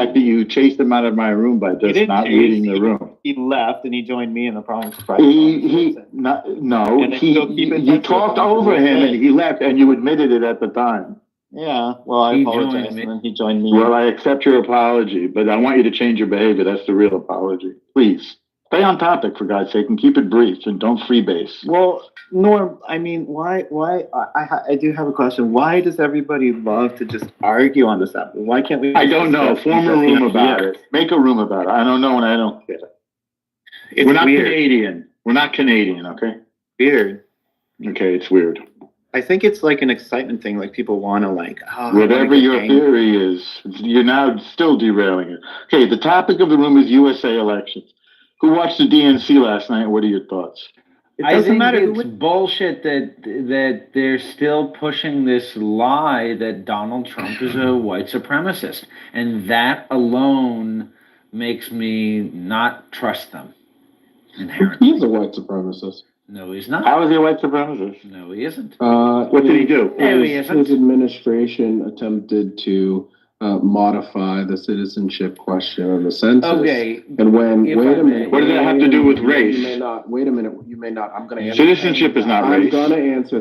fact that you chased him out of my room by just not reading the room. He left and he joined me in the Promise Prize. You talked over him and he left, and you admitted it at the time. Yeah, well, I apologize, and then he joined me. Well, I accept your apology, but I want you to change your behavior. That's the real apology. Please, stay on topic, for God's sake, and keep it brief, and don't freebase. Well, Norm, I mean, why, I do have a question. Why does everybody love to just argue on this app? Why can't we? I don't know. Form a room about it. Make a room about it. I don't know, and I don't care. We're not Canadian. We're not Canadian, okay? Weird. Okay, it's weird. I think it's like an excitement thing, like people want to whatever your theory is, you're now still derailing it. Okay, the topic of the room is USA elections. Who watched the DNC last night? What are your thoughts? I think it's bullshit that they're still pushing this lie that Donald Trump is a white supremacist, and that alone makes me not trust them inherently. He's a white supremacist. No, he's not. How is he a white supremacist? No, he isn't. What did he do? No, he isn't. His administration attempted to modify the citizenship question of the census. Okay. And wait a minute. What does that have to do with race? You may not. Wait a minute. You may not. I'm going to answer. Citizenship is not race. I'm going to answer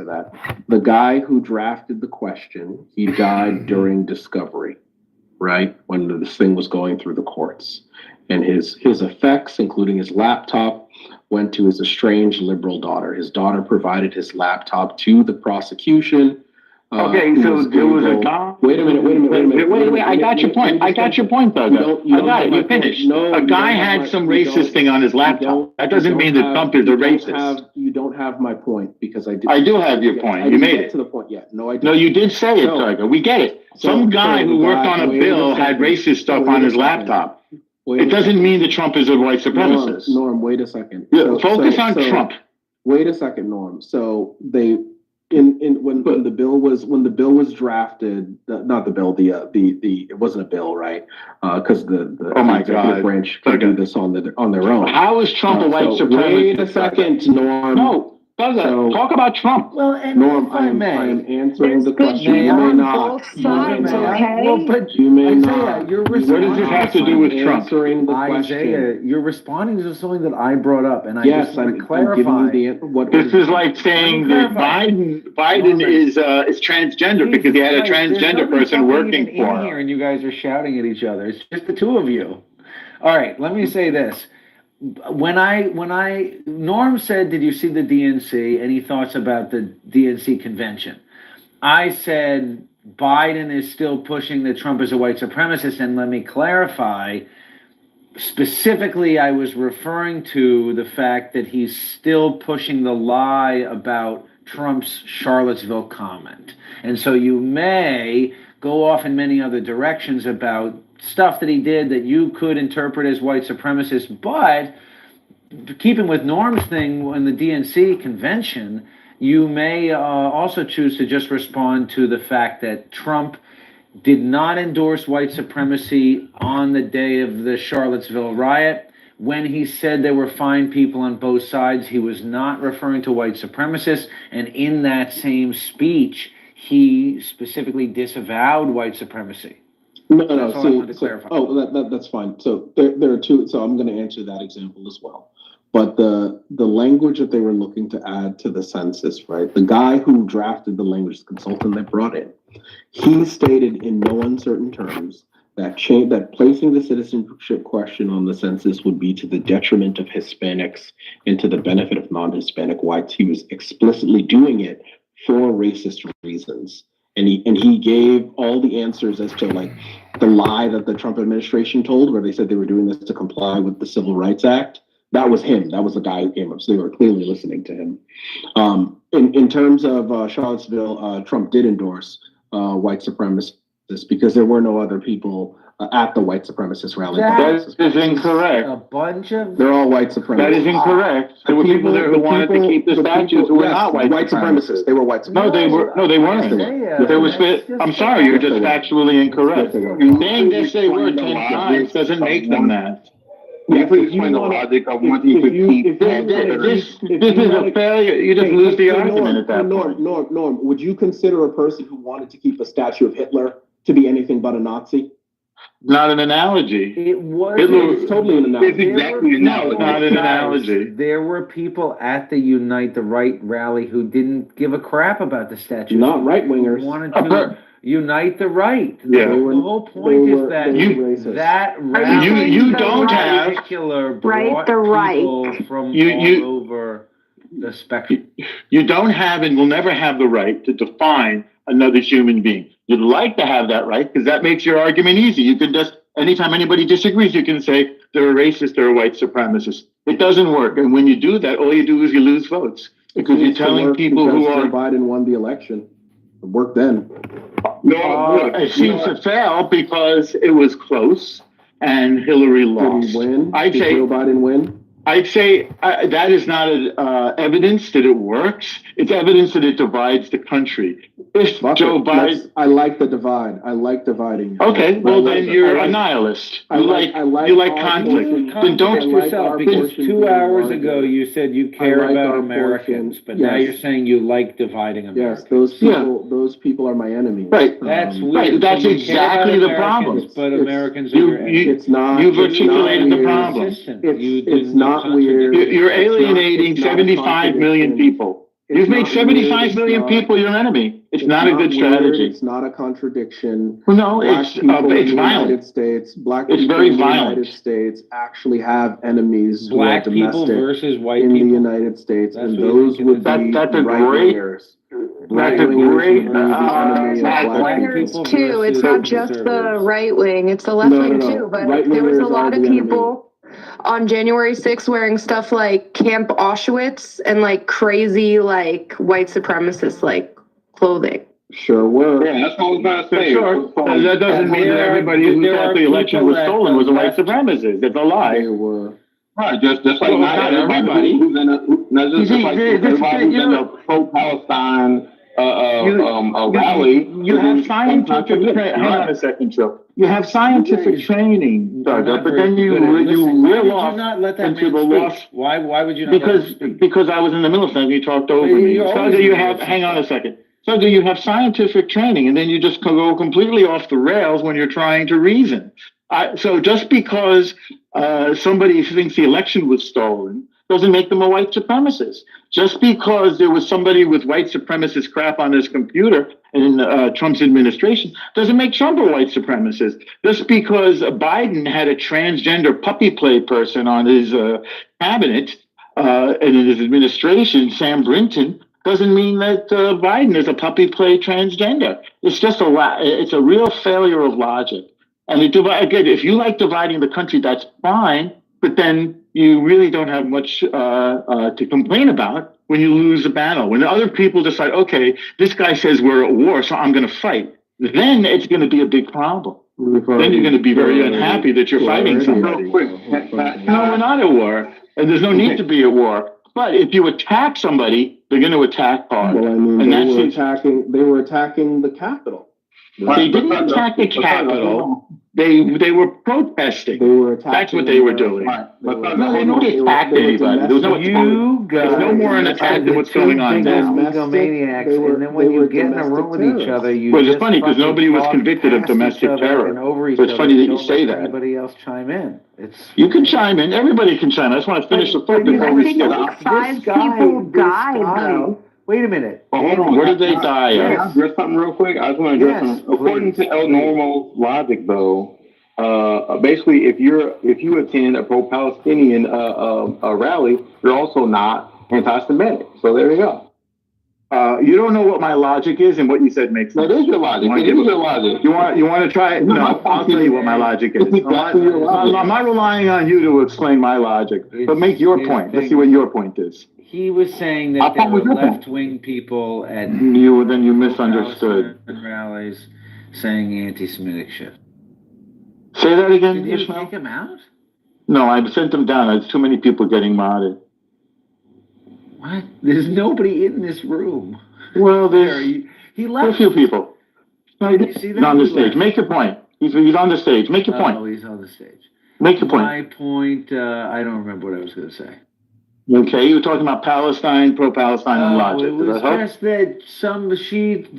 that. The guy who drafted the question, he died during discovery, right? When this thing was going through the courts. And his effects, including his laptop, went to his estranged liberal daughter. His daughter provided his laptop to the prosecution. Okay, so there was a guy. Wait a minute. I got your point. I got your point, though. I got it. You finished. A guy had some racist thing on his laptop. That doesn't mean that Trump is a racist. You don't have my point because I did. I do have your point. You made it to the point yet. No, I didn't. No, you did say it, Tiger. We get it. Some guy who worked on a bill had racist stuff on his laptop. It doesn't mean that Trump is a white supremacist. Norm, wait a second. Focus on Trump. Wait a second, Norm. So they when the bill was drafted, not the bill, it wasn't a bill, right? Because the executive branch could do this on their own. How is Trump a white supremacist? Wait a second, Norm. No. Talk about Trump. Well, and Norm, I am answering the question. You may not. You may not. What does this have to do with Trump? Answering the question. You're responding to something that I brought up, and I yes, just want to I'm clarify. This is like saying that Biden is transgender because he had a transgender person working for him. Here, and you guys are shouting at each other. It's just the two of you. All right, let me say this. When Norm said, did you see the DNC? Any thoughts about the DNC convention? I said, Biden is still pushing that Trump is a white supremacist. And let me clarify, specifically, I was referring to the fact that he's still pushing the lie about Trump's Charlottesville comment. And so you may go off in many other directions about stuff that he did that you could interpret as white supremacist, but keeping with Norm's thing in the DNC convention, you may also choose to just respond to the fact that Trump did not endorse white supremacy on the day of the Charlottesville riot. When he said there were fine people on both sides, he was not referring to white supremacists, and in that same speech, he specifically disavowed white supremacy. No. That's fine. So there are two. So I'm going to answer that example as well. But the language that they were looking to add to the census, right? The guy who drafted the language, the consultant they brought in, he stated in no uncertain terms that placing the citizenship question on the census would be to the detriment of Hispanics and to the benefit of non-Hispanic whites. He was explicitly doing it for racist reasons. And he gave all the answers as to like the lie that the Trump administration told, where they said they were doing this to comply with the Civil Rights Act. That was him. That was the guy who came up. So they were clearly listening to him. In terms of Charlottesville, Trump did endorse white supremacists because there were no other people at the white supremacist rally. That is incorrect. They're all white supremacists. That is incorrect. There were people there who wanted to keep the statues who were not white supremacists. They were white supremacists. No, they weren't. I'm sorry, you're just factually incorrect. Saying this they were 10 times doesn't make them that. This is a failure. You just lose the argument at that point. Norm, would you consider a person who wanted to keep a statue of Hitler to be anything but a Nazi? Not an analogy. It was. Hitler- It's totally an analogy. It's exactly an analogy. Not an analogy. There were people at the Unite the Right rally who didn't give a crap about the statues. Not right-wingers. Who wanted A to per- unite the right. Yeah. The whole point is that they were racist. that Are you rally saying You the don't right- have- particular Right, brought the right. people from You- all over the spectrum. You don't have and will never have the right to define another human being. You'd like to have that right because that makes your argument easy. You can just, anytime anybody disagrees, you can say they're a racist, they're a white supremacist. It doesn't work. And when you do that, all you do is you lose votes because you're telling people who Joe are. Biden won the election. It worked then. No, It seems to fail because it was close and Hillary Did lost. he win? I'd Did say- Joe Biden win? I'd say that is not evidence that it works. It's evidence that it divides the country. If Fuck Joe it. Biden, I like the divide. I like dividing. okay, well I like then the- you're I a like- nihilist. I You like- I like you like our conflict. portion. Then don't. Contradict like yourself our because portion 2 being hours larger. ago you said you care like about our Americans, portion. but now Yes. you're saying you like dividing Americans. Yes, those people are my enemies. Right. That's weird. Right, that's So you care exactly about the Americans, problem. But It's- Americans are you- your enemies. It's not. You've it's not articulated the weird. problem. Consistent. It's- You it's didn't not contradict. weird. You're It's not- alienating it's not a 75 million contradiction. people. It's You've made not 75 weird. million It's not- people your enemy. It's not a good weird. strategy. It's not a contradiction. Well, no, Black it's people in the violent. United States, black It's people very in the violent. United States actually have enemies Black who are people domestic versus white in people. the United States, That's and what you those think would it be is. That's a right great- wingers. That's a Right-wingers great, would be the enemy There's of left black black people. wingers people too. It's versus not just the conservatives. right wing, it's the left No, wing no, no. too. But Right there was a wingers lot are of the enemy. people on January 6th wearing stuff like Camp Auschwitz and like crazy like white supremacist like clothing. Sure were. Yeah, that's what I was about to say. Sure. That doesn't mean that There are- everybody who there thought are the election people was that stolen was a white left- supremacist. It's a lie. They were. Right, just like Well, not not everybody everybody. who's in a, not You just see, like this- everybody who's you in know- a pro-Palestine You- rally. You have scientific training. Hang on a second, Joe. You have scientific training, Doug, but then you Listen, why reel did you off not let that into man the speak? lost. Why would you not let him Because speak? because I was in the middle of something, you talked over But me. you're always So in you the have, middle of hang on a something. second. So do you have scientific training, and then you just go completely off the rails when you're trying to reason? So just because somebody thinks the election was stolen doesn't make them a white supremacist. Just because there was somebody with white supremacist crap on his computer in Trump's administration doesn't make Trump a white supremacist. Just because Biden had a transgender puppy play person on his cabinet and in his administration, Sam Brinton, doesn't mean that Biden is a puppy play transgender. It's just it's a real failure of logic. And again, if you like dividing the country, that's fine. But then you really don't have much to complain about when you lose a battle. When other people decide, okay, this guy says we're at war, so I'm going to fight. Then it's going to be a big problem. Then you're going to be very unhappy that you're fighting somebody. No, we're not at war. And there's no need to be at war. But if you attack somebody, they're going to attack hard. Well, I mean, And they were attacking the Capitol. They didn't attack the Capitol. They were protesting. They were attacking. That's what they were doing. No, they nobody attacked anybody. There was no attack. There's no more an attack than what's going on now. Egomaniacs, and then when you get in a room with each other, you Well, it's just funny because fucking nobody was talk convicted of past each domestic other terror. and over each But it's other. funny that you Don't say let that. Anybody else chime in? You can chime in. Everybody can chime in. I just want to finish the thought before I we think skip. like 5 people died though. Wait a minute. Well, hold on. Where did they die? Can I address something real quick? I just want to address Yes, something. According please. to El Normo's logic, though, basically, if you attend a pro-Palestinian rally, you're also not anti-Semitic. So there you go. You don't know what my logic is, and what you said makes sense. That is your logic. It is your logic. You want to try it? No, I'll tell you what my logic is. I'm not relying on you to explain my logic, but make your point. Let's see what your point is. He was saying that I'll there come were with your point. left-wing people at Then you misunderstood. Palestinian rallies saying anti-Semitic shit. Say that again, Did you Ishmael? take him out? No, I sent them down. There's too many people getting modded. What? There's nobody in this room. Well, There, there's he a left. few people. No, You see that? on the He stage. left. Make your point. He's on the stage. Make your Oh, point. he's on the stage. Make your point. My point, I don't remember what I was going to say. Okay, you were talking about Palestine, pro-Palestine, and Oh, logic. it Does was that help? just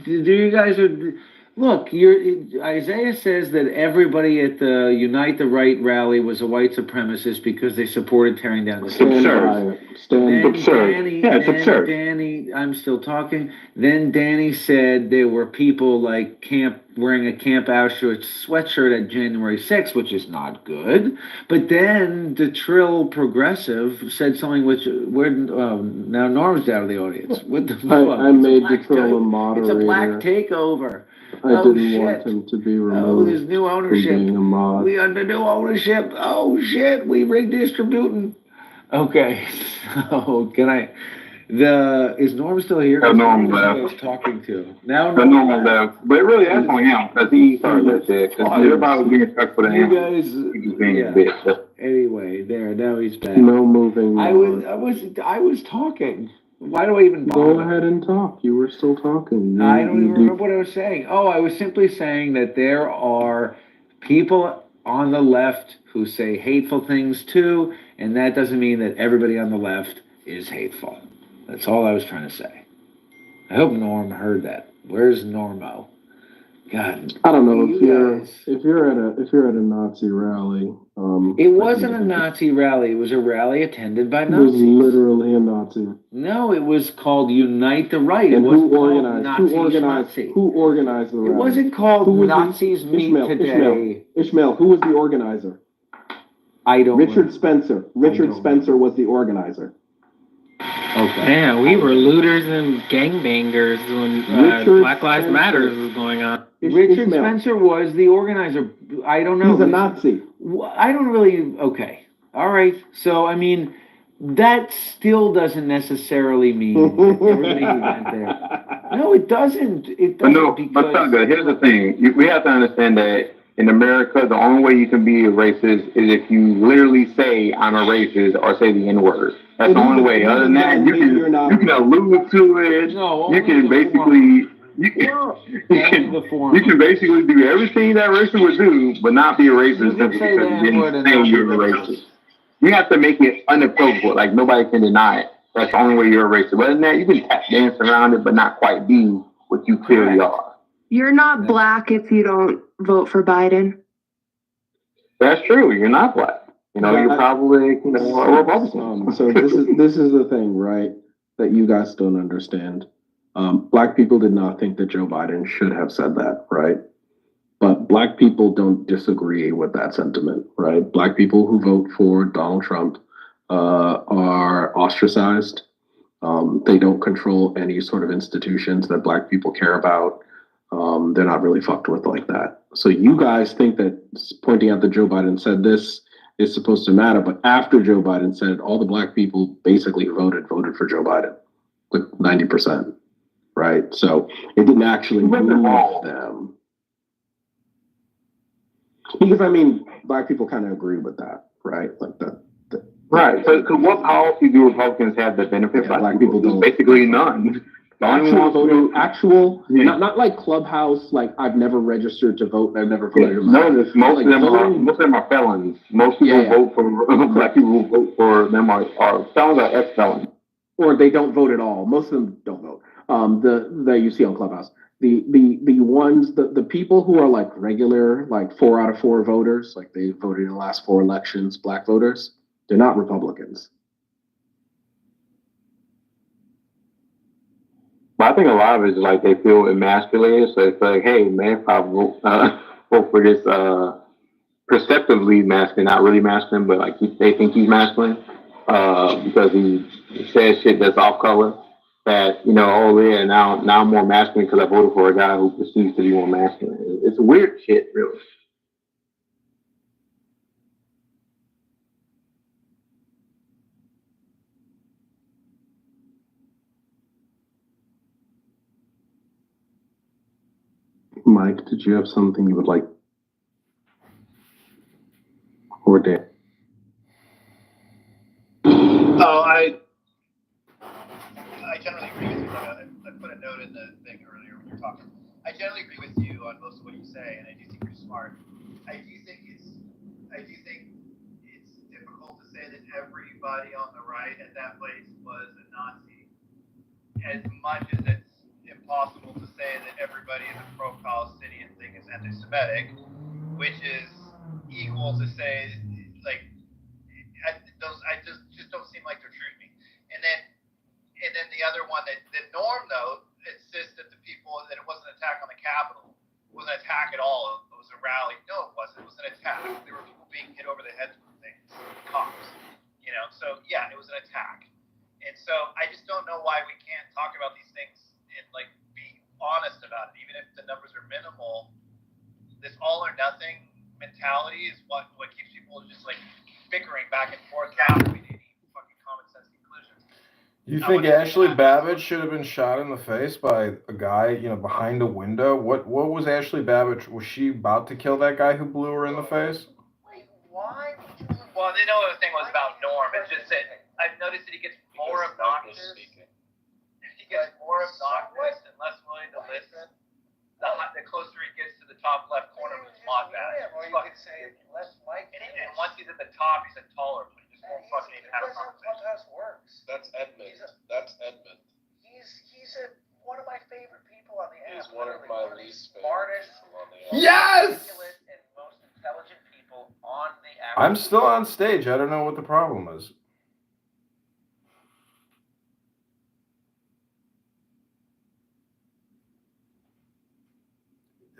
that you guys are Look, Isaiah says that everybody at the Unite the Right rally was a white supremacist because they supported tearing down the Stand state. by it. Stand Then absurd. Danny, Yeah, it's then absurd. Danny, I'm still talking. Then Danny said there were people like wearing a Camp Auschwitz sweatshirt at January 6th, which is not good. But then the Trill Progressive said something which now Norm's out of the audience. What the fuck? I It's a made black the Trill a It's a moderator. black takeover. I Oh, didn't shit. want him to be Oh, removed there's new from ownership. being a mod. We under new ownership. Oh shit, we redistributing. Okay, so is Norm still here? No, Norm Who left. I was talking to. Now The Norm normal left. But really, that's on him, because he started that shit. Because everybody was being stuck for the You animal. guys, He was being a yeah. bitch. Anyway, now he's back. No moving. I was talking. Why do I even bother? Go ahead and talk. You were still talking. I don't even remember what I was saying. Oh, I was simply saying that there are people on the left who say hateful things too, and that doesn't mean that everybody on the left is hateful. That's all I was trying to say. I hope Norm heard that. Where's Normo? God. I don't know you guys- if you're at a Nazi rally. It wasn't a Nazi rally. It was a rally attended by It was Nazis. literally a Nazi. No, it was called Unite the Right. And It who wasn't called organized? Nazi Who organized? Schmazi. Who organized the rally? It wasn't called Who was Nazis Meet Today. Ishmael. Who was the organizer? I don't Richard Spencer. Richard don't Spencer was the organizer. Okay. Yeah, we were looters and gangbangers when Richard Black Lives Spencer. Matter was going on. Richard Ishmael. Spencer was the organizer. I don't know. He's a Nazi. I don't really. Okay. All right. So I mean, that still doesn't necessarily mean that everybody who went there. No, it doesn't. It But doesn't no, because. but Thugger, here's the thing. We have to understand that in America, the only way you can be a racist is if you literally say I'm a racist or say the N-word. That's the only way. Other than that, you can allude to it. No, You can basically you can basically do everything that racist would do, but not be a racist simply because you didn't say you're a racist. You have to make it unequivocal, like nobody can deny it. That's the only way you're a racist. Other than that, you can tap dance around it, but not quite be what you clearly are. You're not black if you don't vote for Biden. That's true. You're not black. You're probably a Republican. So this is the thing, right? That you guys don't understand. Black people did not think that Joe Biden should have said that, right? But black people don't disagree with that sentiment, right? Black people who vote for Donald Trump are ostracized. They don't control any sort of institutions that black people care about. They're not really fucked with like that. So you guys think that pointing out that Joe Biden said this is supposed to matter, but after Joe Biden said it, all the black people basically voted for Joe Biden with 90%, right? So it didn't actually move them. Because I mean, black people kind of agree with that, right? Like that. Right. So what policy do Republicans have that benefit black people? Don't. Basically none. Actual, not like Clubhouse. Like I've never registered to vote. And I've never voted. Most of them are felons. Most people vote for black people who vote for them are felons or ex-felons. Or they don't vote at all. Most of them don't vote. That you see on Clubhouse. The ones, the people who are like regular, like 4 out of 4 voters, like they voted in the last 4 elections, black voters, they're not Republicans. But I think a lot of it is like they feel emasculated, so it's like, hey, man, if I vote for this perceptively masculine, not really masculine, but like they think he's masculine because he says shit that's off color. That now I'm more masculine because I voted for a guy who perceives to be more masculine. It's weird shit, really. Mike, did you have something you would like? Or Dan? Oh, I generally agree with you. I put a note in the thing earlier when you were talking. I generally agree with you on most of what you say, and I do think you're smart. I do think it's difficult to say that everybody on the right at that place was a Nazi, as much as it's impossible to say that everybody in the pro-Palestinian thing is anti-Semitic, which is equal to say, like, I just don't seem like they're true to me. And then the other one that Norm though insists that the people that it wasn't an attack on the Capitol, it wasn't an attack at all. It was a rally. No, it wasn't. It was an attack. There were people being hit over the heads with things, cops. You know, so yeah, it was an attack. And so I just don't know why we can't talk about these things and like be honest about it, even if the numbers are minimal. This all or nothing mentality is what keeps people just like bickering back and forth without having any fucking common sense conclusions. You think Ashley Babbitt should have been shot in the face by a guy, behind a window? What was Ashley Babbitt? Was she about to kill that guy who blew her in the face? Wait, why? Well, they know the thing was about Norm. It's just that I've noticed that he gets more obnoxious. He gets more obnoxious and less willing to listen. The closer he gets to the top left corner with his mod badge. Or you could say less like. And once he's at the top, he's a taller, but he just won't fucking even have a conversation. Clubhouse works. That's Edmund. That's Edmund. He's one of my favorite people on the app. He's one of my least favorite smartest, people on the app. Yes! and most intelligent people on the app. I'm still on stage. I don't know what the problem is.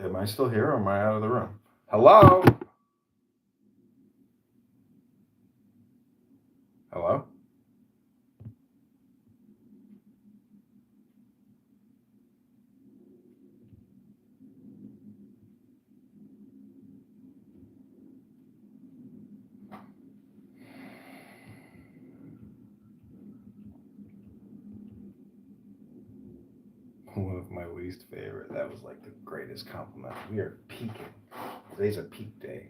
Am I still here or am I out of the room? Hello? Hello? One of my least favorite. That was like the greatest compliment. We are peaking. Today's a peak day.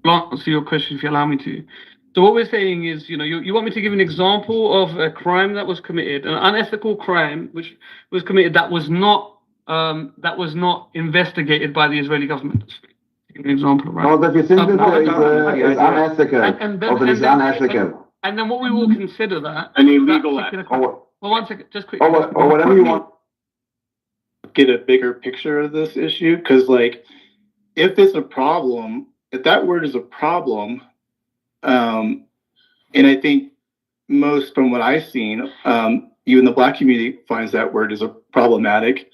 answer your question if you allow me to. So what we're saying is, you want me to give an example of a crime that was committed, an unethical crime which was committed that was not investigated by the Israeli government. Give an example, right? No, that you think that is unethical, or that is unethical. And then what we will consider that An illegal act. Well, one second, just quickly. Or whatever you want. Get a bigger picture of this issue, because like, if it's a problem, if that word is a problem, and I think most from what I've seen, even the Black community finds that word is a problematic.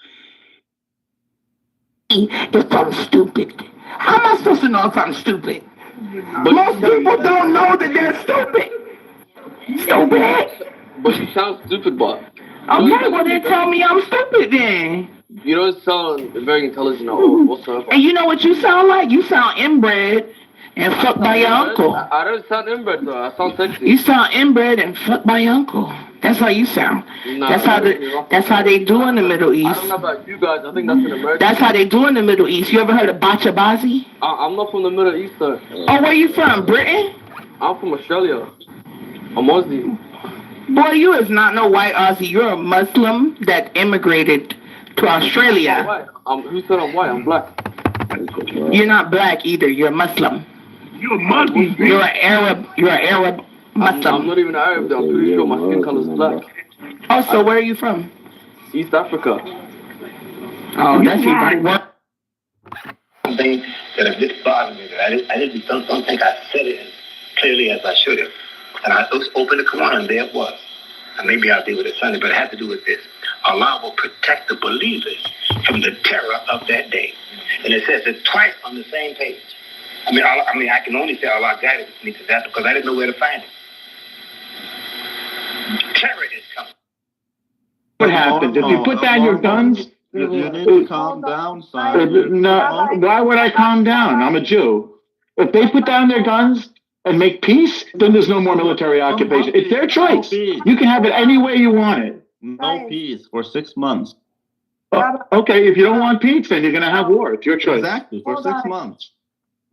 It's so stupid. How am I supposed to know if I'm stupid? Most people don't know that they're stupid. Stupid. But you sound stupid, boy. Okay, well then tell me I'm stupid then. You don't sound very intelligent or whatsoever. And you know what you sound like? You sound inbred and fucked by your uncle. I don't sound inbred though. I sound sexy. You sound inbred and fucked by your uncle. That's how you sound. Nah, that's how they do in the Middle East. I don't know about you guys. I think that's an American. That's how they do in the Middle East. You ever heard of Bacha Bazi? I'm not from the Middle East, sir. Oh, where you from? Britain? I'm from Australia. I'm Aussie. Boy, you is not no white Aussie. You're a Muslim that immigrated to Australia. I'm white. Who said I'm white? I'm black. You're not black either. You're a Muslim. You're a Muslim. You're an Arab. You're an Arab Muslim. I'm not even Arab though. I'm pretty sure my skin color is black. Oh, so where are you from? East Africa. Oh, that's even worse. Something that if this bothered me, that I don't think I said it as clearly as I should have. And I opened the Quran, and there it was. And maybe I'll deal with it Sunday, but it has to do with this. Allah will protect the believers from the terror of that day. And it says it twice on the same page. I can only say Allah guided me to that because I didn't know where to find it. Terror is coming. What happened? If you put down your guns, You need to calm down, son. no, why would I calm down? I'm a Jew. If they put down their guns and make peace, then there's no more military occupation. It's their choice. You can have it any way you want it. No peace for 6 months. Okay, if you don't want peace, then you're going to have war. It's your choice. Exactly, for 6 months.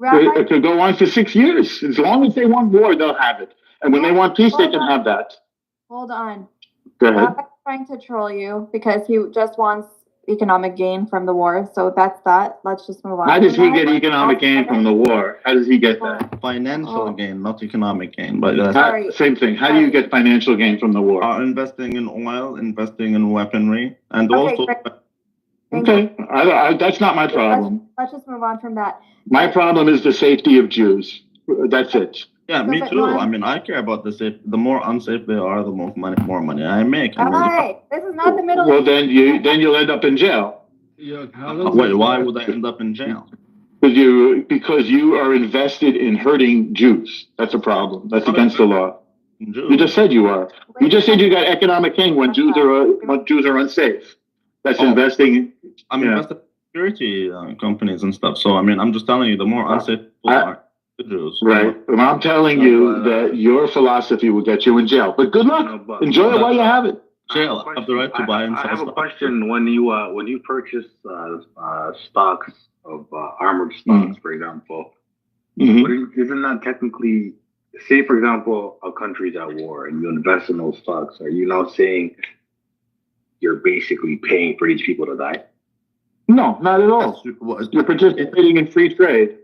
It could go on for 6 years. As long as they want war, they'll have it. And when they want peace, they can have that. Hold on. Go ahead. Rabbi's trying to troll you because he just wants economic gain from the war. So that's that. Let's just move on. How does he get economic gain from the war? How does he get that? Financial gain, not economic gain. But same thing. How do you get financial gain from the war? Investing in oil, investing in weaponry, and Okay, also. great. Okay, that's not my problem. Let's just move on from that. My problem is the safety of Jews. That's it. Yeah, me too. I mean, I care about the safe. The more unsafe they are, the more money I make. All right, this is not the Middle Well, East. then you'll end up in jail. Wait, why would I end up in jail? Because you are invested in hurting Jews. That's a problem. That's against the law. You just said you are. You just said you got economic gain when Jews are unsafe. That's investing. I'm investing in security companies and stuff. So I mean, I'm just telling you, the more unsafe people are, the Jews. Right. And I'm telling you that your philosophy will get you in jail. But good luck. Enjoy it while you have it. Jail. I have the right to buy and sell I have stuff. a question. When you purchase stocks of armored stocks, for example, isn't that technically, say for example, a country's at war and you invest in those stocks? Are you now saying you're basically paying for these people to die? No, not at all. You're participating in free trade.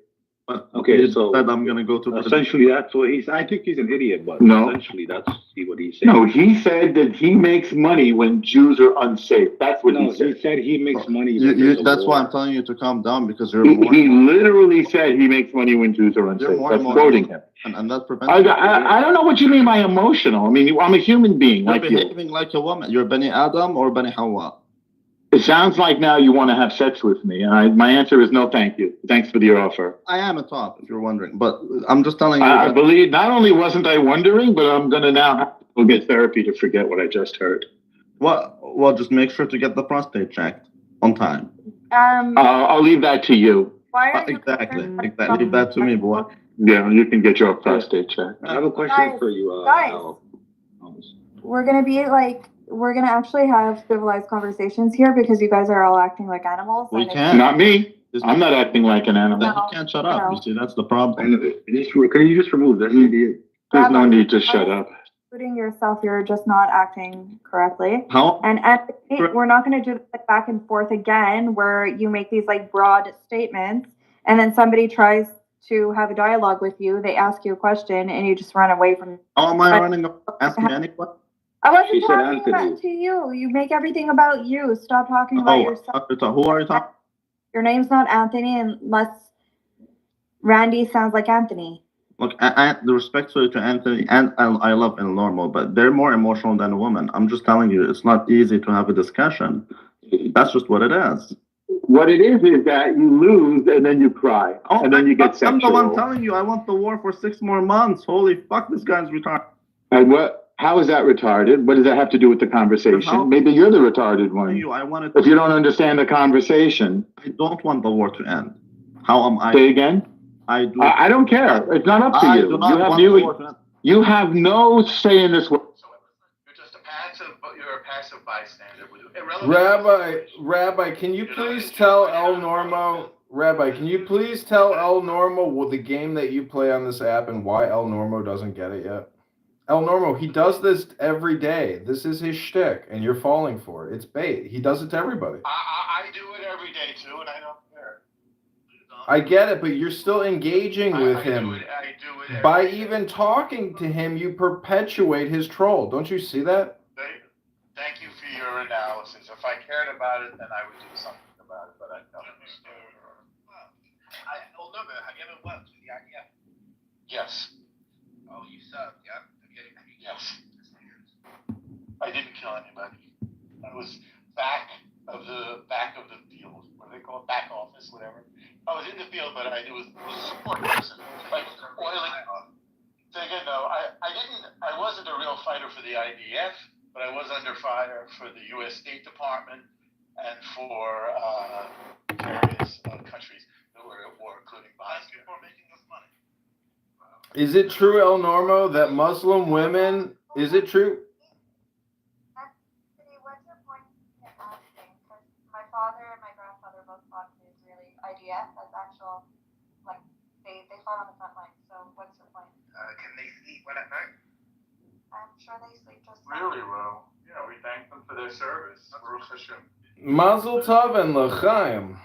Okay, so I'm gonna go to essentially that's what he's. I think he's an idiot, but No. essentially that's what he's saying. No, he said that he makes money when Jews are unsafe. That's what he said. He said he makes money. That's why I'm telling you to calm down, because you're He literally said he makes money when Jews are unsafe. That's quoting him. and that prevents. I don't know what you mean by emotional. I mean, I'm a human being You're like you. behaving like a woman. You're Bani Adam or Bani Hawa. It sounds like now you want to have sex with me. And my answer is no, thank you. Thanks for your offer. I am a top, if you're wondering, but I'm just telling you. I believe not only wasn't I wondering, but I'm going to now have to go get therapy to forget what I just heard. Well, just make sure to get the prostate checked on time. I'll leave that to you. Why are you Exactly. Leave that to me, boy. Yeah, you can get your prostate checked. I have a question Guys, for you, guys. Al. We're gonna be like, we're gonna actually have civilized conversations here because you guys are all acting like animals. We and can. Not me. I'm not acting like an animal. No. You can't shut up. No. You see, that's the problem. Can you just remove that idiot? There's no need to shut up. Including yourself, you're just not acting correctly. How? And we're not going to do this back and forth again, where you make these like broad statements, and then somebody tries to have a dialogue with you. They ask you a question, and you just run away from. How am I running? Ask me any question. I wasn't She said talking about Anthony. to you. You make everything about you. Stop talking about yourself. Who are you talking? Your name's not Anthony unless Randy sounds like Anthony. Look, the respectfully to Anthony, and I love El Normo, but they're more emotional than a woman. I'm just telling you, it's not easy to have a discussion. That's just what it is. What it is that you lose and then you cry. And then you get I'm sexual. the one telling you, I want the war for 6 more months. Holy fuck, this guy's retarded. And how is that retarded? What does that have to do with the conversation? Maybe you're the retarded one. If you don't understand the conversation. I don't want the war to end. How am I? Say again? I do. I don't care. It's not up to I you. do not want the war to end. You have no say in this war. You're a passive bystander. Rabbi, can you please tell El Normo? Rabbi, can you please tell El Normo what the game that you play on this app and why El Normo doesn't get it yet? El Normo, he does this every day. This is his shtick, and you're falling for it. It's bait. He does it to everybody. I do it every day too, and I don't care. I get it, but you're still engaging with him. I do it By even talking to him, you perpetuate his troll. Don't you see that? Thank you for your analysis. If I cared about it, then I would do something about it, but I don't. Have you ever worked with the IDF? Yes. Oh, you served, yeah? Yes. I didn't kill anybody. I was back of the field. What do they call it? Back office, whatever. I was in the field, but I was a support person. Like oiling. Say again, no, I wasn't a real fighter for the IDF, but I was under fire for the U.S. State Department and for various countries that were at war, including Bosnia. For making us money. Is it true, El Normo, that Muslim women? Is it true? What's your point in asking? Because my father and my grandfather both fought in the Israeli IDF as actual, like, they fought on the front line. So what's your point? Can they sleep well at night? I'm sure they sleep just fine. Really well. Yeah, we thank them for their service. Baruch Hashem. Mazel tov and l'chaim.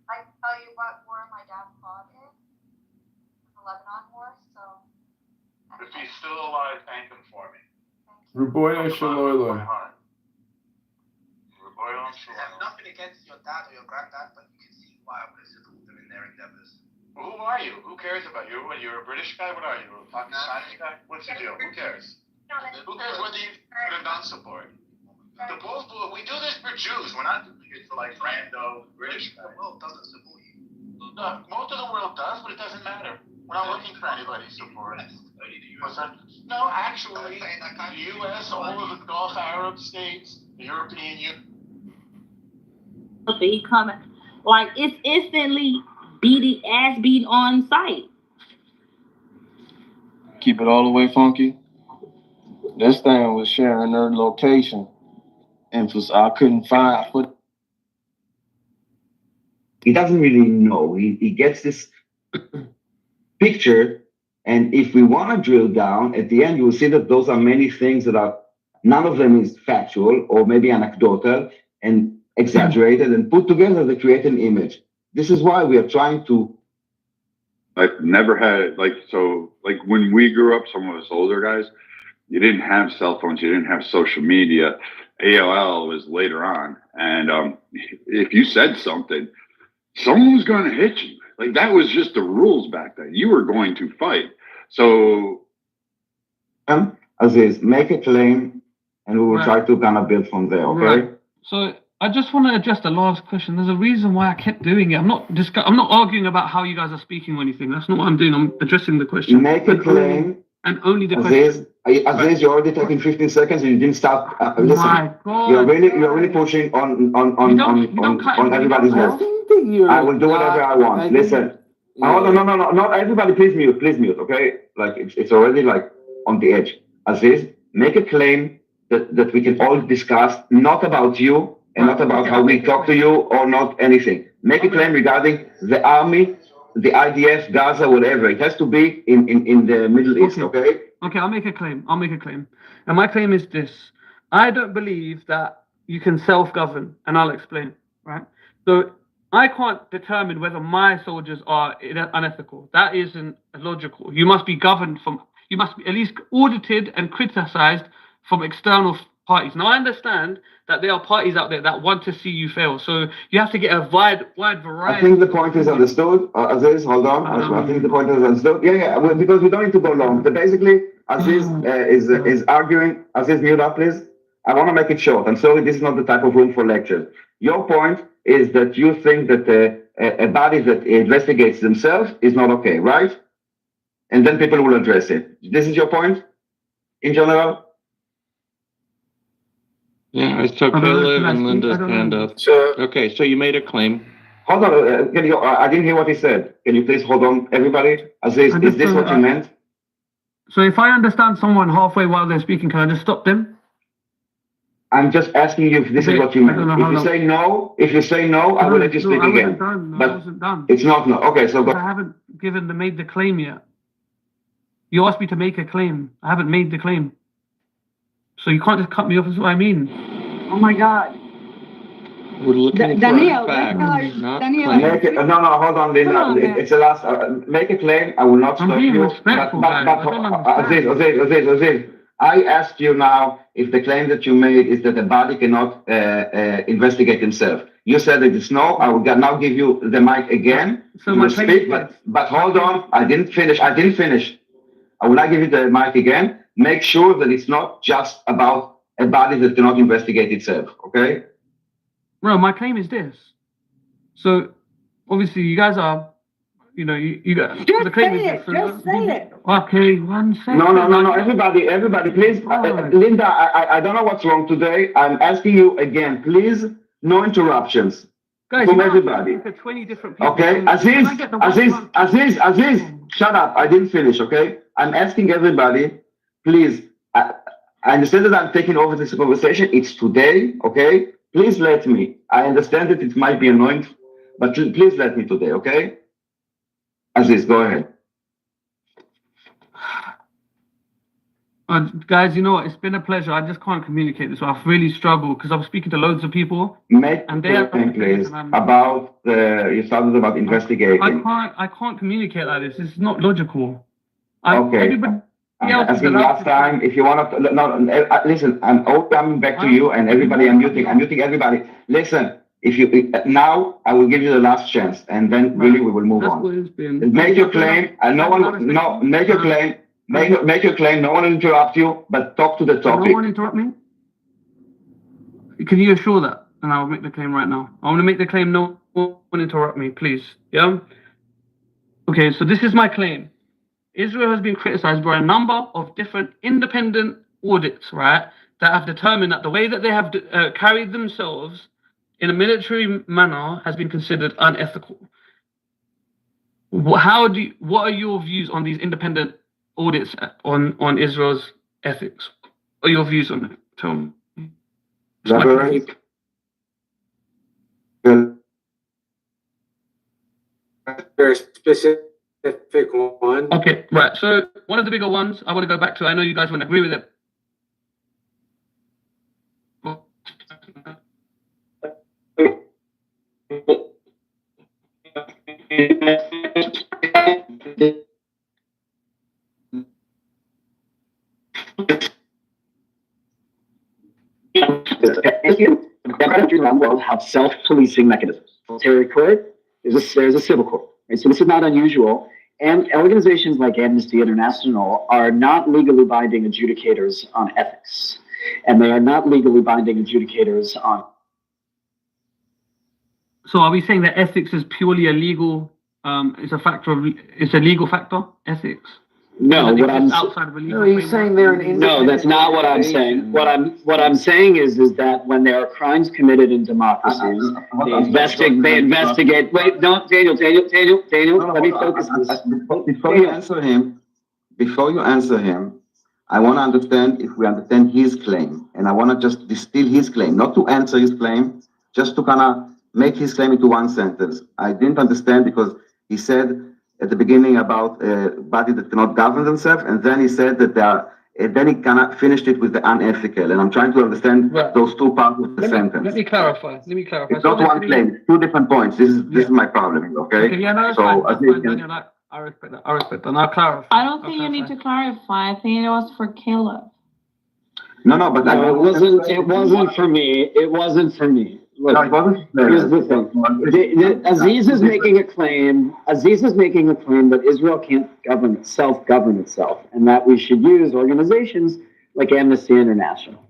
I can tell you what war my dad fought in. The Lebanon War, so. If he's still alive, thank him for me. Ruboy Shalom. I have nothing against your dad or your granddad, but you can see why I would have support them in their endeavors. Well, who are you? Who cares about you? What, you're a British guy? What are you? A Pakistani guy? What's the deal? Who cares? Who cares whether you support or not support? We do this for Jews. We're not doing it for like rando British guys. The world doesn't support you. No, most of the world does, but it doesn't matter. We're not looking for anybody's support. What's that? No, actually, the U.S., all of the Gulf Arab states, the European Union. He coming, like it's instantly ass beat on site. Keep it all the way funky. This thing was sharing their location. And I couldn't find foot. He doesn't really know. He gets this picture, and if we want to drill down, at the end you will see that those are many things that are, none of them is factual or maybe anecdotal and exaggerated and put together to create an image. This is why we are trying to. I've never had like when we grew up, some of us older guys, you didn't have cell phones, you didn't have social media. AOL was later on, and if you said something, someone was going to hit you. Like that was just the rules back then. You were going to fight. So, Aziz, make a claim, and we will try to kind of build from there. Okay. Right. So I just want to address the last question. There's a reason why I kept doing it. I'm not arguing about how you guys are speaking or anything. That's not what I'm doing. I'm addressing the question. Make a claim. And only the Aziz, question. Aziz, you're already taking 15 seconds and you didn't stop. Listen, My God. you're really pushing on everybody's head. I will do whatever I want. Listen. Oh, no, not everybody. Please mute. Okay, like it's already like on the edge. Aziz, make a claim that we can all discuss, not about you and not about how we talk to you or not anything. Make a claim regarding the army, the IDF, Gaza, whatever. It has to be in the Middle East, okay? Okay, I'll make a claim. And my claim is this. I don't believe that you can self-govern, and I'll explain, right? So I can't determine whether my soldiers are unethical. That isn't logical. You must be governed you must be at least audited and criticized from external parties. Now, I understand that there are parties out there that want to see you fail. So you have to get a wide variety. I think the point is understood. Aziz, hold on. I think the point is understood. Yeah, well, because we don't need to go long. So basically, Aziz is arguing. Aziz, mute up, please. I want to make it short. I'm sorry, this is not the type of room for lectures. Your point is that you think that a body that investigates themselves is not okay, right? And then people will address it. This is your point, in general? Yeah, I saw Caleb and Linda's hand up. Okay, so you made a claim. Hold on, I didn't hear what he said. Can you please hold on, everybody? Aziz, is this what you meant? So if I understand someone halfway while they're speaking, can I just stop them? I'm just asking you if this is what you meant. If you say no, I will let you speak again. I wasn't done. It's not no. Okay, so go. I haven't made the claim yet. You asked me to make a claim. I haven't made the claim. So you can't just cut me off, is what I mean. Oh my God. We're looking Daniel, for facts, not Daniel. claims. No, hold on, Linda. It's the last. Make a claim. I will not stop you. But Aziz, I asked you now if the claim that you made is that the body cannot investigate himself. You said that it's no. I will now give you the mic again. So you will speak, but hold on. I didn't finish. I will now give you the mic again. Make sure that it's not just about a body that cannot investigate itself. Okay? Bro, my claim is this. So obviously you guys are, you got the claim is this. Just say it. Okay, 1 second. No. Everybody, please. Linda, I don't know what's wrong today. I'm asking you again, please. No interruptions. Guys, from everybody. 20 different people. Okay, Aziz, shut up. I didn't finish. Okay, I'm asking everybody, please. I understand that I'm taking over this conversation. It's today. Okay, please let me. I understand that it might be annoying, but please let me today. Okay, Aziz, go ahead. Guys, you know what? It's been a pleasure. I just can't communicate this. I've really struggled because I'm speaking to loads of people. And they are please about you started about investigating. I can't communicate like this. It's not logical. Okay. I'm asking last time if you want to. Listen. I'm coming back to you and everybody. I'm muting everybody. Listen. If you now, I will give you the last chance, and then really we will move on. Make your claim. Make your claim. Make your claim. No one will interrupt you, but talk to the topic. No one interrupt me? Can you assure that? And I'll make the claim right now. I want to make the claim. No one interrupt me, please. Yeah? Okay, so this is my claim. Israel has been criticized by a number of different independent audits, right, that have determined that the way that they have carried themselves in a military manner has been considered unethical. What are your views on these independent audits on Israel's ethics? What are your views on it? Tell me. Very specific one. Okay, right. So one of the bigger ones I want to go back to. I know you guys wouldn't agree with it. Countries around the world have self-policing mechanisms. Military court, there's a civil court. Right? So this is not unusual. And organizations like Amnesty International are not legally binding adjudicators on ethics. And they are not legally binding adjudicators on. So are we saying that ethics is purely a legal, it's a legal factor, ethics? No, what I'm outside of a legal he's saying they're an no, that's not what I'm saying. What I'm saying is that when there are crimes committed in democracies, they investigate. Wait, no, Daniel, let me focus this. Before you answer him, I want to understand if we understand his claim, and I want to just distill his claim, not to answer his claim, just to kind of make his claim into one sentence. I didn't understand because he said at the beginning about a body that cannot govern themselves, and then he said that they are, then he kind of finished it with the unethical, and I'm trying to understand those two parts of the sentence. Let me clarify. It's not one claim, it's two different points. This is my problem, okay? Okay, yeah, no, that's so fine. I That's think fine, Daniel. I respect that. I respect that. And I'll clarify. I don't think you need to clarify. I think it was for Caleb. No, but No, it wasn't. It wasn't for me. It wasn't for me. Look, no, it wasn't. here's the thing. Aziz is making a claim. Aziz is making a claim that Israel can't self-govern itself, and that we should use organizations like Amnesty International.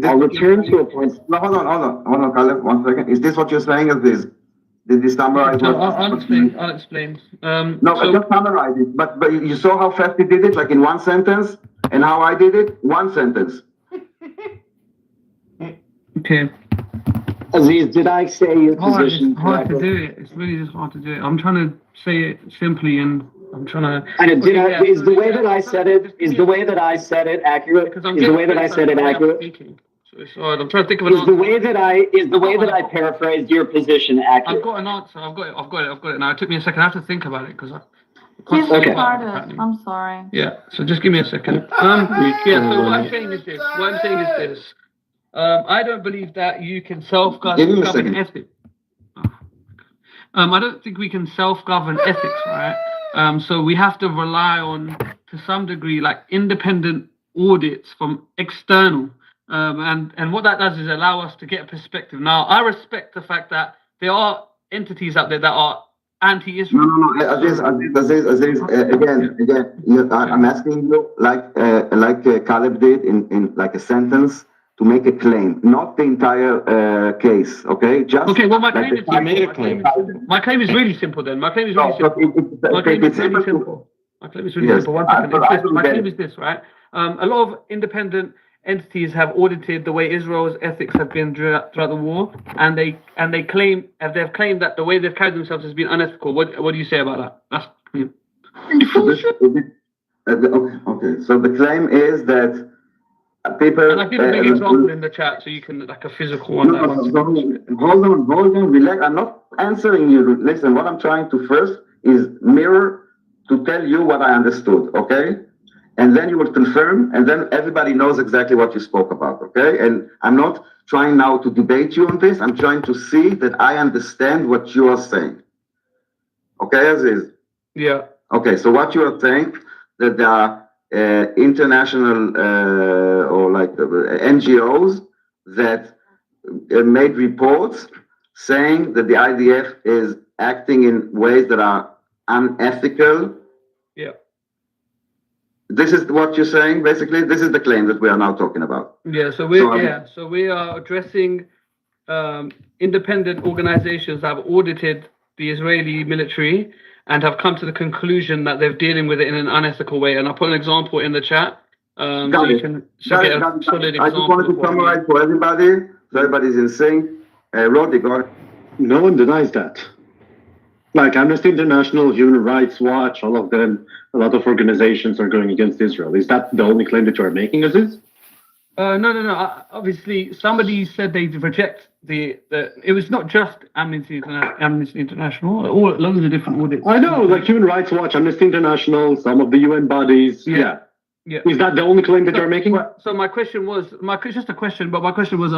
I'll return to a point. No, hold on, Caleb, 1 second. Is this what you're saying? Is this? Did you summarize? No, I'll explain. I'll explain. No, I just summarized it. But you saw how fast he did it, like in one sentence, and how I did it, one sentence. Okay. Aziz, did I say your position? It's hard to do it. It's really just hard to do it. I'm trying to say it simply, and I'm trying to. Is the way that I said it? Is the way that I said it accurate? Is the way that I said it accurate? So it's hard. I'm trying to think of an answer. Is the way that I paraphrased your position accurate? I've got an answer. I've got it. Now it took me a second. I have to think about it because He's retarded. I'm sorry. Yeah. So just give me a second. Yeah. So what I'm saying is this. I don't believe that you can self-govern ethics. I don't think we can self-govern ethics, right? So we have to rely on, to some degree, like independent audits from external. And what that does is allow us to get a perspective. Now, I respect the fact that there are entities out there that are anti-Israel. No, Aziz, again, I'm asking you, like Caleb did in like a sentence, to make a claim, not the entire case, okay? Just okay, well, my claim is you made a claim. My claim is really simple then. My claim is really simple. My claim is really simple. My claim is really simple. 1 second. My claim is this, right? A lot of independent entities have audited the way Israel's ethics have been throughout the war, and they've claimed that the way they've carried themselves has been unethical. What do you say about that? That's okay. So the claim is that people. And I'll give a big example in the chat, so you can like a physical one. Hold on, relax. I'm not answering you. Listen, what I'm trying to first is mirror to tell you what I understood, okay? And then you will confirm, and then everybody knows exactly what you spoke about, okay? And I'm not trying now to debate you on this. I'm trying to see that I understand what you are saying. Okay, Aziz? Yeah. Okay, so what you are saying, that there are international or like NGOs that made reports saying that the IDF is acting in ways that are unethical. Yeah. This is what you're saying, basically. This is the claim that we are now talking about. Yeah. So we are addressing independent organizations that have audited the Israeli military and have come to the conclusion that they're dealing with it in an unethical way. And I'll put an example in the chat. So you can get a solid example. I just wanted to summarize for everybody, so everybody's in sync. Roddy, go ahead. No one denies that. Like Amnesty International, Human Rights Watch, all of them, a lot of organizations are going against Israel. Is that the only claim that you are making, Aziz? No. Obviously, somebody said they reject the. It was not just Amnesty International. Loads of different audits. I know, like Human Rights Watch, Amnesty International, some of the UN bodies. Yeah. Is that the only claim that you're making? So my question was, just a question, but my question was,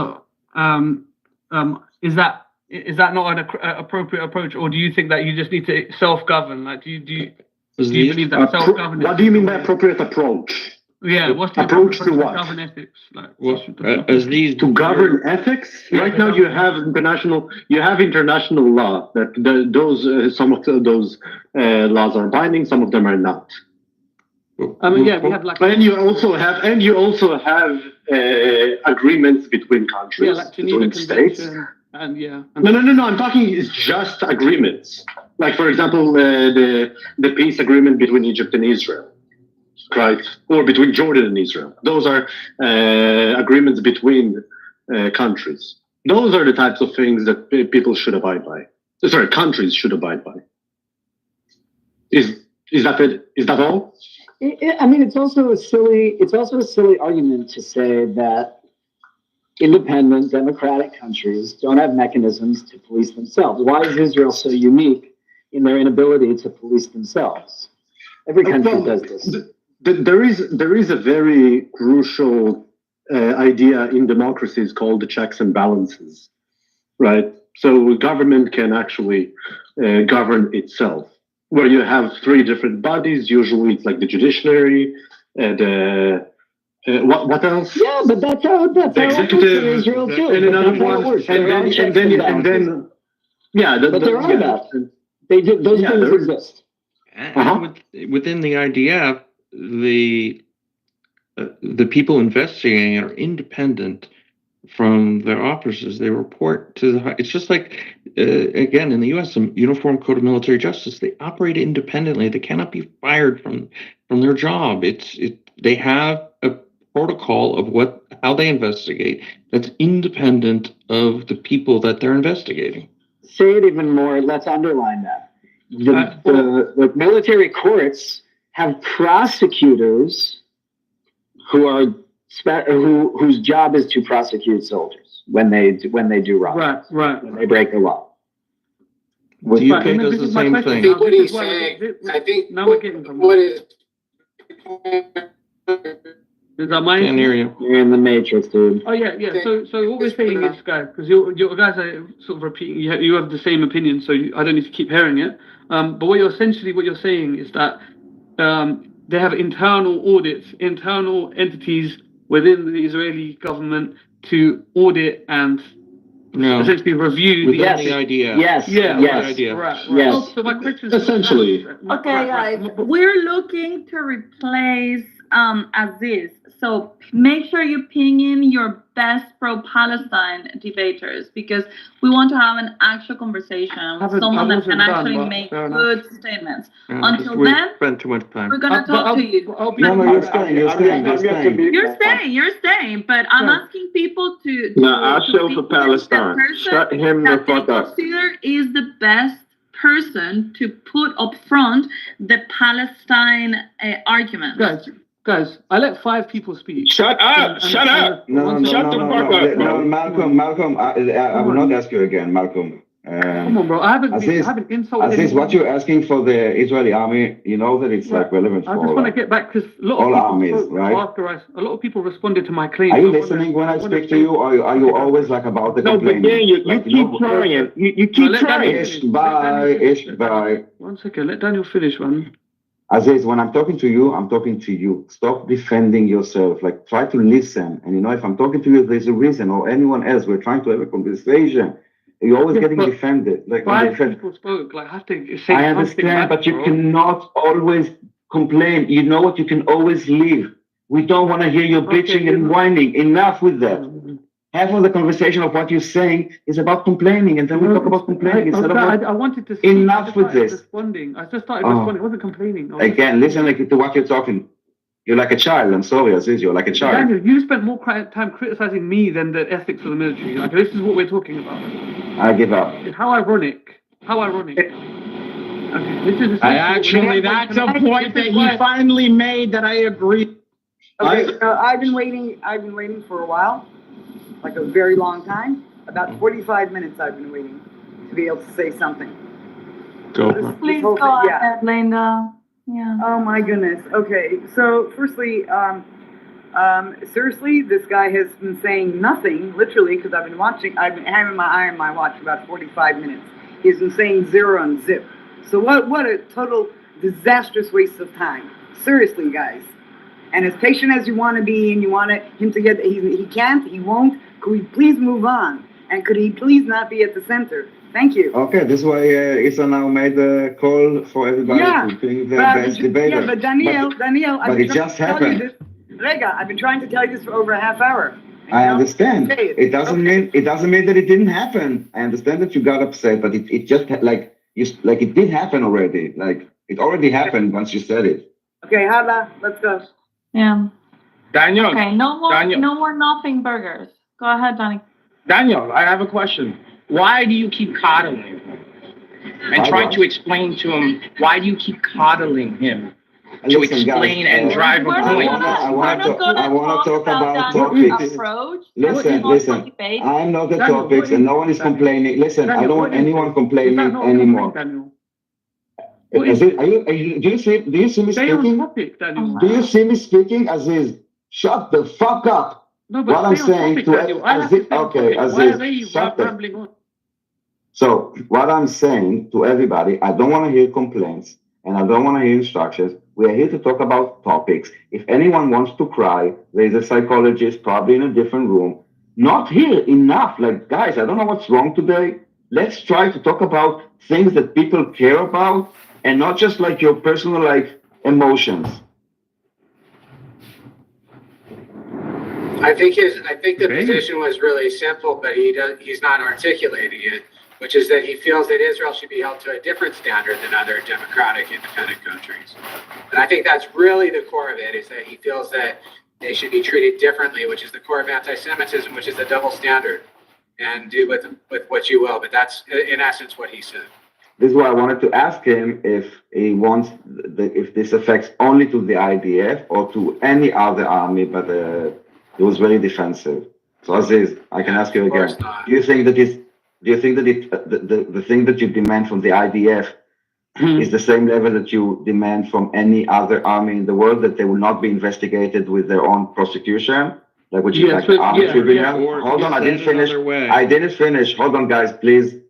is that not an appropriate approach, or do you think that you just need to self-govern? Like, do you believe that self-governance? What do you mean by appropriate approach? Yeah, what's the approach to what? Govern ethics? Like, to govern ethics? Right now, you have international law that some of those laws are binding, some of them are not. I mean, yeah, we have like. And you also have agreements between countries, yeah, like Geneva between states. And yeah. No. I'm talking it's just agreements. Like, for example, the peace agreement between Egypt and Israel, right? Or between Jordan and Israel. Those are agreements between countries. Those are the types of things that people should abide by. Sorry, countries should abide by. Is that it? Is that all? I mean, it's also a silly argument to say that independent, democratic countries don't have mechanisms to police themselves. Why is Israel so unique in their inability to police themselves? Every country does this. There is a very crucial idea in democracies called the checks and balances, right? So government can actually govern itself, where you have three different bodies. Usually, it's like the judiciary, and what else? Yeah, but that's how The it works in executive, Israel too. and But another that's how it one, works. and There are then checks and balances. yeah, But there are that. They do, those Yeah, things there- exist. And within the IDF, the people investigating are independent from their officers. They report to the. It's just like again in the U.S. some Uniform Code of Military Justice. They operate independently. They cannot be fired from their job. They have a protocol of how they investigate that's independent of the people that they're investigating. Say it even more. Let's underline that. The military courts have prosecutors who are whose job is to prosecute soldiers when they do wrong. Right. When they break the law. The UK does the same I thing. think what he's saying, I think Now we're getting somewhere. what is Is that mine? Can't hear you. You're in the matrix, dude. Oh yeah. So what we're saying is, guys, because you guys are sort of repeating, you have the same opinion, so I don't need to keep hearing it. But what you're saying is that they have internal audits, internal entities within the Israeli government to audit and essentially review within the idea. Yes. Right. Yes. So my question is Essentially. Okay, guys, we're looking to replace Aziz. So make sure you ping in your best pro-Palestine debaters because we want to have an actual conversation with someone that can actually make good statements. Until we then, spent too much time. we're gonna talk to you. No, you're staying. You're staying, but I'm asking people to Nah, I show be for the Palestine. person Shut him the that they fuck up. consider is the best person to put up front the Palestine argument. Guys, I let 5 people speak. Shut up! Shut up! Shut the fuck up, bro. Malcolm, I will not ask you again, Malcolm. Come on, bro. I haven't insulted Aziz, anyone. what you're asking for the Israeli army, you know that it's like relevant I for just want to get back because a lot all of people armies, spoke right? after a lot of people responded to my claim. Are you listening when I speak to you, or are you always like about the complaining? No, but yeah, you keep trying. You keep trying. Ish bye. 1 second, let Daniel finish, man. Aziz, when I'm talking to you, I'm talking to you. Stop defending yourself. Like, try to listen. And if I'm talking to you, there's a reason, or anyone else, we're trying to have a conversation. You're always getting defended. Like, 5 people spoke. Like, I have to say I something understand, back, but you bro. cannot always complain. You know what? You can always leave. We don't want to hear your bitching and whining. Enough with that. Half of the conversation of what you're saying is about complaining, and then we talk about complaining instead of I wanted to. enough with this. Responding. I just started responding. I wasn't complaining. Again, listen to what you're talking. You're like a child. I'm sorry, Aziz. You're like a child. Daniel, you spent more time criticizing me than the ethics of the military. Like, this is what we're talking about. I give up. It's how ironic. Okay, That's a point that he finally made that I agree. Okay, so I've been waiting for a while, like a very long time. About 45 minutes I've been waiting to be able to say something. Please go ahead, Linda. Yeah. Oh my goodness. Okay, so firstly, seriously, this guy has been saying nothing, literally, because I've been having my eye on my watch for about 45 minutes. He's been saying zero and zip. So what a total disastrous waste of time. Seriously, guys. And as patient as you want to be, and you want him to get, he can't, he won't. Could we please move on? And could he please not be at the center? Thank you. Okay, this is why Issa now made a call for everybody to bring the best debater. Yeah, but Daniel, but it just happened. Rega, I've been trying to tell you this for over a half hour. I understand. It doesn't mean that it didn't happen. I understand that you got upset, but it just it did happen already. Like it already happened once you said it. Okay, Hala, let's go. Yeah. Daniel. Okay, no more nothing burgers. Go ahead, Donnie. Daniel, I have a question. Why do you keep coddling him? And try to explain to him, why do you keep coddling him? listen, explain guys, and drive a I point. wanna talk about topics. Listen. I'm not the topics, and no one is complaining. Listen, I don't want anyone complaining anymore. Do you see me speaking? Do you see me speaking, Aziz? Shut the fuck up. No, What I'm saying to Aziz, okay, Aziz, shut up. So what I'm saying to everybody, I don't want to hear complaints and I don't want to hear instructions. We are here to talk about topics. If anyone wants to cry, there's a psychologist probably in a different room. Not here, enough. Like, guys, I don't know what's wrong today. Let's try to talk about things that people care about and not just like your personal like emotions. I think the position was really simple, but he's not articulating it, which is that he feels that Israel should be held to a different standard than other democratic independent countries. And I think that's really the core of it, is that he feels that they should be treated differently, which is the core of anti-Semitism, which is the double standard, and do with what you will. But that's in essence what he said. This is why I wanted to ask him if he wants if this affects only to the IDF or to any other army, but he was very defensive. So Aziz, I can ask you again. Do you think that the thing that you demand from the IDF is the same level that you demand from any other army in the world, that they will not be investigated with their own prosecution? Like which is like the army tribunal? Hold on, I didn't finish. Hold on, guys, please.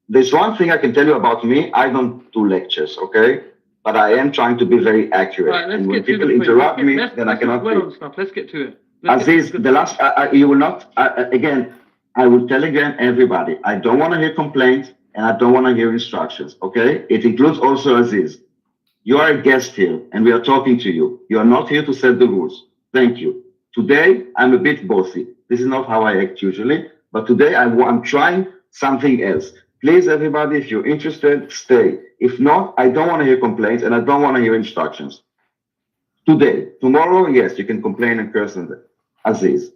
There's one thing I can tell you about me. I don't do lectures, okay? But I am trying to be very accurate. Right, and when people interrupt me, then I cannot speak. Let's get to it. Aziz, the last, you will not, again, I will tell again everybody, I don't want to hear complaints and I don't want to hear instructions, okay? It includes also Aziz. You are a guest here and we are talking to you. You are not here to set the rules. Thank you. Today, I'm a bit bossy. This is not how I act usually, but today I'm trying something else. Please, everybody, if you're interested, stay. If not, I don't want to hear complaints and I don't want to hear instructions. Today, tomorrow, yes, you can complain and curse on that. Aziz,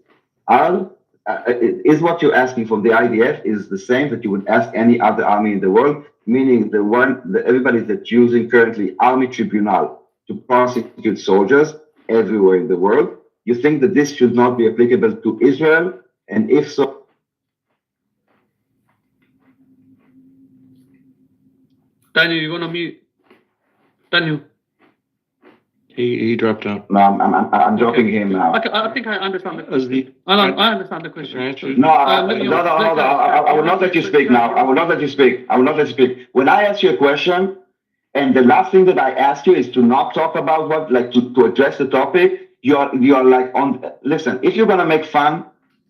is what you're asking from the IDF is the same that you would ask any other army in the world, meaning everybody that's using currently army tribunal to prosecute soldiers everywhere in the world. You think that this should not be applicable to Israel? And if so, Daniel, you're gonna mute. Daniel. He dropped out. No, I'm dropping him now. Okay, I think I understand the question. I understand the question. No, I will not let you speak now. I will not let you speak. When I ask you a question, and the last thing that I ask you is to not talk about what, like to address the topic, you're like listen, if you're gonna make fun,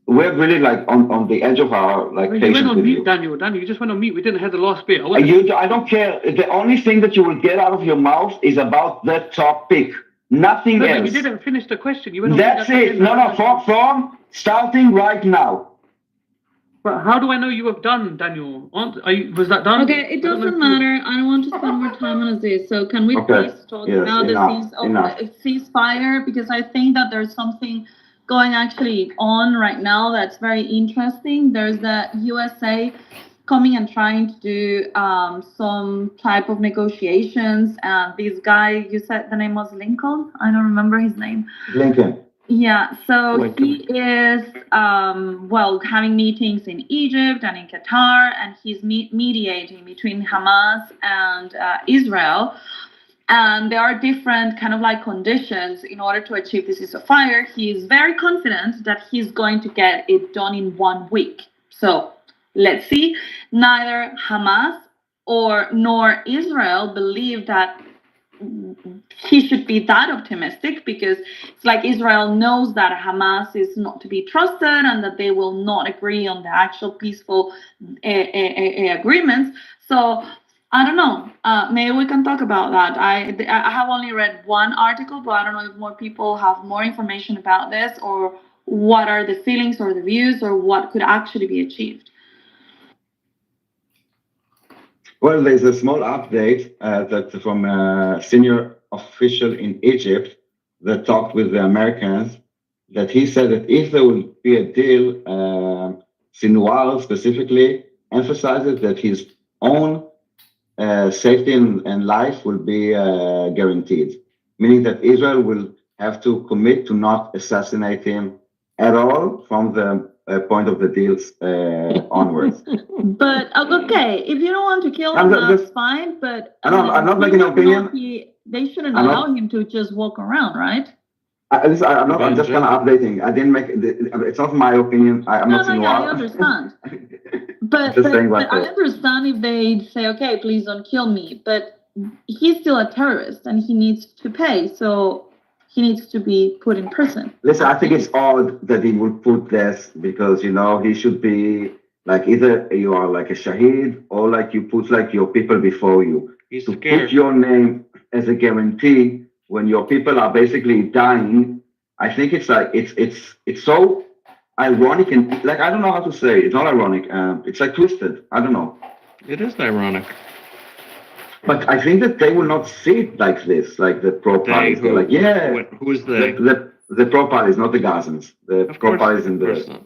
we're really like on the edge of our like patience. You went on mute, Daniel. You just went on mute. We didn't hear the last bit. I don't care. The only thing that you will get out of your mouth is about the topic. Nothing else. You didn't finish the question. You went on That's it. No, from starting right now. But how do I know you have done, Daniel? Was that done? Okay, it doesn't matter. I don't want to spend more time on this. So can we please talk about the ceasefire? Because I think that there's something going actually on right now that's very interesting. There's the USA coming and trying to do some type of negotiations. This guy, you said the name was Lincoln? I don't remember his name. Lincoln. Yeah, so he is, having meetings in Egypt and in Qatar, and he's mediating between Hamas and Israel. And there are different kind of like conditions in order to achieve this ceasefire. He is very confident that he's going to get it done in 1 week. So let's see. Neither Hamas nor Israel believe that he should be that optimistic, because it's like Israel knows that Hamas is not to be trusted and that they will not agree on the actual peaceful agreements. So I don't know. Maybe we can talk about that. I have only read one article, but I don't know if more people have more information about this, or what are the feelings or the views, or what could actually be achieved. Well, there's a small update that from a senior official in Egypt that talked with the Americans, that he said that if there will be a deal, Sinwar specifically emphasizes that his own safety and life will be guaranteed, meaning that Israel will have to commit to not assassinate him at all from the point of the deals onwards. But okay, if you don't want to kill I'm him, not- that's fine. But I'm not making an opinion. They shouldn't I'm allow not- him to just walk around, right? I'm just kind of updating. I didn't make it's not my opinion. I'm not saying I why. understand. But, Just saying what I understand if they say, okay, please don't kill me. But he's still a terrorist and he needs to pay. So he needs to be put in prison. Listen, I think it's odd that he would put this because, he should be like either you are like a shaheed or like you put like your people before you. He's To scared. put your name as a guarantee when your people are basically dying, I think it's like, it's so ironic and like, I don't know how to say it. It's not ironic. It's like twisted. I don't know. It is ironic. But I think that they will not see it like this, like the pro-parties. They're like, yeah. Who's they? The pro-parties, not the Gazans. The pro-parties in the...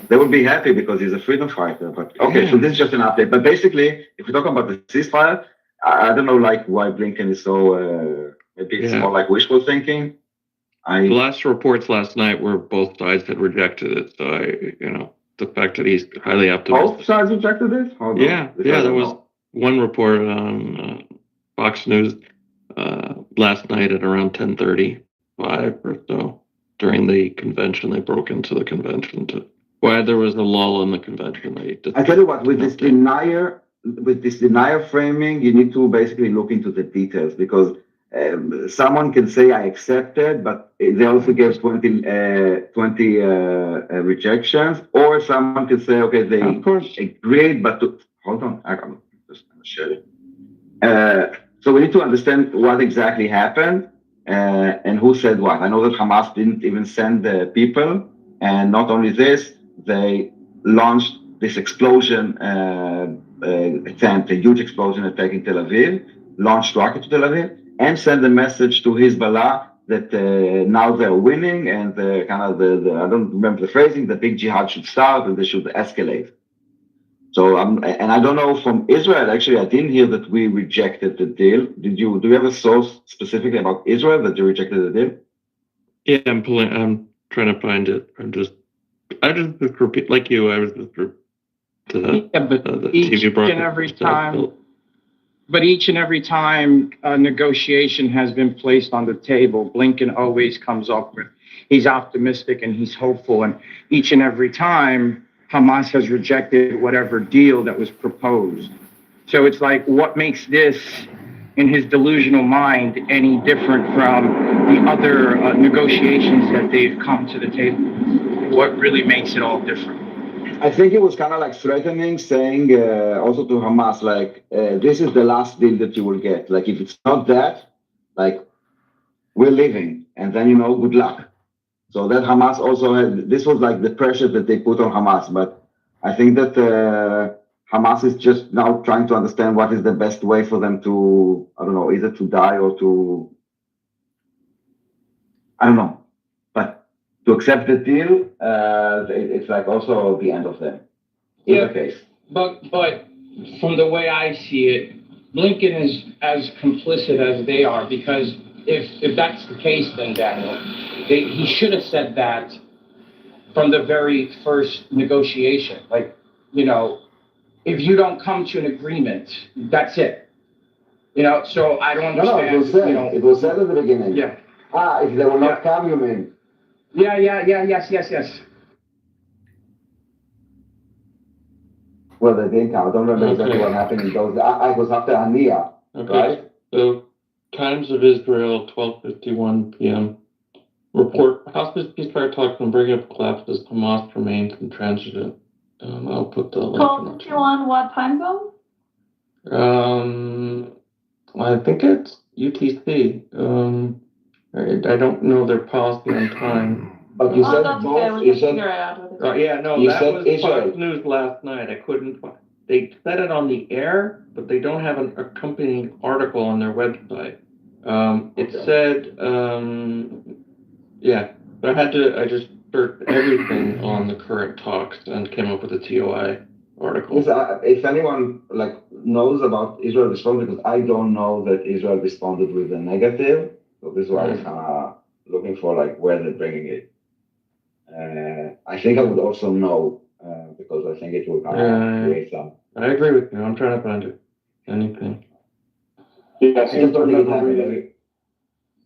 They will be happy because he's a freedom fighter. But okay, so this is just an update. But basically, if we talk about the ceasefire, I don't know like why Blinken is so... maybe it's more like wishful thinking. The last reports last night were both sides had rejected it. So the fact that he's highly optimistic. Both sides rejected this? Hold on. Yeah, there was one report on Fox News last night at around 10:35 or so during the convention. They broke into the convention why there was a lull in the convention. I tell you what, with this denier framing, you need to basically look into the details because someone can say I accepted, but they also gave 20 rejections, or someone can say, okay, they agreed, but hold on, I'm just going to share it. So we need to understand what exactly happened and who said what. I know that Hamas didn't even send the people, and not only this, they launched this explosion attempt, a huge explosion attack in Tel Aviv, launched rocket to Tel Aviv, and send a message to Hezbollah that now they're winning and the I don't remember the phrasing, the big jihad should start and they should escalate. So and I don't know from Israel, actually, I didn't hear that we rejected the deal. Do you have a source specifically about Israel that you rejected the deal? Yeah, I'm trying to find it. I just repeat like you. I was just but each and every time. But each and every time a negotiation has been placed on the table, Blinken always comes up with, he's optimistic and he's hopeful. And each and every time, Hamas has rejected whatever deal that was proposed. So it's like, what makes this, in his delusional mind, any different from the other negotiations that they've come to the table? What really makes it all different? I think it was kind of like threatening, saying also to Hamas, like, this is the last deal that you will get. Like, if it's not that, like, we're leaving. And then, good luck. So that Hamas also had, this was like the pressure that they put on Hamas. But I think that Hamas is just now trying to understand what is the best way for them to, I don't know, either to die or to, I don't know. But to accept the deal, it's like also the end of them. Yeah, case. but from the way I see it, Blinken is as complicit as they are, because if that's the case, then Daniel, he should have said that from the very first negotiation. Like, if you don't come to an agreement, that's it. So I don't understand. No, it was said. It was said at the beginning. Yeah. If they will not come, you mean? Yes. Well, they didn't come. I don't remember exactly what happened in those. I was after Ania, right? So, Times of Israel, 12:51 p.m. Report: hostage ceasefire talks on breaking up collapses. Hamas remains intransigent. I'll put the link. 12:51, what time zone? I think it's UTC. I don't know their policy on time. But you said that's both. okay. We You can said figure it out with it. You that was Israel. Fox News last night. I couldn't find. They said it on the air, but they don't have an accompanying article on their website. It said, but I just searched everything on the current talks and came up with a TOI article. If anyone, like, knows about Israel response because I don't know that Israel responded with a negative. So this is why I was kind of looking for like where they're bringing it. I think I would also know because I think it will kind of create some. I agree with you. I'm trying to find it. Anything. Yeah, I I seem just to don't think it remember happened. reading.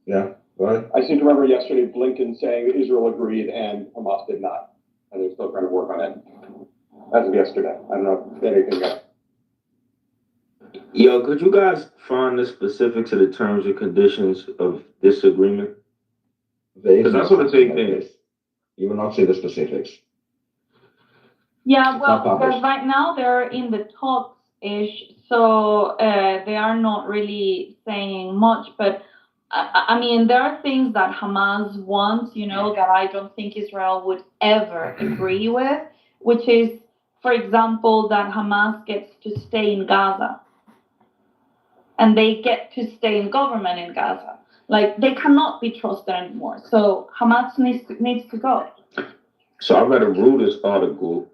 Yeah, go ahead. I seem to remember yesterday Blinken saying Israel agreed and Hamas did not, and they're still trying to work on it as of yesterday. I don't know if anything else. Yo, could you guys find the specifics of the terms and conditions of this agreement? Because that's what the same thing is. You will not see the specifics. Yeah, It's well, not published. right now they're in the talks-ish, so they are not really saying much. But I mean, there are things that Hamas wants, that I don't think Israel would ever agree with, which is, for example, that Hamas gets to stay in Gaza. And they get to stay in government in Gaza. Like, they cannot be trusted anymore. So Hamas needs to go. So I read a Reuters article,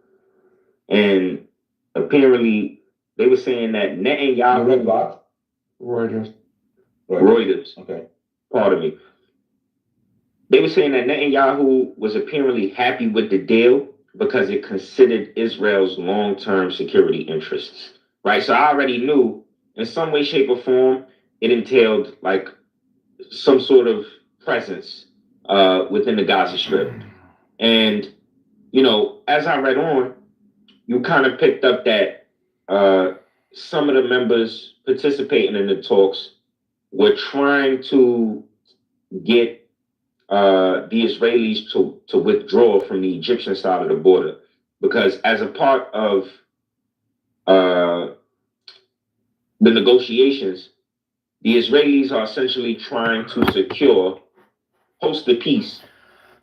and apparently they were saying that Netanyahu. You read what? Reuters. Okay. Pardon me. They were saying that Netanyahu was apparently happy with the deal because it considered Israel's long-term security interests. Right? So I already knew in some way, shape, or form, it entailed like some sort of presence within the Gaza Strip. And, as I read on, you kind of picked up that some of the members participating in the talks were trying to get the Israelis to withdraw from the Egyptian side of the border. Because as a part of the negotiations, the Israelis are essentially trying to host the peace,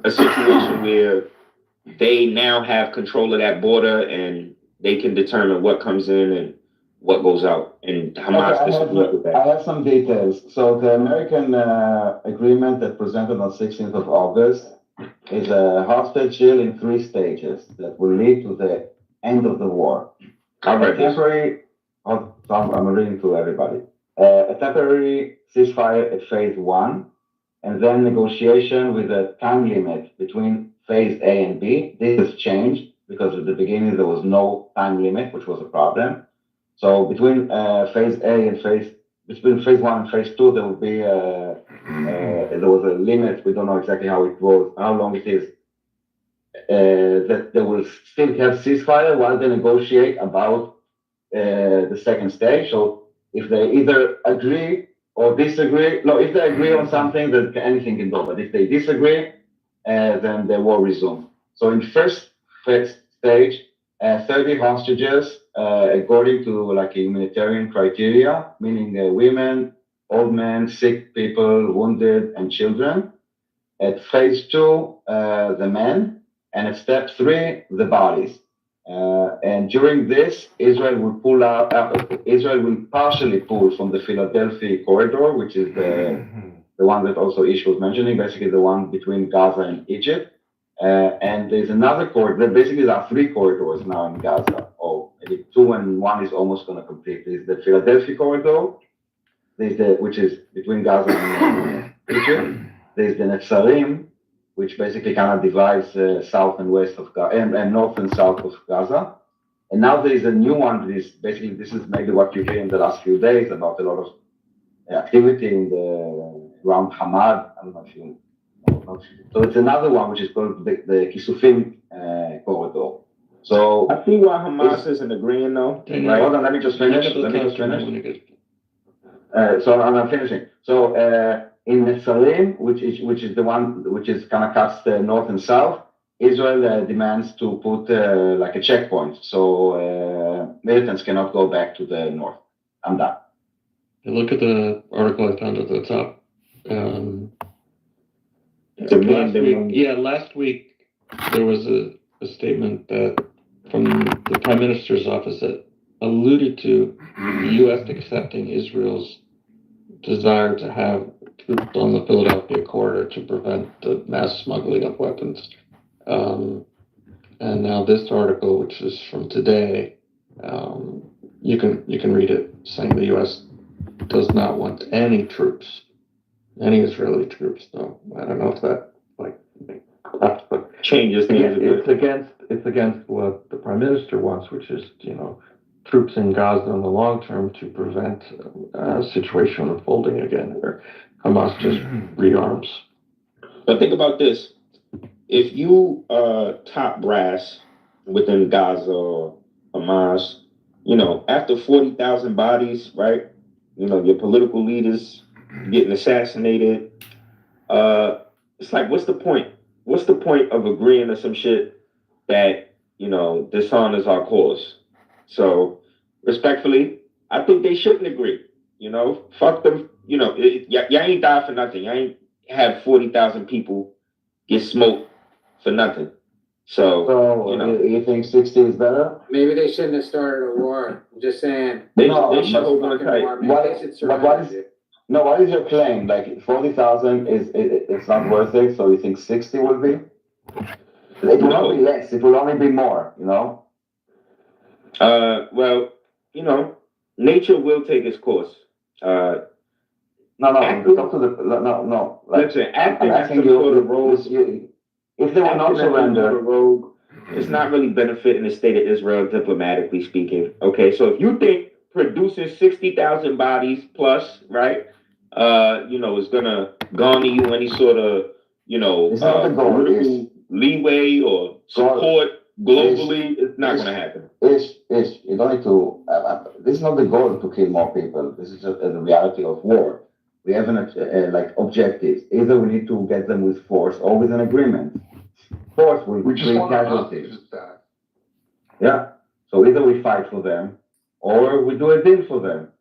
a situation where they now have control of that border and they can determine what comes in and what goes out. And Hamas disagrees with that. I have some details. So the American agreement that presented on 16th of August is a hostage deal in 3 stages that will lead to the end of the war. A temporary, I'm reading to everybody. A temporary ceasefire at phase 1, and then negotiation with a time limit between phase A and B. This has changed because at the beginning there was no time limit, which was a problem. So between phase A and between phase 1 and phase 2, there will be there was a limit. We don't know exactly how long it is. That they will still have ceasefire while they negotiate about the second stage. So if they either agree or disagree, if they agree on something, then anything can go. But if they disagree, then the war resumes. So in first stage, 30 hostages, according to like a humanitarian criteria, meaning women, old men, sick people, wounded, and children. At phase 2, the men, and at step 3, the bodies. And during this, Israel will partially pull from the Philadelphia corridor, which is the one that also Ish was mentioning, basically the one between Gaza and Egypt. And there's another corridor. Basically, there are 3 corridors now in Gaza. Oh, maybe 2 and 1 is almost going to complete. There's the Philadelphia corridor, which is between Gaza and Egypt. There's the Netzarim, which basically kind of divides south and west of Gaza, and north and south of Gaza. And now there is a new one that is basically, this is maybe what you hear in the last few days about a lot of activity around Hamad. I don't know if you know. So it's another one which is called the Kisufim corridor. So I see why Hamas isn't agreeing though. Right, hold on, let me just finish. So I'm finishing. So in Netzarim, which is the one which is kind of cuts the north and south, Israel demands to put like a checkpoint, so militants cannot go back to the north. I'm done. Look at the article I found at the top. Last week there was a statement from the Prime Minister's office that alluded to the U.S. accepting Israel's desire to have troops on the Philadelphia corridor to prevent the mass smuggling of weapons. And now this article, which is from today, you can read it saying the U.S. does not want any troops, any Israeli troops. So I don't know if that changes things. It's against what the prime minister wants, which is troops in Gaza in the long term to prevent a situation unfolding again where Hamas just rearms. But think about this: if you top brass within Gaza or Hamas, after 40,000 bodies, right? Your political leaders getting assassinated. It's like, what's the point? What's the point of agreeing to some shit that dishonors our cause? So, respectfully, I think they shouldn't agree. Fuck them. Y'all ain't die for nothing. Y'all ain't have 40,000 people get smoked for nothing. So you think 60 is better? Maybe they shouldn't have started a war. I'm just saying. They should hold on tight. What is your claim? Like 40,000 it's not worth it, so you think 60 will be? It will not be less, it will only be more, Well, nature will take its course. No. Listen, acting as some sort of rogue. If they will not surrender, it's not really benefiting the state of Israel diplomatically speaking. Okay, so if you think producing 60,000 bodies plus, right, is gonna garner you any sort of, political leeway or support globally, it's not gonna happen. You don't need to. This is not the goal to kill more people. This is just the reality of war. We have objectives. Either we need to get them with force or with an agreement. Force will create casualties. Yeah. So either we fight for them or we do a deal for them.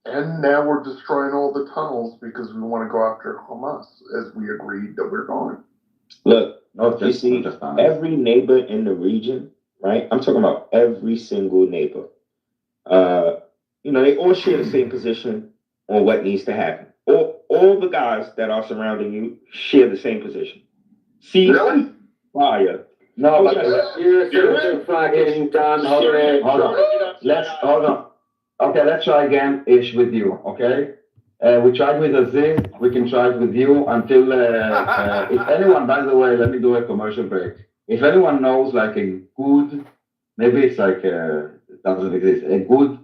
And now we're destroying all the tunnels because we want to go after Hamas, as we agreed that we're going. Look, you see, every neighbor in the region, right? I'm talking about every single neighbor. They all share the same position on what needs to happen. All the guys that are surrounding you share the same position. See, really? Fire. No, but you're fucking dumb shit. Hold on. Okay, let's try again, Ish, with you, okay? We tried with Aziz, we can try it with you until, if anyone, by the way, let me do a commercial break. If anyone knows a good, maybe it's it doesn't exist, a good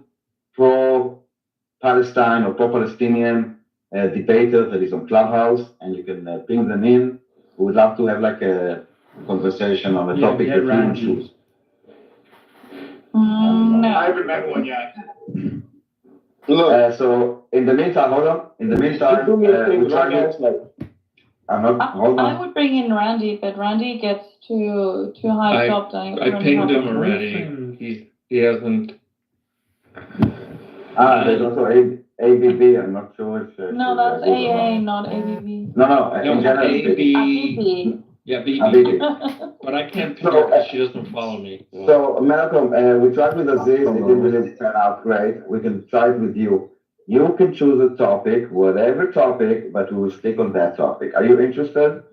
pro-Palestine or pro-Palestinian debater that is on Clubhouse, and you can ping them in, we would love to have a conversation on the topic that you choose. No. I remember one, yeah. So in the meantime, hold on. In the meantime, we try to. I would bring in Randy, but Randy gets too hyped up. I pinged him already. He hasn't. There's also ABB. I'm not sure if. No, that's AA, not ABB. No, in general. ABB. Yeah, BB. But I can't ping her because she doesn't follow me. So Malcolm, we tried with Aziz. It didn't really turn out great. We can try it with you. You can choose a topic, whatever topic, but we will stick on that topic. Are you interested?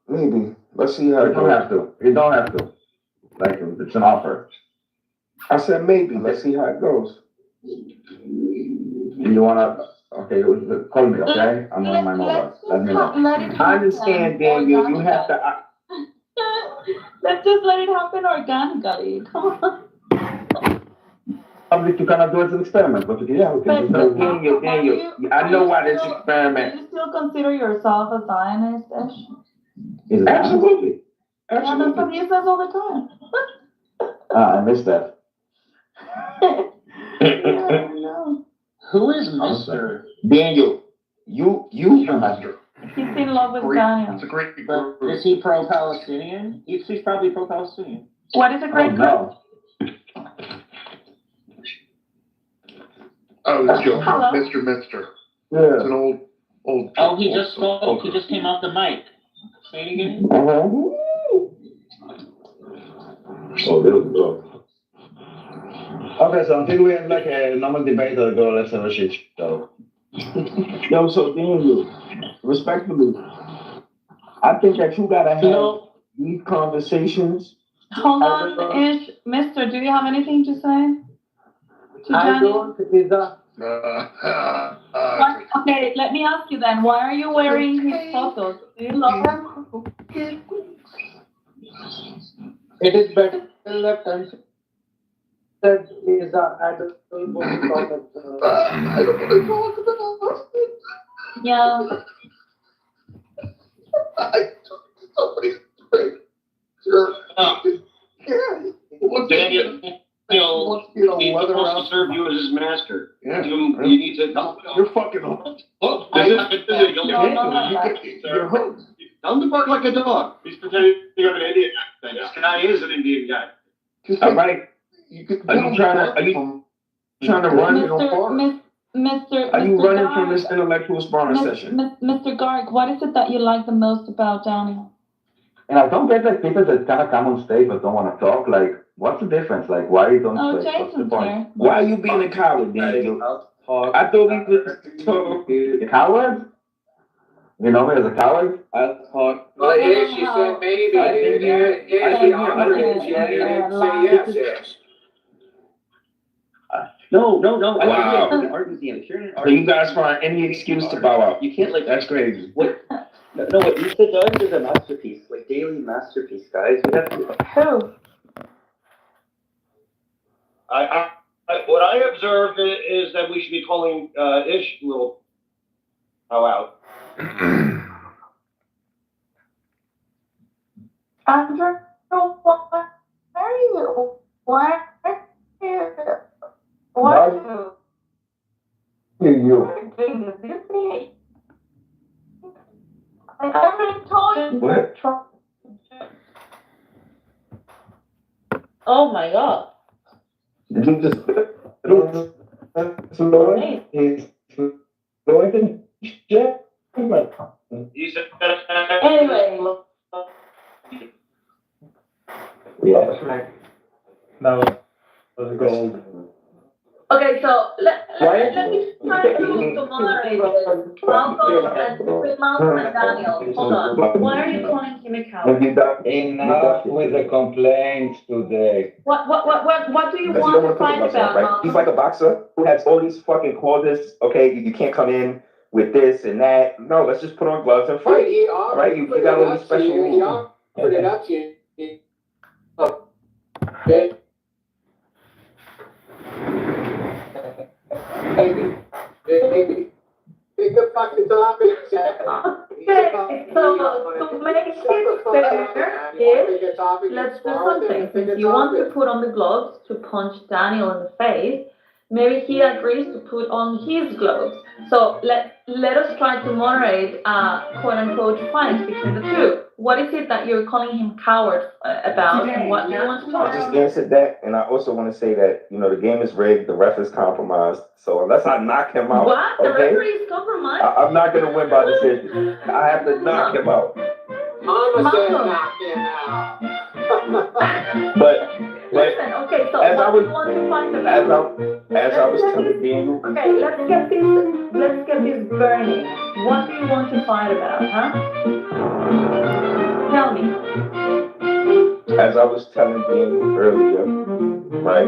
Maybe. Let's see how You don't have to. You don't have to. It's an offer. I said maybe. Let's see how it goes. You wanna? Okay, call me. Okay, I'm on my mobile. Let me know. I understand, Daniel. You have to. Let's just let it happen organically. Come on. You cannot do it as an experiment, but yeah, we can. Daniel, I know why this experiment. Do you still consider yourself a Zionist-ish? Absolutely. Yeah, that's what he says all the time. I missed that. Yeah, no. Who is Mr. Daniel? You Mr. He's in love with Daniel. It's a great But is he pro-Palestinian? He's probably pro-Palestinian. What is a great group? Oh, it's Joe. Hello? Mr. Yeah. It's an old. Oh, he just spoke. He just came off the mic. Say it again. Oh, there we go. Okay, so until we have a normal debate, let's have a shit show. Yo, so Daniel, respectfully, I think that you gotta have these conversations Hold on, Ish. Mister, do you have anything to say to Daniel? Okay, let me ask you then. Why are you wearing his photos? Do you love him? It is better left unsaid is I don't want to talk I don't want to talk about it. Yeah. I talked to somebody. Sure. Yeah. Daniel, he's supposed to serve you as his master. Yeah. You need to help. You're fucking hooked. You're hooked. Tell him to bark like a dog. He's pretending to have an Indian accent. This guy is an Indian guy. All right. Are you trying to run? Mr. Are you running from Garg, this intellectual sparring session? Mr. Garg, what is it that you like the most about Daniel? And I don't get like people that kind of come on stage but don't want to talk. Like, what's the difference? Like, why you don't? Oh, What's the Jason's point? here. Why are you being a coward, Daniel? I thought we were Coward? You know me as a coward? Well, yeah, she said maybe. I think She offered it. She didn't say yes. No. Wow. Art museum. So you guys find any excuse to bow out? You can't like. That's crazy. What? No, what Lisa does is a masterpiece, like daily masterpiece, guys. We have to. Who? What I observed is that we should be calling Ish a little out. Andrew, why are you? Why are you? Why are you? I already told you. What? Oh my God. Did you just Anyway. Yeah. That was gold. Okay, so let me try to moderate this. Malcolm and Daniel, hold on. Why are you calling him a coward? Enough with the complaints today. What do you want to fight about, Malcolm? He's like a boxer who has all these fucking clauses. Okay, you can't come in with this and that. No, let's just put on gloves and fight. All right, you got all these special rules. He offered it up to you. Okay. Baby. Pick the fucking topic. Okay, so to make it fair, let's do something. Since you want to put on the gloves to punch Daniel in the face, maybe he agrees to put on his gloves. So let us try to moderate quote unquote fight between the two. What is it that you're calling him coward about, and what do you want to talk I just about? answered that, and I also want to say that, the game is rigged, the ref is compromised, so unless I knock him out, What? The okay, referee is compromised? I'm not going to win by decision. I have to knock him out. Mama said knock him out. But Listen, okay, so as what I do was, you want to fight about? as I was telling Daniel, Okay, let's get this burning. What do you want to fight about, huh? Tell me. as I was telling Daniel earlier, right,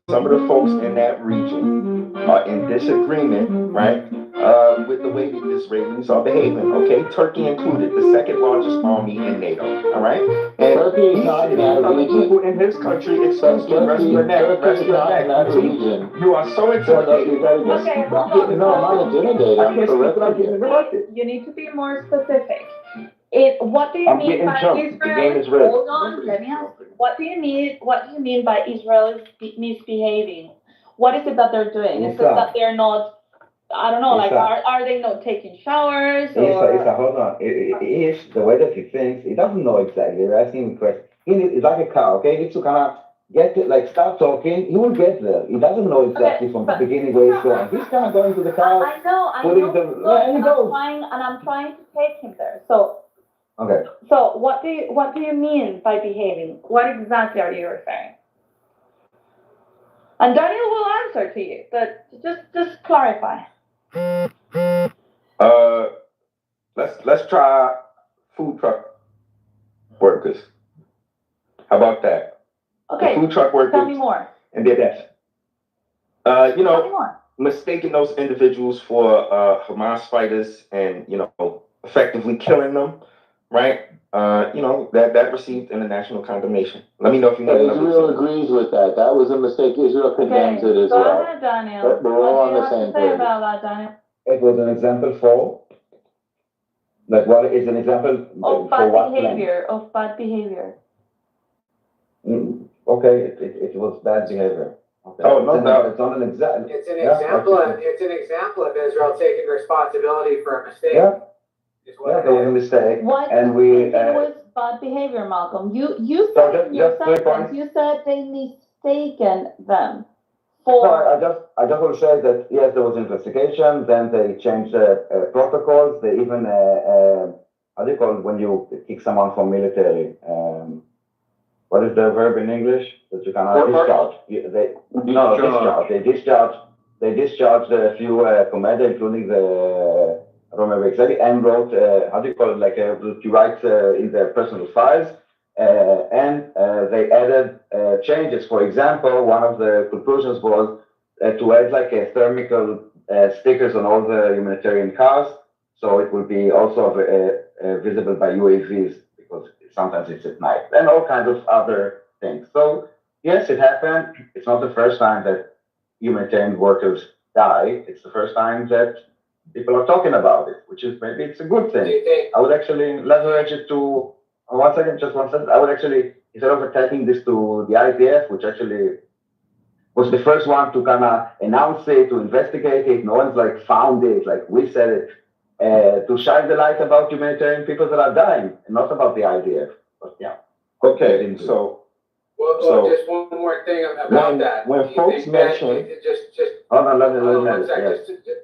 some of the folks in that region are in disagreement, right, with the way that the Israelis are behaving, okay? Turkey included, the second largest army in NATO, all right? And Turkey is not in that other region. people in his country, excuse me, rest your neck, rest your neck. See, you are so intimidated. Okay, hold on. No, I'm not intimidated. I can't speak without getting interrupted. You need to be more specific. What do you I'm mean getting by jumped. The game is Israel? rigged. Hold on, let me ask. What do you mean by Israel is misbehaving? What is it that they're doing? Is it that they're not? I don't know. Like, are they not taking showers or? Hold on. Ish, the way that he thinks, he doesn't know exactly. You're asking him a question. He's like a cow, okay? He needs to kind of get it, like, start talking. He will get there. He doesn't know exactly from the beginning where he's going. He's kind of going to the cow. I know. I'm trying to take him there. So. Okay. So what do you mean by behaving? What exactly are you referring? And Daniel will answer to you, but just clarify. Let's try food truck. workers. How about that? Okay, The food truck workers tell me more. and their deaths. Tell You me know, more. mistaking those individuals for Hamas fighters and, you know, effectively killing them, right? You know, that received international condemnation. Let me know if you know. Israel agrees with that. That was a mistake. Israel condemns it as Go well. ahead, Daniel. We're all What on do you the have same to say page. about that, Daniel? It was an example for, like, what is an example Of for bad what plan? behavior, of bad behavior. Okay, it was bad behavior. Okay. Oh, no doubt. It's not an example. It's an example of Israel taking responsibility for a mistake. Yeah. Is what Yeah, it there was a is. mistake, What and do you we. think was bad behavior, Malcolm? You So said in your just 3 sentence, points. you said they mistaken them No, for. I just want to say that yes, there was investigation. Then they changed the protocols. They even how do you call it when you kick someone from military? What is the verb in English that you cannot discharge? Discharge. They discharged a few commanders, including the I don't remember exactly, and wrote how do you call it? Like you write in their personal files. And they added changes. For example, one of the conclusions was to add like a thermical stickers on all the humanitarian cars, so it will be also visible by UAVs because sometimes it's at night, and all kinds of other things. So yes, it happened. It's not the first time that humanitarian workers die. It's the first time that people are talking about it, which is maybe it's a good thing. I would actually leverage it to. One second, just 1 second. I would actually, instead of attaching this to the IDF, which actually was the first one to kind of announce it, to investigate it, no one's like found it, like we said it, to shine the light about humanitarian people that are dying, and not about the IDF. But yeah. Okay, so. Well, just one more thing about that. When folks mention. Just. Hold on, let me. One second. Yes.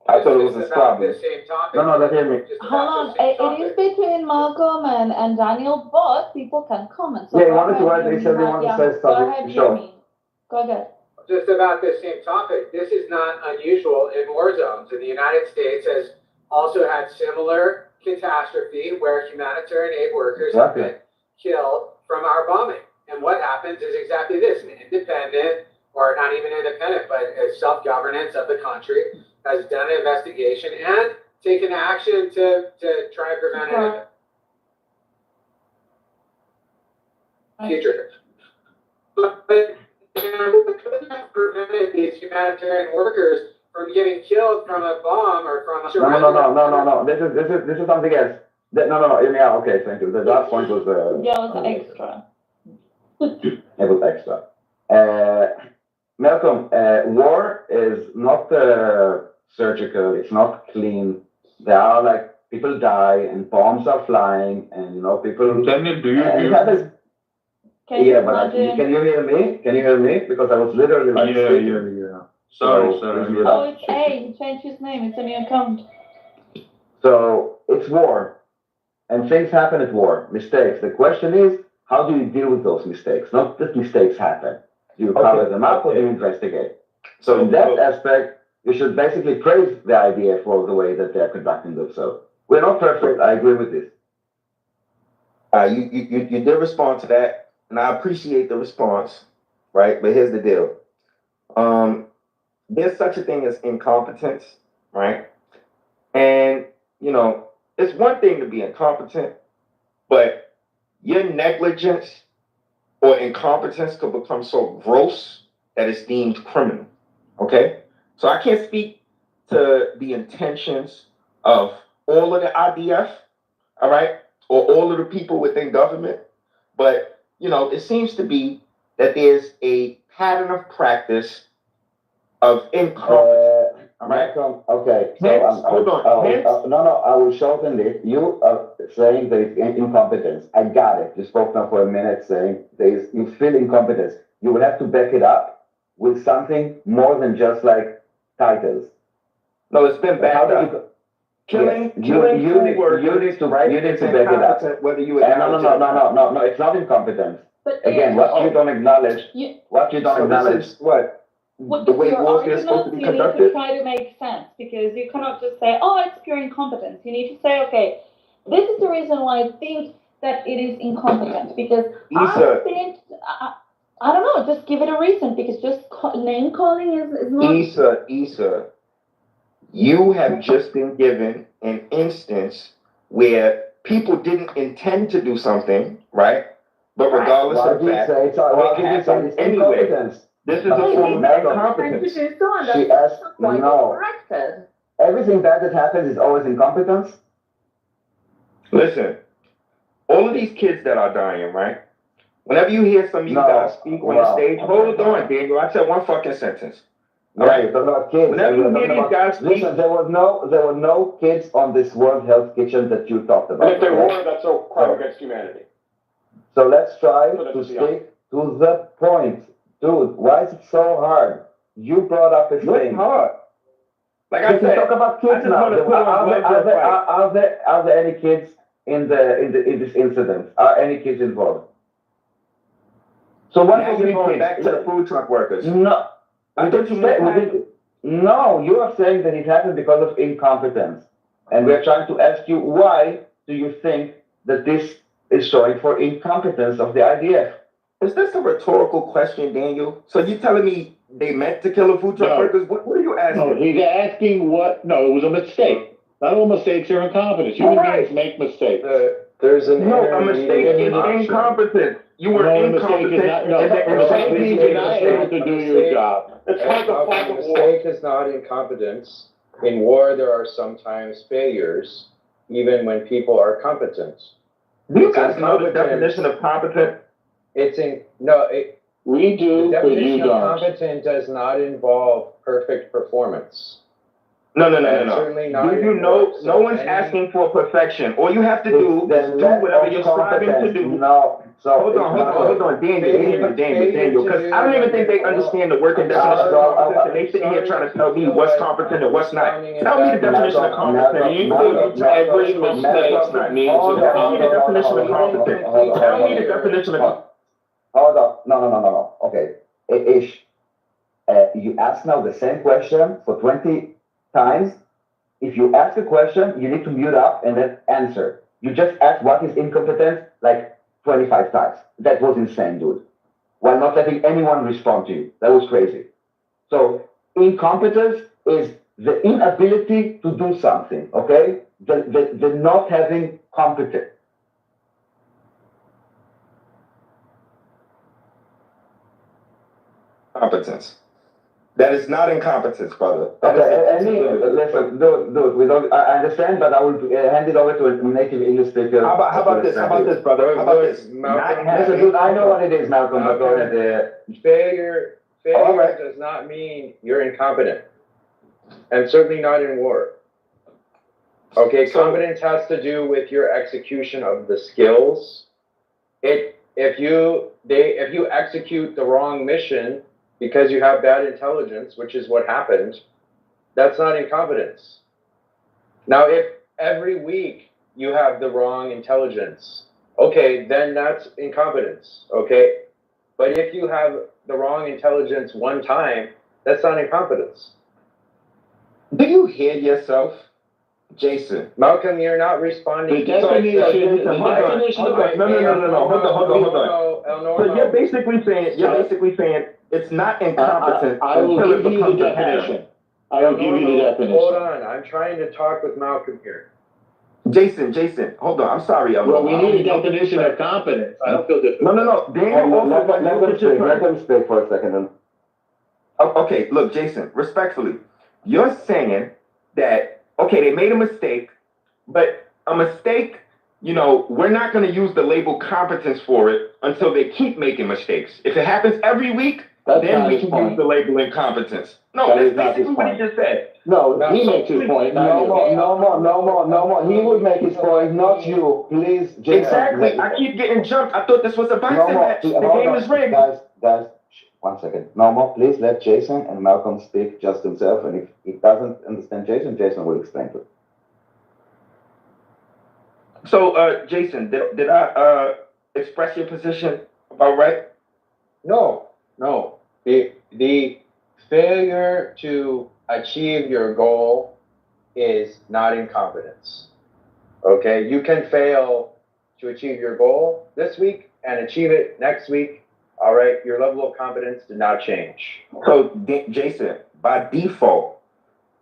I thought it was a about problem. the same topic. No, let hear me. Hold on, it is between Malcolm and Daniel, but people can comment. So Yeah, he go wanted to ahead, write. He said he wanted to say Go something. ahead, Sure. Jimmy. Go ahead. Just about this same topic. This is not unusual in war zones, and the United States has also had similar catastrophe where humanitarian aid workers have been killed from our bombing. And what happens is exactly this: an independent, or not even independent, but a self-governance of the country has done an investigation and taken action to try and prevent it in the future. But we couldn't have prevented these humanitarian workers from getting killed from a bomb or from a No. This is something else. No. Yeah, okay, thank you. The last point was extra. It was extra. Malcolm, war is not surgical. It's not clean. There are like people die and bombs are flying, and you know people. Daniel, do you hear? Can Yeah, but can you hear me? Can you hear me? Because I was literally like. Yeah. Sorry. Oh, it's A. He changed his name. It's a new account. So it's war, and things happen at war. Mistakes. The question is, how do you deal with those mistakes? Not that mistakes happen. Do you cover them up or do you investigate? So in that aspect, you should basically praise the IDF for the way that they're conducting themselves. We're not perfect. I agree with this. You did respond to that, and I appreciate the response, right? But here's the deal. There's such a thing as incompetence, right? And, you know, it's one thing to be incompetent, but your negligence or incompetence could become so gross that it's deemed criminal, okay? So I can't speak to the intentions of all of the IDF, all right, or all of the people within government, but, you know, it seems to be that there's a pattern of practice of incompetence, all right? Okay, so hold on. no, I will shorten it. You are saying there is incompetence. I got it. You spoke now for a minute saying you feel incompetence. You will have to back it up with something more than just like titles. No, it's been backed up. Killing you need to back it up. Whether you No, it's not incompetence. But again, what you don't acknowledge, What the way your warfare is supposed to be conducted? You need to try to make sense, because you cannot just say, oh, it's pure incompetence. You need to say, okay, this is the reason why I think that it is incompetent? Because Issa. I don't know, just give it a reason, because just name calling is not. Issa, you have just been given an instance where people didn't intend to do something, right? But regardless of that, it happened anyway. This is a form of incompetence. She asked, no. Everything bad that happens is always incompetence? Listen, all of these kids that are dying, right? Whenever you hear some of you guys speak on the stage, hold on, Daniel, I said one fucking sentence. All right, you're talking about kids. Whenever you hear these guys speak, listen, there were no kids on this World Health Kitchen that you talked about. And if there were, that's a crime against humanity. So let's try to stick to the point. Dude, why is it so hard? You brought up a thing. What's hard? Like I said, talk about kids now. Are there any kids in this incident? Are any kids involved? So what now you're going back to the food truck workers. No. No, you are saying that it happened because of incompetence. And we are trying to ask you, why do you think that this is showing for incompetence of the IDF? Is this a rhetorical question, Daniel? So you telling me they meant to kill the food truck workers? What are you asking? No, he's asking what, no, it was a mistake. Not all mistakes are incompetence. Human beings make mistakes. There's a mistake is incompetence. You were incompetent. You're not able to do your job. It's hard to find a mistake is not incompetence. In war, there are sometimes failures, even when people are competent. Do you guys know the definition of competent? We do, the but you definition of don't. competent does not involve perfect performance. No. Certainly not. You know, no one's asking for perfection. All you have to do is do whatever you're striving to do. No. So hold on, Daniel, because I don't even think they understand the working definition of competence, and they sitting here trying to tell me what's competent and what's not. Tell me the definition of competent. Every mistake means Tell me the definition of competence. Tell me the definition of. Hold on. No. Okay. Ish. You ask now the same question for 20 times. If you ask a question, you need to mute up and then answer. You just asked what is incompetence like 25 times. That was insane, dude. While not letting anyone respond to you. That was crazy. So incompetence is the inability to do something, okay? The not having competence. Competence. That is not incompetence, brother. Listen, dude, I understand, but I will hand it over to a native English speaker. How about this, brother? How about this? Listen, dude, I know what it is, Malcolm, but go ahead. Failure does not mean you're incompetent. And certainly not in war. Okay, competence has to do with your execution of the skills. If you execute the wrong mission because you have bad intelligence, which is what happened, that's not incompetence. Now, if every week you have the wrong intelligence, okay, then that's incompetence, okay? But if you have the wrong intelligence one time, that's not incompetence. Do you hear yourself, Jason? Malcolm, you're not responding. No. Hold on. So you're basically saying it's not incompetent. I will give you the definition. Hold on, I'm trying to talk with Malcolm here. Jason, hold on. I'm sorry. Well, we need a definition of competence. I don't feel different. No. Daniel, let them speak for a second. Then. Okay, look, Jason, respectfully, you're saying that, okay, they made a mistake, but a mistake, we're not going to use the label competence for it until they keep making mistakes. If it happens every week, then we can use the label incompetence. No, that's basically what he just said. No, he makes his point. No more. He would make his point, not you. Please, Jason. Exactly. I keep getting jumped. I thought this was a boxing match. The game is rigged. Guys, 1 second. No more. Please let Jason and Malcolm speak just himself. And if he doesn't understand Jason will explain to him. So, Jason, did I express your position about right? No. The failure to achieve your goal is not incompetence. Okay, you can fail to achieve your goal this week and achieve it next week, all right, your level of competence did not change. So, Jason, by default,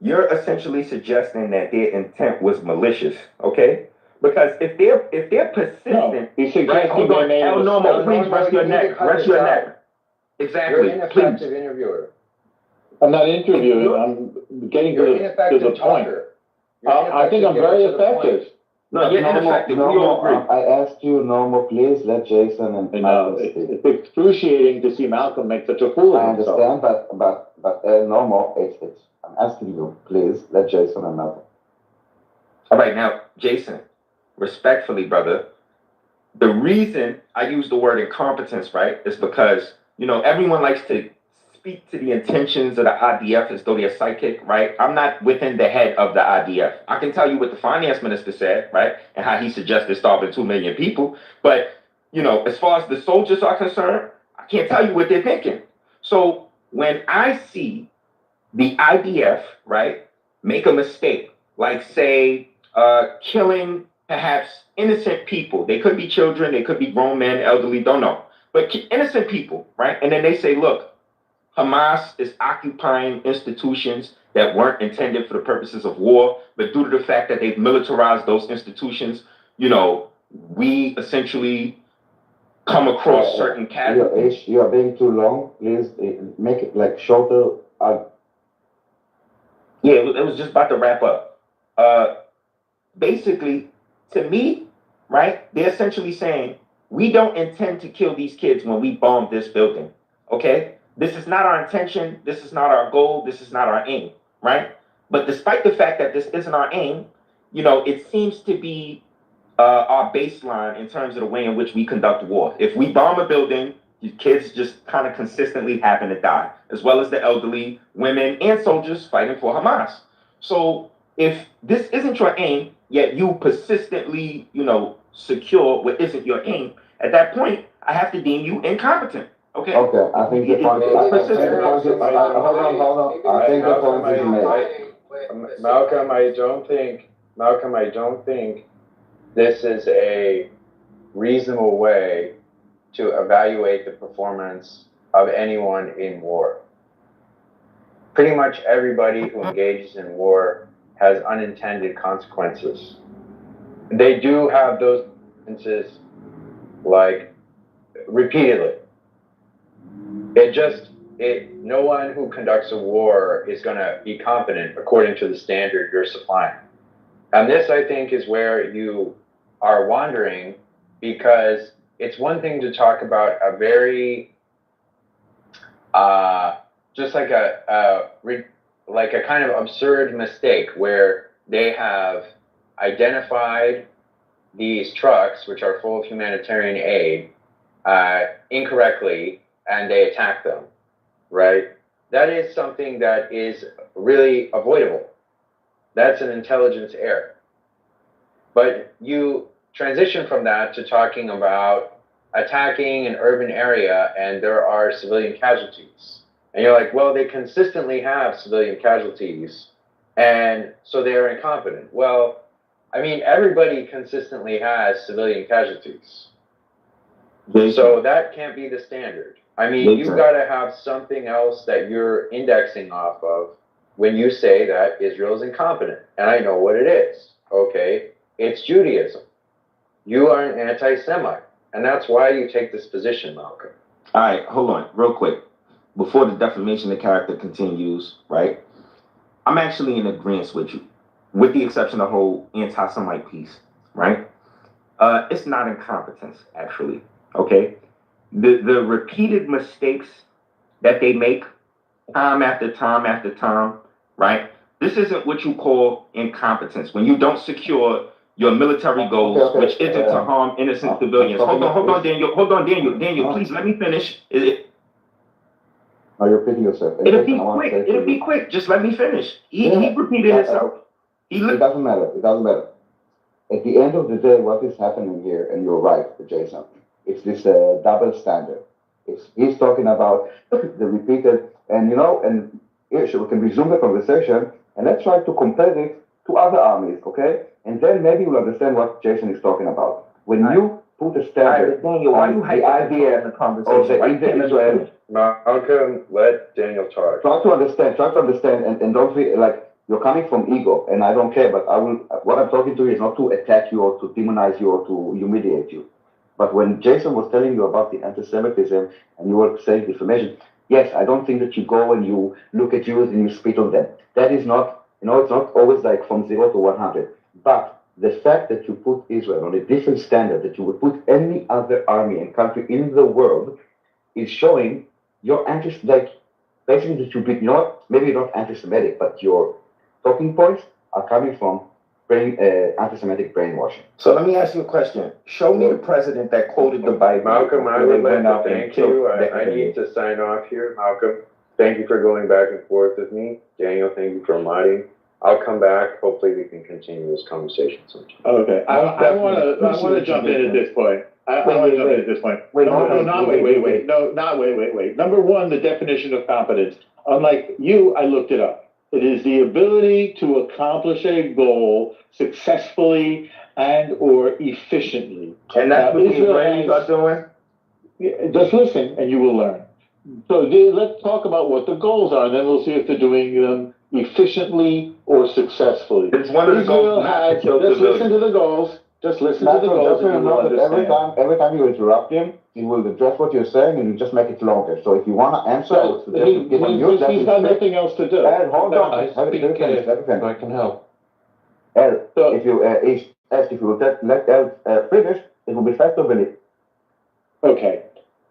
you're essentially suggesting that their intent was malicious, okay? Because if they're persistent, he's suggesting right, hold on, they made El a Normo, mistake. please rest your neck, rest your neck. Exactly, You're an please. ineffective interviewer. I'm not interviewing, I'm getting You're to ineffective the point. talker. I think I'm very effective. No, you're ineffective, we all agree. I asked you, Normo, please let Jason and Malcolm speak. It's excruciating to see Malcolm make such a fool I of himself. understand, but Normo, I'm asking you, please let Jason and Malcolm. All right, now, Jason, respectfully, brother, the reason I use the word incompetence, right, is because, everyone likes to speak to the intentions of the IDF as though they're psychic, right? I'm not within the head of the IDF. I can tell you what the finance minister said, right, and how he suggested starving 2 million people. But, as far as the soldiers are concerned, I can't tell you what they're thinking. So when I see the IDF, right, make a mistake, like say killing perhaps innocent people. They could be children, they could be grown men, elderly, don't know. But innocent people, right? And then they say, look, Hamas is occupying institutions that weren't intended for the purposes of war, but due to the fact that they've militarized those institutions, we essentially come across certain casualties. You are being too long. Please make it like shorter. Yeah, it was just about to wrap up. Basically, to me, right, they're essentially saying, we don't intend to kill these kids when we bomb this building, okay? This is not our intention, this is not our goal, this is not our aim, right? But despite the fact that this isn't our aim, it seems to be our baseline in terms of the way in which we conduct war. If we bomb a building, the kids just kind of consistently happen to die, as well as the elderly, women, and soldiers fighting for Hamas. So if this isn't your aim, yet you persistently, secure what isn't your aim, at that point, I have to deem you incompetent. Okay. Okay, I think the point is hold on. I think the point is made. Malcolm, I don't think this is a reasonable way to evaluate the performance of anyone in war. Pretty much everybody who engages in war has unintended consequences. They do have those consequences, like, repeatedly. No one who conducts a war is going to be competent according to the standard you're supplying. And this, I think, is where you are wandering, because it's one thing to talk about a very, just like a kind of absurd mistake where they have identified these trucks, which are full of humanitarian aid, incorrectly, and they attack them, right? That is something that is really avoidable. That's an intelligence error. But you transition from that to talking about attacking an urban area and there are civilian casualties. And you're like, well, they consistently have civilian casualties, and so they're incompetent. Well, I mean, everybody consistently has civilian casualties. So that can't be the standard. I mean, you've got to have something else that you're indexing off of when you say that Israel is incompetent. And I know what it is, okay? It's Judaism. You are an anti-Semite. And that's why you take this position, Malcolm. All right, hold on, real quick. Before the defamation of character continues, right? I'm actually in agreement with you, with the exception of the whole anti-Semite piece, right? It's not incompetence, actually, okay? The repeated mistakes that they make time after time after time, right? This isn't what you call incompetence. When you don't secure your military goals, which isn't to harm innocent civilians. Hold on, Daniel, please let me finish. Now you're repeating yourself. It'll be quick. Just let me finish. He repeated himself. It doesn't matter. At the end of the day, what is happening here, and you're right, Jason, it's this double standard. He's talking about the repeated, and here, we can resume the conversation, and let's try to compare it to other armies, okay? And then maybe you'll understand what Jason is talking about. when you put a standard Daniel, why are you on the idea in the of conversation? the Israel, Malcolm, let Daniel talk. try to understand, and don't feel like you're coming from ego, and I don't care, but what I'm talking to you is not to attack you or to demonize you or to humiliate you. But when Jason was telling you about the anti-Semitism and you were saying defamation, yes, I don't think that you go and you look at Jews and you spit on them. That is not, it's not always like from 0 to 100. But the fact that you put Israel on a different standard that you would put any other army and country in the world is showing your basically that you be maybe not anti-Semitic, but your talking points are coming from anti-Semitic brainwashing. So let me ask you a question. Show me the president that quoted the Bible. Malcolm, I would like to thank you. I need to sign off here. Malcolm, thank you for going back and forth with me. Daniel, thank you for modding. I'll come back. Hopefully we can continue this conversation sometime. Okay, I want to jump in at this point. I want to jump in at this point. Wait. Number one, the definition of competence. Unlike you, I looked it up. It is the ability to accomplish a goal successfully and or efficiently. And that's what the Israelis are doing? Just listen and you will learn. So let's talk about what the goals are, and then we'll see if they're doing them efficiently or successfully. It's one of the goals. Just listen to the goals. Just listen to the goals. And you will understand. Every time you interrupt him, he will address what you're saying and you just make it longer. So if you want to answer, I would suggest you give him yours. He's got nothing else to do. Hold on. I can help. If you will let El finish, it will be faster than it. Okay.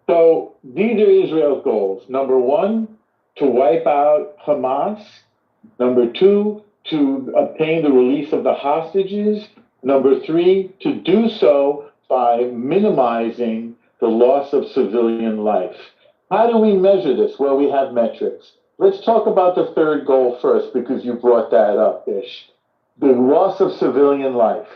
So these are Israel's goals. Number one, to wipe out Hamas. Number two, to obtain the release of the hostages. Number three, to do so by minimizing the loss of civilian life. How do we measure this? Well, we have metrics. Let's talk about the third goal first because you brought that up, Ish. The loss of civilian life.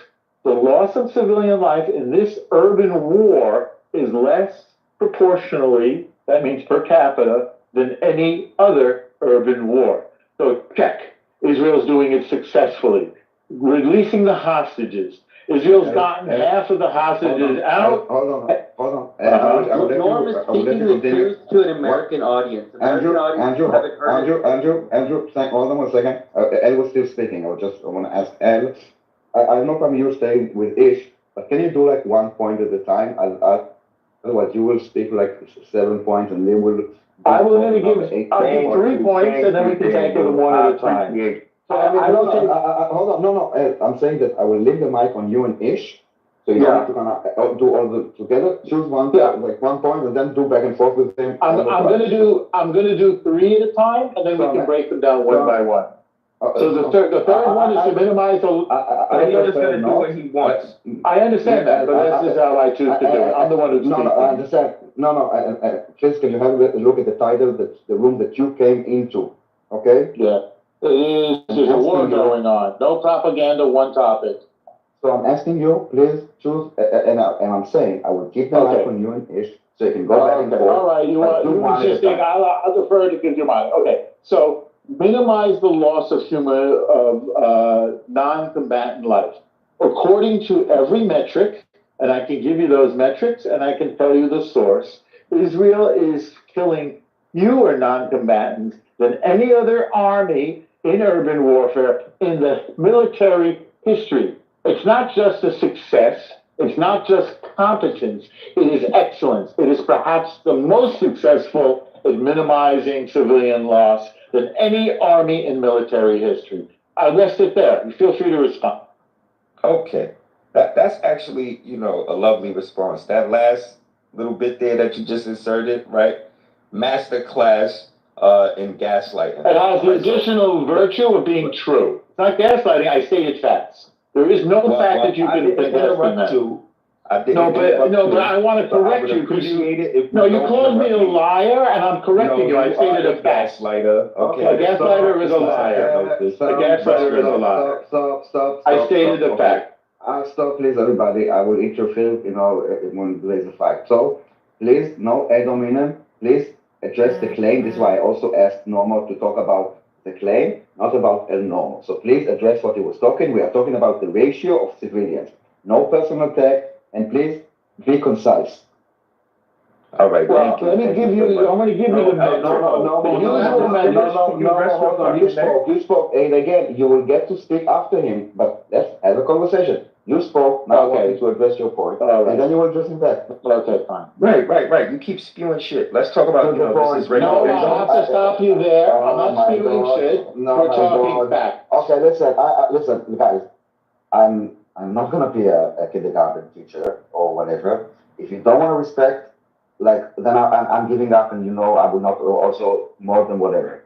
The loss of civilian life in this urban war is less proportionally, that means per capita, than any other urban war. So check. Israel's doing it successfully. Releasing the hostages. Israel's gotten half of the hostages out. Hold on. Norm is speaking the truth to an American audience. Andrew, hold on 1 second. El was still speaking. I want to ask El. I know from you staying with Ish, but can you do like 1 point at a time? Otherwise, you will speak like 7 points, and then we'll. I will only give 3 points, and then we can take them one at a time. Hold on. No. I'm saying that I will leave the mic on you and Ish. So you don't have to kind of do all the together. Choose one, like 1 point, and then do back and forth with them. I'm gonna do 3 at a time, and then we can break them down one by one. So the third one is to minimize the. He's just gonna do what he wants. I understand that, but this is how I choose to do it. I'm the one who's speaking. I understand. Please, can you have a look at the title? That's the room that you came into. Okay. Yeah. There's a war going on. No propaganda, one topic. So I'm asking you, please choose, and I'm saying I will keep the mic on you and Ish, so you can go back and forth. All right, you insisting? I'll defer to because you're mine. Okay, so minimize the loss of non-combatant life. According to every metric, and I can give you those metrics, and I can tell you the source, Israel is killing fewer non-combatants than any other army in urban warfare in the military history. It's not just a success. It's not just competence. It is excellence. It is perhaps the most successful at minimizing civilian loss than any army in military history. I'll rest it there. You feel free to respond. Okay. That's actually, a lovely response. That last little bit there that you just inserted, right? Master class in gaslighting. It has the additional virtue of being true. It's not gaslighting. I stated facts. There is no fact that you can interrupt you. But I want to correct you because you called me a liar, and I'm correcting you. I stated a fact. Gaslighter. Okay. A gaslighter is a liar. A gaslighter is a liar. Stop. I stated a fact. Stop, please, everybody. I will interfere, when there's a fact. So, please, no ad hominem. Please address the claim. This is why I also asked Norma to talk about the claim, not about El Normo. So please address what he was talking. We are talking about the ratio of civilians. No personal attack, And please be concise. All right. Well, let me give you, I'm gonna give you the message. Hold on. You spoke, and again, you will get to speak after him, but let's have a conversation. You spoke, now I want you to address your point, and then you will address him back. Okay, fine. Right. You keep spewing shit. Let's talk about, this is No, I have to stop you there. I'm not spewing shit. We're talking facts. Okay, listen, guys. I'm not gonna be a kindergarten teacher or whatever. If you don't want to respect, then I'm giving up, and I will not also more than whatever.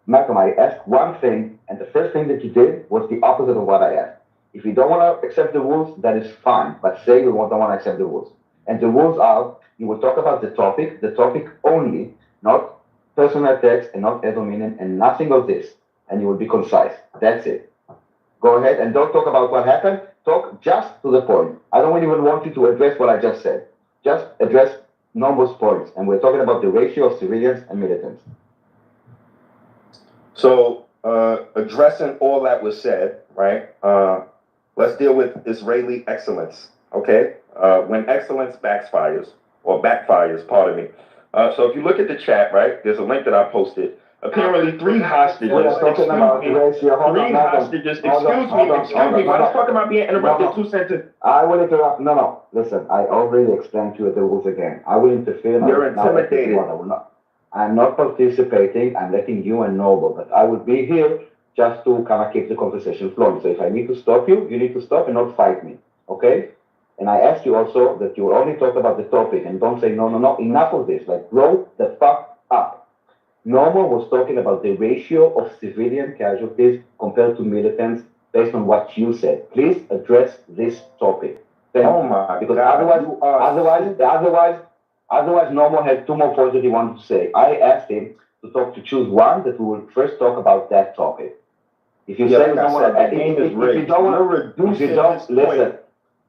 Malcolm, I asked one thing, and the first thing that you did was the opposite of what I asked. If you don't want to accept the rules, that is fine, but say you don't want to accept the rules. And the rules are, you will talk about the topic only, not personal attacks and not ad hominem and nothing of this. And you will be concise. That's it. Go ahead and don't talk about what happened. Talk just to the point. I don't even want you to address what I just said. Just address Nombo's points. And we're talking about the ratio of civilians and militants. So, addressing all that was said, right? Let's deal with Israeli excellence, okay? When excellence backfires, pardon me. So if you look at the chat, right, there's a link that I posted. Apparently 3 hostages, excuse me, why the fuck am I being interrupted 2 sentences? I will interrupt, no, listen, I already explained to you the rules again. I will interfere. You're intimidated. I'm not participating, I'm letting you and Noble, but I would be here just to kind of keep the conversation flowing. So if I need to stop you, you need to stop and not fight me, okay? And I asked you also that you will only talk about the topic and don't say, no, enough of this. Like, grow the fuck up. Norma was talking about the ratio of civilian casualties compared to militants based on what you said. Please address this topic. Oh my because God. Otherwise, Norma has 2 more points that he wanted to say. I asked him to choose one that we will first talk about that topic. If you say you don't want to, if you don't want to,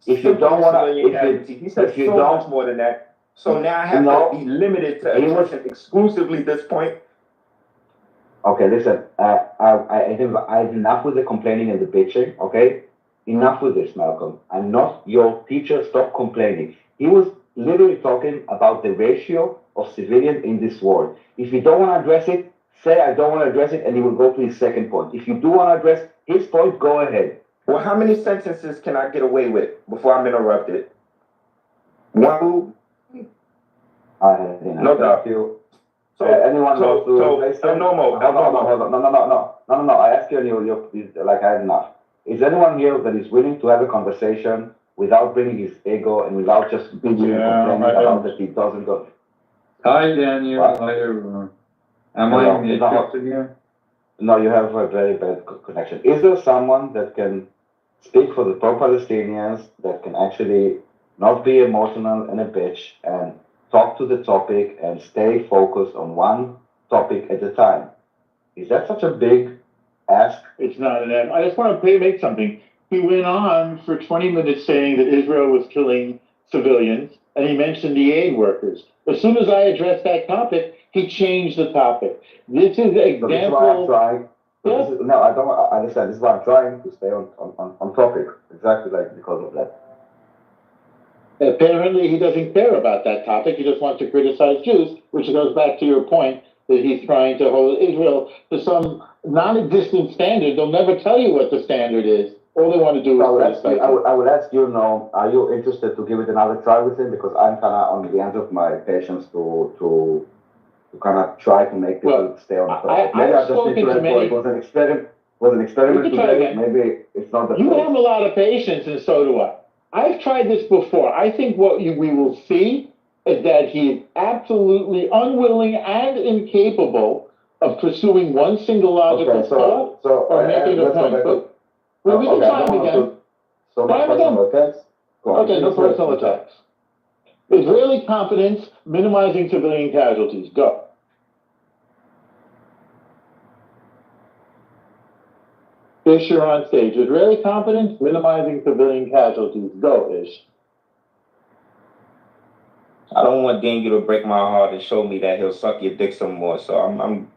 if you don't want to, he said so much more than that. So now I have to be limited to addressing exclusively this point. Okay, listen. I have enough with the complaining and the bitching. Okay, enough with this, Malcolm. I'm not your teacher. Stop complaining. He was literally talking about the ratio of civilians in this war. If you don't want to address it, say I don't want to address it, and he will go to his second point. If you do want to address his point, go ahead. Well, how many sentences can I get away with before I'm interrupted? 1. No doubt. So anyone wants to replace them? No. I asked you, and you like I had enough. Is anyone here that is willing to have a conversation without bringing his ego and without just bitching and complaining about that he doesn't go? Hi, Daniel. Hi, everyone. Am I muted here? No, you have a very bad connection. Is there someone that can speak for the pro-Palestinians, that can actually not be emotional and a bitch and talk to the topic and stay focused on one topic at a time? Is that such a big ask? It's not an ask. I just want to make something. He went on for 20 minutes saying that Israel was killing civilians, and he mentioned the aid workers. As soon as I addressed that topic, he changed the topic. This is an example. So this is why I'm trying. No, I don't understand. This is why I'm trying to stay on topic. Exactly because of that. Apparently, he doesn't care about that topic. He just wants to criticize Jews, which goes back to your point that he's trying to hold Israel to some non-existent standard. They'll never tell you what the standard is. All they want to do is criticize. I would ask you, are you interested to give it another try with him? Because I'm kind of on the end of my patience to kind of try to make people stay on the topic. Maybe I just need to let go. It was an experiment. Today. Maybe it's not the. You have a lot of patience, and so do I. I've tried this before. I think what we will see is that he is absolutely unwilling and incapable of pursuing one single logical thought or making a point. Well, we can try him again. Try him again. Okay, no personal attacks. Israeli competence, minimizing civilian casualties. Go. Ish, you're on stage. Israeli competence, minimizing civilian casualties. Go, Ish. I don't want Daniel to break my heart and show me that he'll suck your dick some more. So I'm.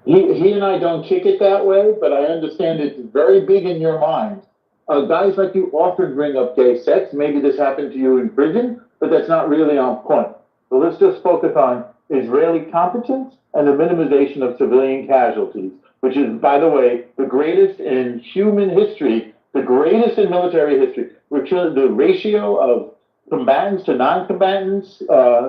He and I don't kick it that way, but I understand it's very big in your mind Guys like you often bring up gay sex. Maybe this happened to you in prison, but that's not really on point. So let's just focus on Israeli competence and the minimization of civilian casualties, which is, by the way, the greatest in human history, the greatest in military history. The ratio of combatants to non-combatants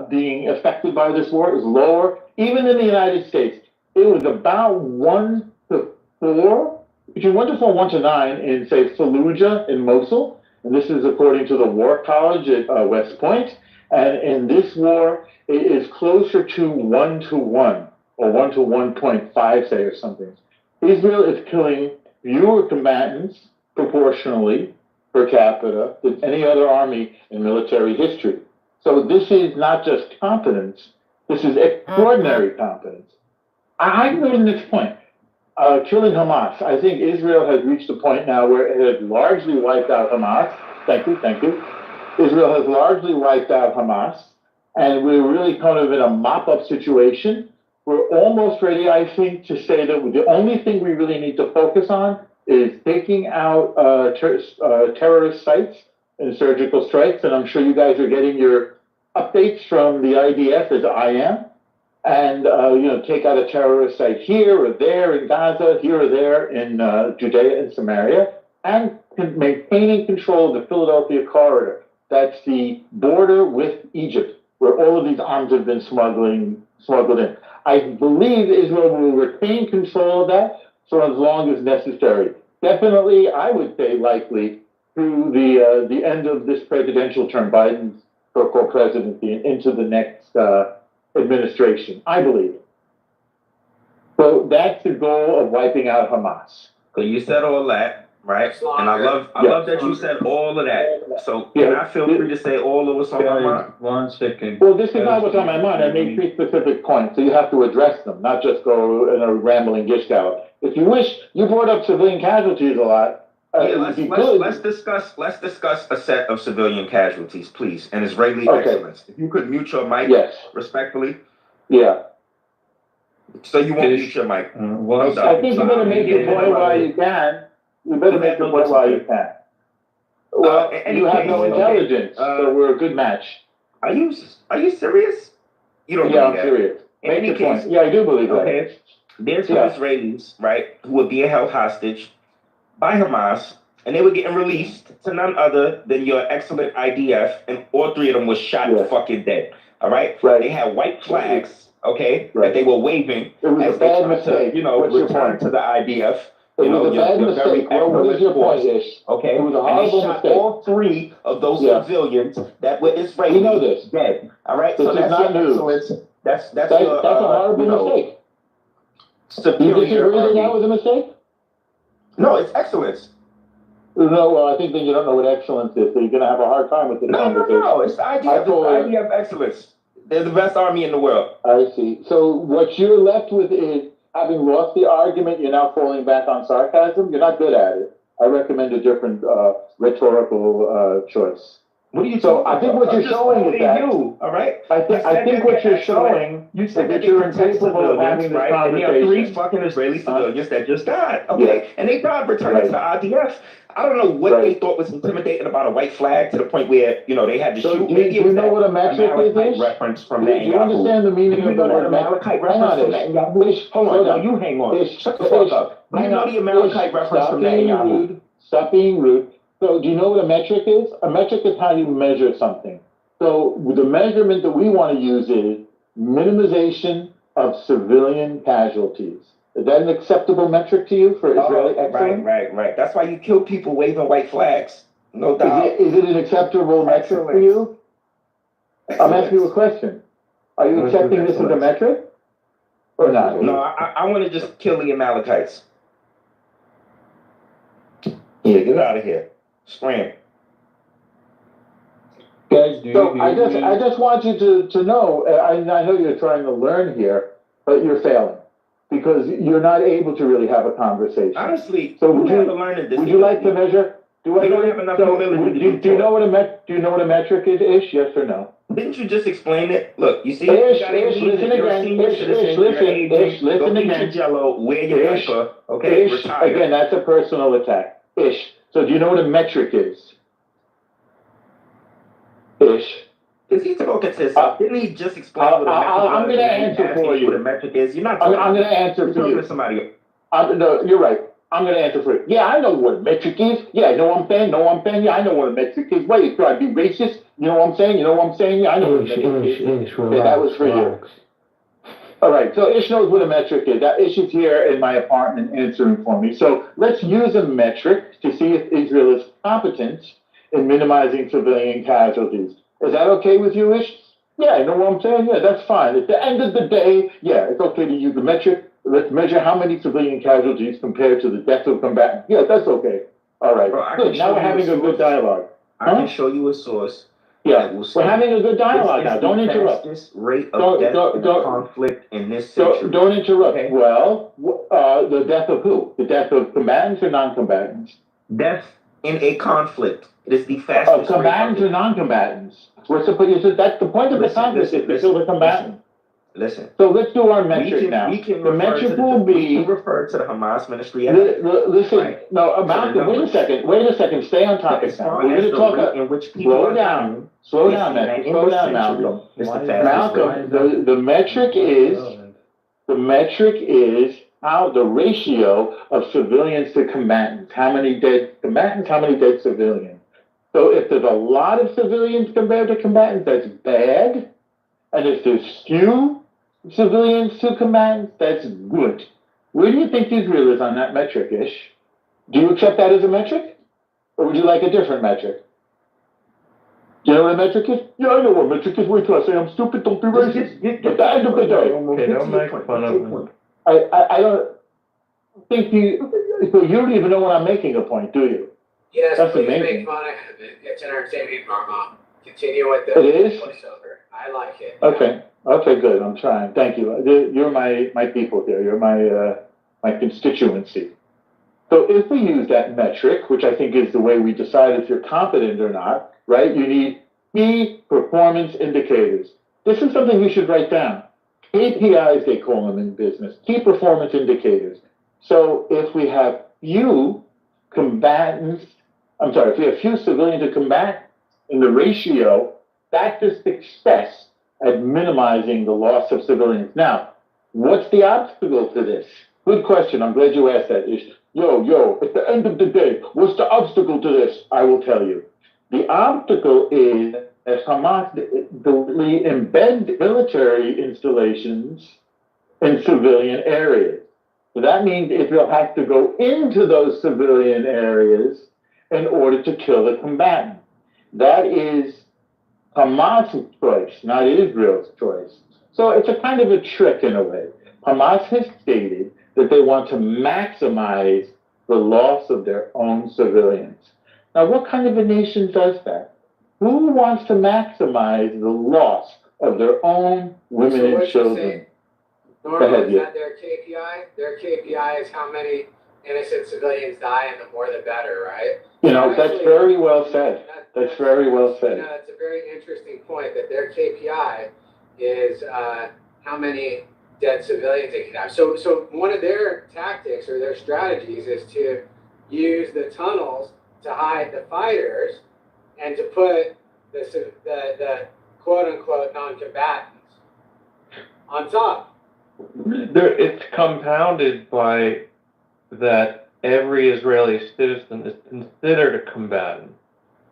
being affected by this war is lower. Even in the United States, it was about 1 to 4, between 1 to 4, 1 to 9 in, say, Fallujah in Mosul. And this is according to the War College at West Point. And in this war, it is closer to 1 to 1 or 1 to 1.5, say, or something. Israel is killing fewer combatants proportionally per capita than any other army in military history. So this is not just competence, this is extraordinary competence. I can go to the next point. Killing Hamas. I think Israel has reached a point now where it has largely wiped out Hamas. Thank you. Israel has largely wiped out Hamas, and we're really kind of in a mop-up situation. We're almost ready, I think, to say that the only thing we really need to focus on is taking out terrorist sites and surgical strikes. And I'm sure you guys are getting your updates from the IDF, as I am. And, take out a terrorist site here or there in Gaza, here or there in Judea and Samaria, and maintaining control of the Philadelphia corridor. That's the border with Egypt, where all of these arms have been smuggled in. I believe Israel will retain control of that for as long as necessary. Definitely, I would say likely through the end of this presidential term, Biden's so-called presidency, and into the next administration, I believe. So that's the goal of wiping out Hamas. So you said all that, right? And I love that you said all of that. So can I feel free to say all of what's on my mind? 1 second. Well, this is not what's on my mind. I made 3 specific points, so you have to address them, not just go in a rambling gish gallop. If you wish, you brought up civilian casualties a lot. Let's discuss a set of civilian casualties, please, and Israeli excellence. If you could mute your mic, respectfully. Yeah. So you won't mute your mic. I think you better make your point while you can. You better make your point while you can. Well, you have no intelligence, so we're a good match. Are you serious? You don't Yeah, believe I'm serious. In Make any your case, point. Yeah, I do believe that. Okay. There's some Israelis, right, who were being held hostage by Hamas, and they were getting released to none other than your excellent IDF, and all 3 of them were shot fucking dead. All right? They had white flags, that they were waving as they tried to, return to the IDF. It was a bad mistake. Well, what is your point, Ish? Okay. It was a And they horrible shot mistake. all 3 of those civilians that were Israeli. We know this. Dead. All right. This So is that's not your news. excellence. That's a horrible mistake. You disagree that that was a mistake? No, it's excellence. No, well, I think then you don't know what excellence is, so you're going to have a hard time with this conversation. No, it's the idea of excellence. They're the best army in the world. I see. So what you're left with is, having lost the argument, you're now falling back on sarcasm. You're not good at it. I recommend a different rhetorical choice. What are you So talking I think about? what you're showing is that you, all right? I think what you're showing is that you're incapable of having this And there are conversation. 3 fucking Israeli civilians that just died, okay? And they died returning to the IDF. I don't know what they thought was intimidating about a white flag to the point where, they had to So shoot. do you know what a metric is? Reference from Do you understand the meaning of the word Amalekite Hang reference on, from Ish. Netanyahu? Hold on, no, you hang on. Shut the fuck up. You know the Amalekite reference from Netanyahu. Stop being rude. So do you know what a metric is? A metric is how you measure something. So the measurement that we want to use is minimization of civilian casualties. Is that an acceptable metric to you for Israeli excellence? Right. That's why you kill people waving white flags. No doubt. Is it an acceptable metric for you? I'm asking you a question. Are you accepting this as a metric? Or not? No, I want to just kill the Amalekites. Yeah, get out of here. Scram. So I just want you to know, I know you're trying to learn here, but you're failing because you're not able to really have a conversation. Honestly, so would you like to measure? Do I don't have enough so humility do you know what a metric is, Ish? Yes or no? Didn't you just explain it? Look, you see, Ish, you gotta leave listen it. You're a again. senior citizen, Listen go again. Jello, wear your diaper, okay? Ish, Retire. again, that's a personal attack. Ish, So do you know what a metric is? Ish. Is he talking to himself? Didn't he just explain what a metric was? I'm going to answer for you. What a metric is? You're not I'm talking. going to answer You're for talking you. to somebody. No, you're right. I'm going to answer for you. Yeah, I know what a metric is. Yeah, you know what I'm saying? Yeah, I know what a metric is. Wait, you try to be racist? You know what I'm saying? Yeah, I know what a metric is. Yeah, that was for you. All right, so Ish knows what a metric is. Ish is here in my apartment answering for me. So let's use a metric to see if Israel is competent in minimizing civilian casualties. Is that okay with you, Ish? Yeah, you know what I'm saying? Yeah, that's fine. At the end of the day, yeah, it's okay to use the metric. Let's measure how many civilian casualties compared to the deaths of combatants. Yeah, that's okay. All right, good. Now we're having a good dialogue. I can show you a source. Yeah, we're having a good dialogue now. Don't interrupt. This rate of death in a conflict in this century. Don't interrupt. Okay. Well, the death of who? The death of combatants or non-combatants? Death in a conflict. It is the fastest. Of combatants or non-combatants? That's the point of the conflict is to kill the combatant. Listen. So let's do our metric now. The metric will be. We can refer to the Hamas ministry. Listen, right. No, Malcolm, wait a second. Stay on topic now. We're going to talk. In which Slow down, Malcolm. Malcolm, the metric is how the ratio of civilians to combatants. How many dead combatants? How many dead civilians? So if there's a lot of civilians compared to combatants, that's bad. And if there's few civilians to combatants, that's good. Where do you think Israel is on that metric, Ish? Do you accept that as a metric? Or would you like a different metric? Do you know what a metric is? Yeah, I know what a metric is. Wait till I say I'm stupid, don't be racist. At the end of the day. Okay, don't make fun of me. I don't think you don't even know when I'm making a point, do you? Yes, That's please amazing. make fun of him. It's entertaining, Mama. Continue with the It is? voiceover. I like it. Okay, good. I'm trying. Thank you. You're my people here. You're my constituency. So if we use that metric, which I think is the way we decide if you're competent or not, right? You need key performance indicators. This is something you should write down. KPIs, they call them in business. Key performance indicators. So if we have few civilian to combat in the ratio, that's the success at minimizing the loss of civilians. Now, what's the obstacle to this? Good question. I'm glad you asked that. Yo, at the end of the day, what's the obstacle to this? I will tell you. The obstacle is that Hamas deliberately embed military installations in civilian areas. So that means Israel has to go into those civilian areas in order to kill the combatant. That is Hamas's choice, not Israel's choice. So it's a kind of a trick in a way. Hamas has stated that they want to maximize the loss of their own civilians. Now, what kind of a nation does that? Who wants to maximize the loss of their own women and children? Normal, is that their KPI? Their KPI is how many innocent civilians die, and the more the better, right? That's very well said. That's very well said. It's a very interesting point that their KPI is how many dead civilians they can have. So one of their tactics or their strategies is to use the tunnels to hide the fighters and to put the quote unquote non-combatants on top. It's compounded by that every Israeli citizen is considered a combatant.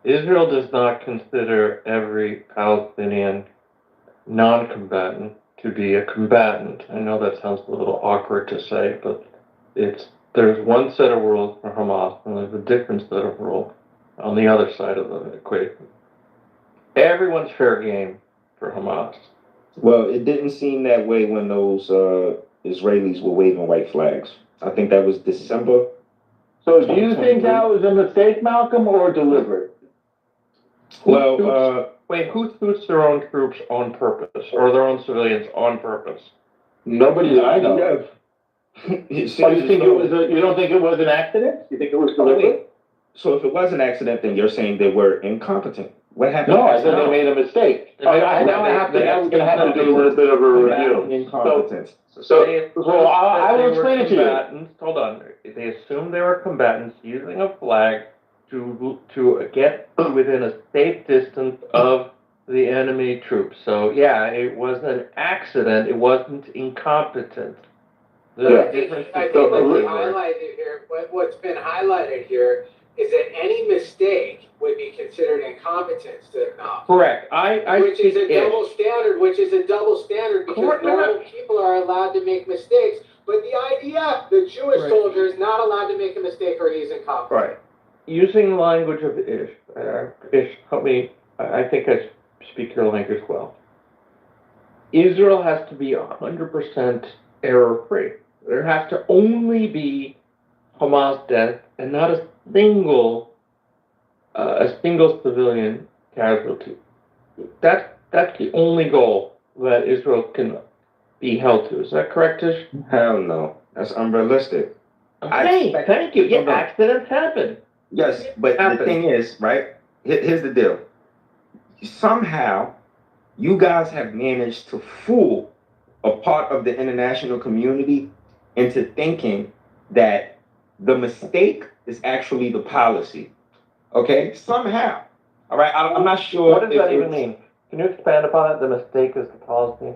Israel does not consider every Palestinian non-combatant to be a combatant. I know that sounds a little awkward to say, but there's one set of rules for Hamas, and there's a different set of rules on the other side of the equation. Everyone's fair game for Hamas. Well, it didn't seem that way when those Israelis were waving white flags. I think that was December. So do you think that was a mistake, Malcolm, or deliberate? Wait, who shoots their own troops on purpose, or their own civilians on purpose? Nobody that I know. You don't think it was an accident? You think it was deliberate? So if it was an accident, then you're saying they were incompetent. What happened? No, I said they made a mistake. We're going to have to do a little bit of a review. Incompetence. I will explain it to you. Hold on. They assumed they were combatants using a flag to get within a safe distance of the enemy troops. So yeah, it was an accident. It wasn't incompetence. I think what's been highlighted here is that any mistake would be considered incompetence to acknowledge. Correct. Which is a double standard because normal people are allowed to make mistakes, but the IDF, the Jewish soldier, is not allowed to make a mistake or he's incompetent. Right. Using the language of Ish, help me, I think I speak your language well. Israel has to be 100% error-free. There has to only be Hamas death and not a single civilian casualty. That's the only goal that Israel can be held to. Is that correct, Ish? Hell no. That's unrealistic. Okay, thank you. Yeah, accidents happen. Yes, but the thing is, right? Here's the deal. Somehow, you guys have managed to fool a part of the international community into thinking that the mistake is actually the policy. Okay? Somehow. All right? I'm not sure. What does that even mean? Can you expand upon it? The mistake is the policy?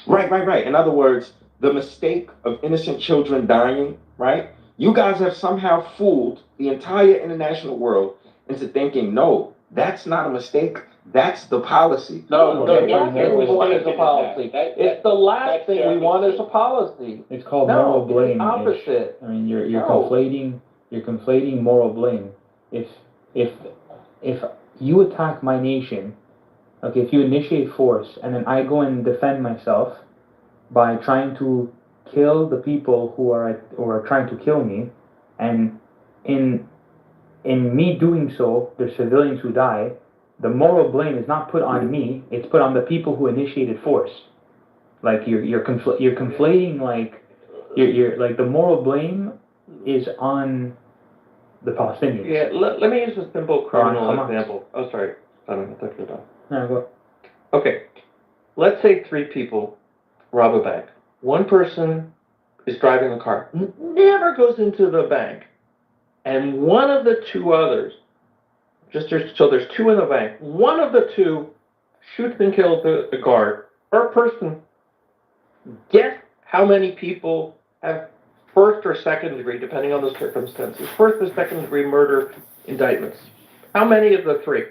Right. In other words, the mistake of innocent children dying, right? You guys have somehow fooled the entire international world into thinking, no, that's not a mistake. That's the policy. No, the last thing we want is a policy. It's the last thing we want is a policy. It's called moral blame. It's opposite. I mean, you're conflating moral blame. If you attack my nation, okay, if you initiate force and then I go and defend myself by trying to kill the people who are trying to kill me, and in me doing so, there's civilians who die. The moral blame is not put on me; it's put on the people who initiated force. Like you're conflating you're like the moral blame is on the Palestinians. Yeah, let me use a simple criminal example. Oh, sorry. I thought you were done. No, go. Okay. Let's say 3 people rob a bank. One person is driving a car, never goes into the bank, and one of the 2 others, so there's 2 in the bank, one of the 2 shoots and kills the guard. Per person, guess how many people have first or second degree, depending on the circumstances, first or second degree murder indictments? How many of the 3?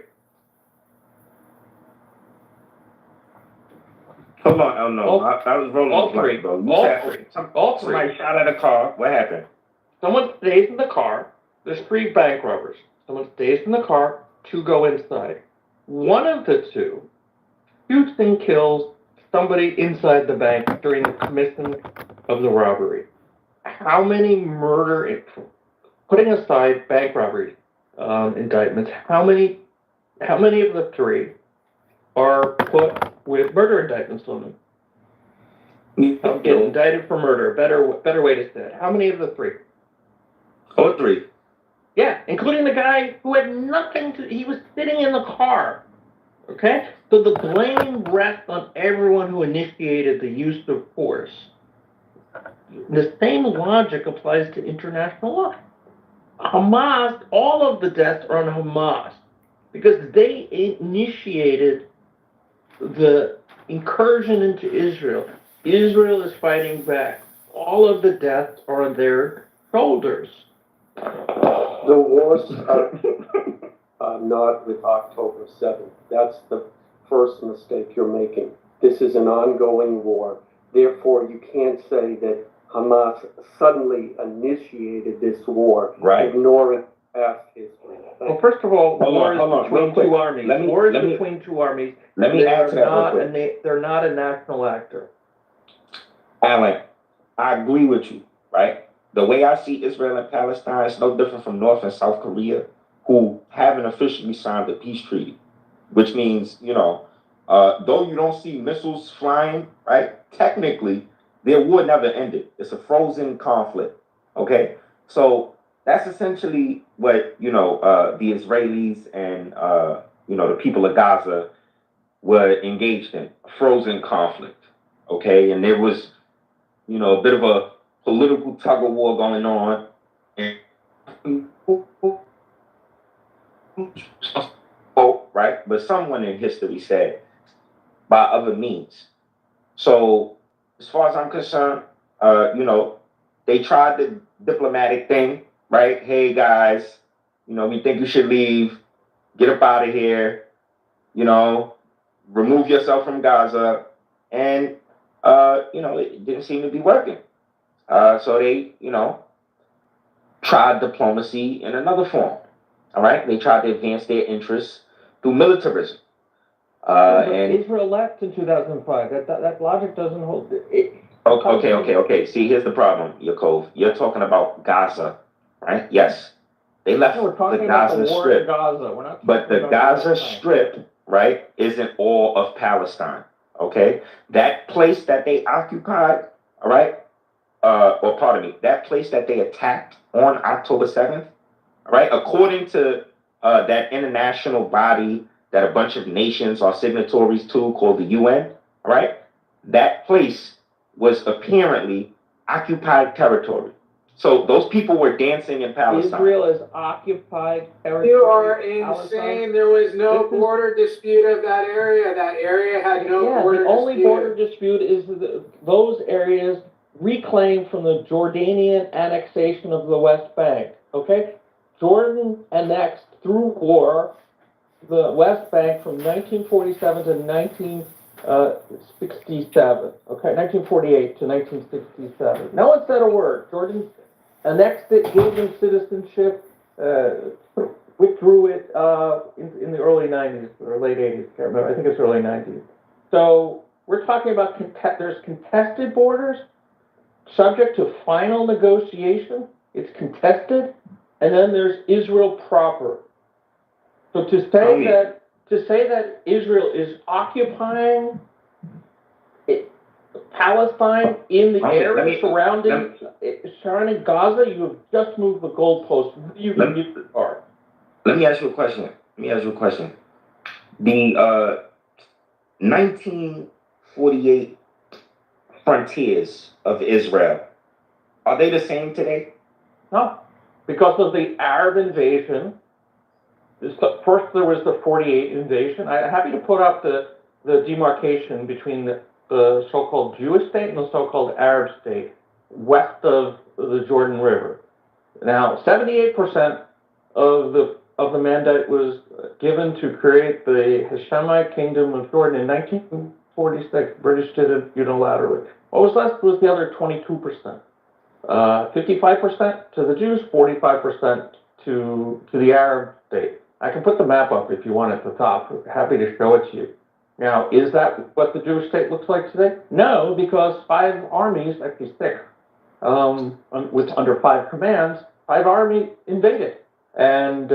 Hold on, oh no, I was rolling all the three, bro. all three. Somebody shot at a car. What happened? Someone stays in the car. There's 3 bank robbers. Someone stays in the car. 2 go inside. One of the 2 shoots and kills somebody inside the bank during the commission of the robbery. How many putting aside bank robbery indictments, how many of the 3 are put with murder indictments on them? Get indicted for murder. Better way to say it. How many of the 3? Oh, 3. Yeah, including the guy who had nothing to. He was sitting in the car. Okay, so the blame rests on everyone who initiated the use of force. The same logic applies to international law. Hamas, all of the deaths are on Hamas because they initiated the incursion into Israel. Israel is fighting back. All of the deaths are on their shoulders. The wars are not with October 7th. That's the first mistake you're making. This is an ongoing war. Therefore, you can't say that Hamas suddenly initiated this war, ignoring past history. Well, first of all, war is between 2 armies. War is between 2 armies. Let me add to that real quick. They're not a national actor. Alan, I agree with you, right? The way I see Israel and Palestine is no different from North and South Korea, who haven't officially signed the peace treaty, which means, though you don't see missiles flying, right? Technically, their war never ended. It's a frozen conflict, okay? So that's essentially what, the Israelis and, the people of Gaza were engaged in, a frozen conflict, okay? And there was, a bit of a political tug of war going on. And right? But someone in history said by other means. So as far as I'm concerned, they tried the diplomatic thing, right? Hey guys, we think you should leave, get up out of here, remove yourself from Gaza, and it didn't seem to be working. So they, tried diplomacy in another form. All right, they tried to advance their interests through militarism. And Israel left in 2005. That logic doesn't hold. Okay. See, here's the problem, Yaakov. You're talking about Gaza, right? Yes, they left We're talking the about Gaza the war Strip, in Gaza. We're not. but the Gaza Strip, right, isn't all of Palestine. Okay, that place that they occupied, all right, or pardon me, that place that they attacked on October 7th, all right, according to that international body that a bunch of nations are signatories to called the UN, all right, that place was apparently occupied territory. So those people were dancing in Palestine. Israel is occupied territory. You are insane. There was no border dispute of that area. That area had no border dispute. The only border dispute is those areas reclaimed from the Jordanian annexation of the West Bank. Okay? Jordan annexed through war the West Bank from 1947 to 1967. Okay, 1948 to 1967. No one said a word. Jordan annexed it, gave them citizenship, withdrew it in the early 90s or late 80s. Can't remember. I think it's early 90s. So we're talking about there's contested borders, subject to final negotiation. It's contested, and then there's Israel proper. So to say that Israel is occupying Palestine in the area surrounding Gaza, you have just moved the goalpost. Let me ask you a question. The 1948 frontiers of Israel, are they the same today? No, because of the Arab invasion. First, there was the 48 invasion. I'm happy to put up the demarcation between the so-called Jewish state and the so-called Arab state west of the Jordan River. Now, 78% of the mandate was given to create the Hashemite Kingdom of Jordan in 1946. British did it unilaterally. What was left was the other 22%. 55% to the Jews, 45% to the Arab state. I can put the map up if you want at the top. Happy to show it to you. Now, is that what the Jewish state looks like today? No, because 5 armies, actually 6, with under 5 commands, 5 armies invaded. And,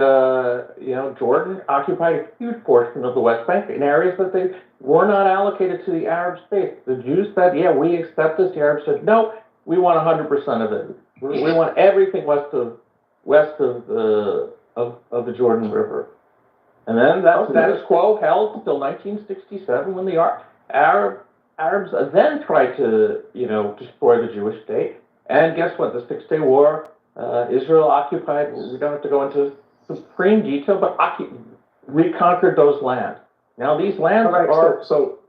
Jordan occupied a huge portion of the West Bank in areas that they were not allocated to the Arab states. The Jews said, yeah, we accept this. The Arabs said, no, we want 100% of it. We want everything west of the Jordan River. And then that status quo held until 1967 when the Arabs then tried to, destroy the Jewish state. And guess what? The 6-Day War, Israel occupied, we don't have to go into supreme detail, but reconquered those lands. Now these lands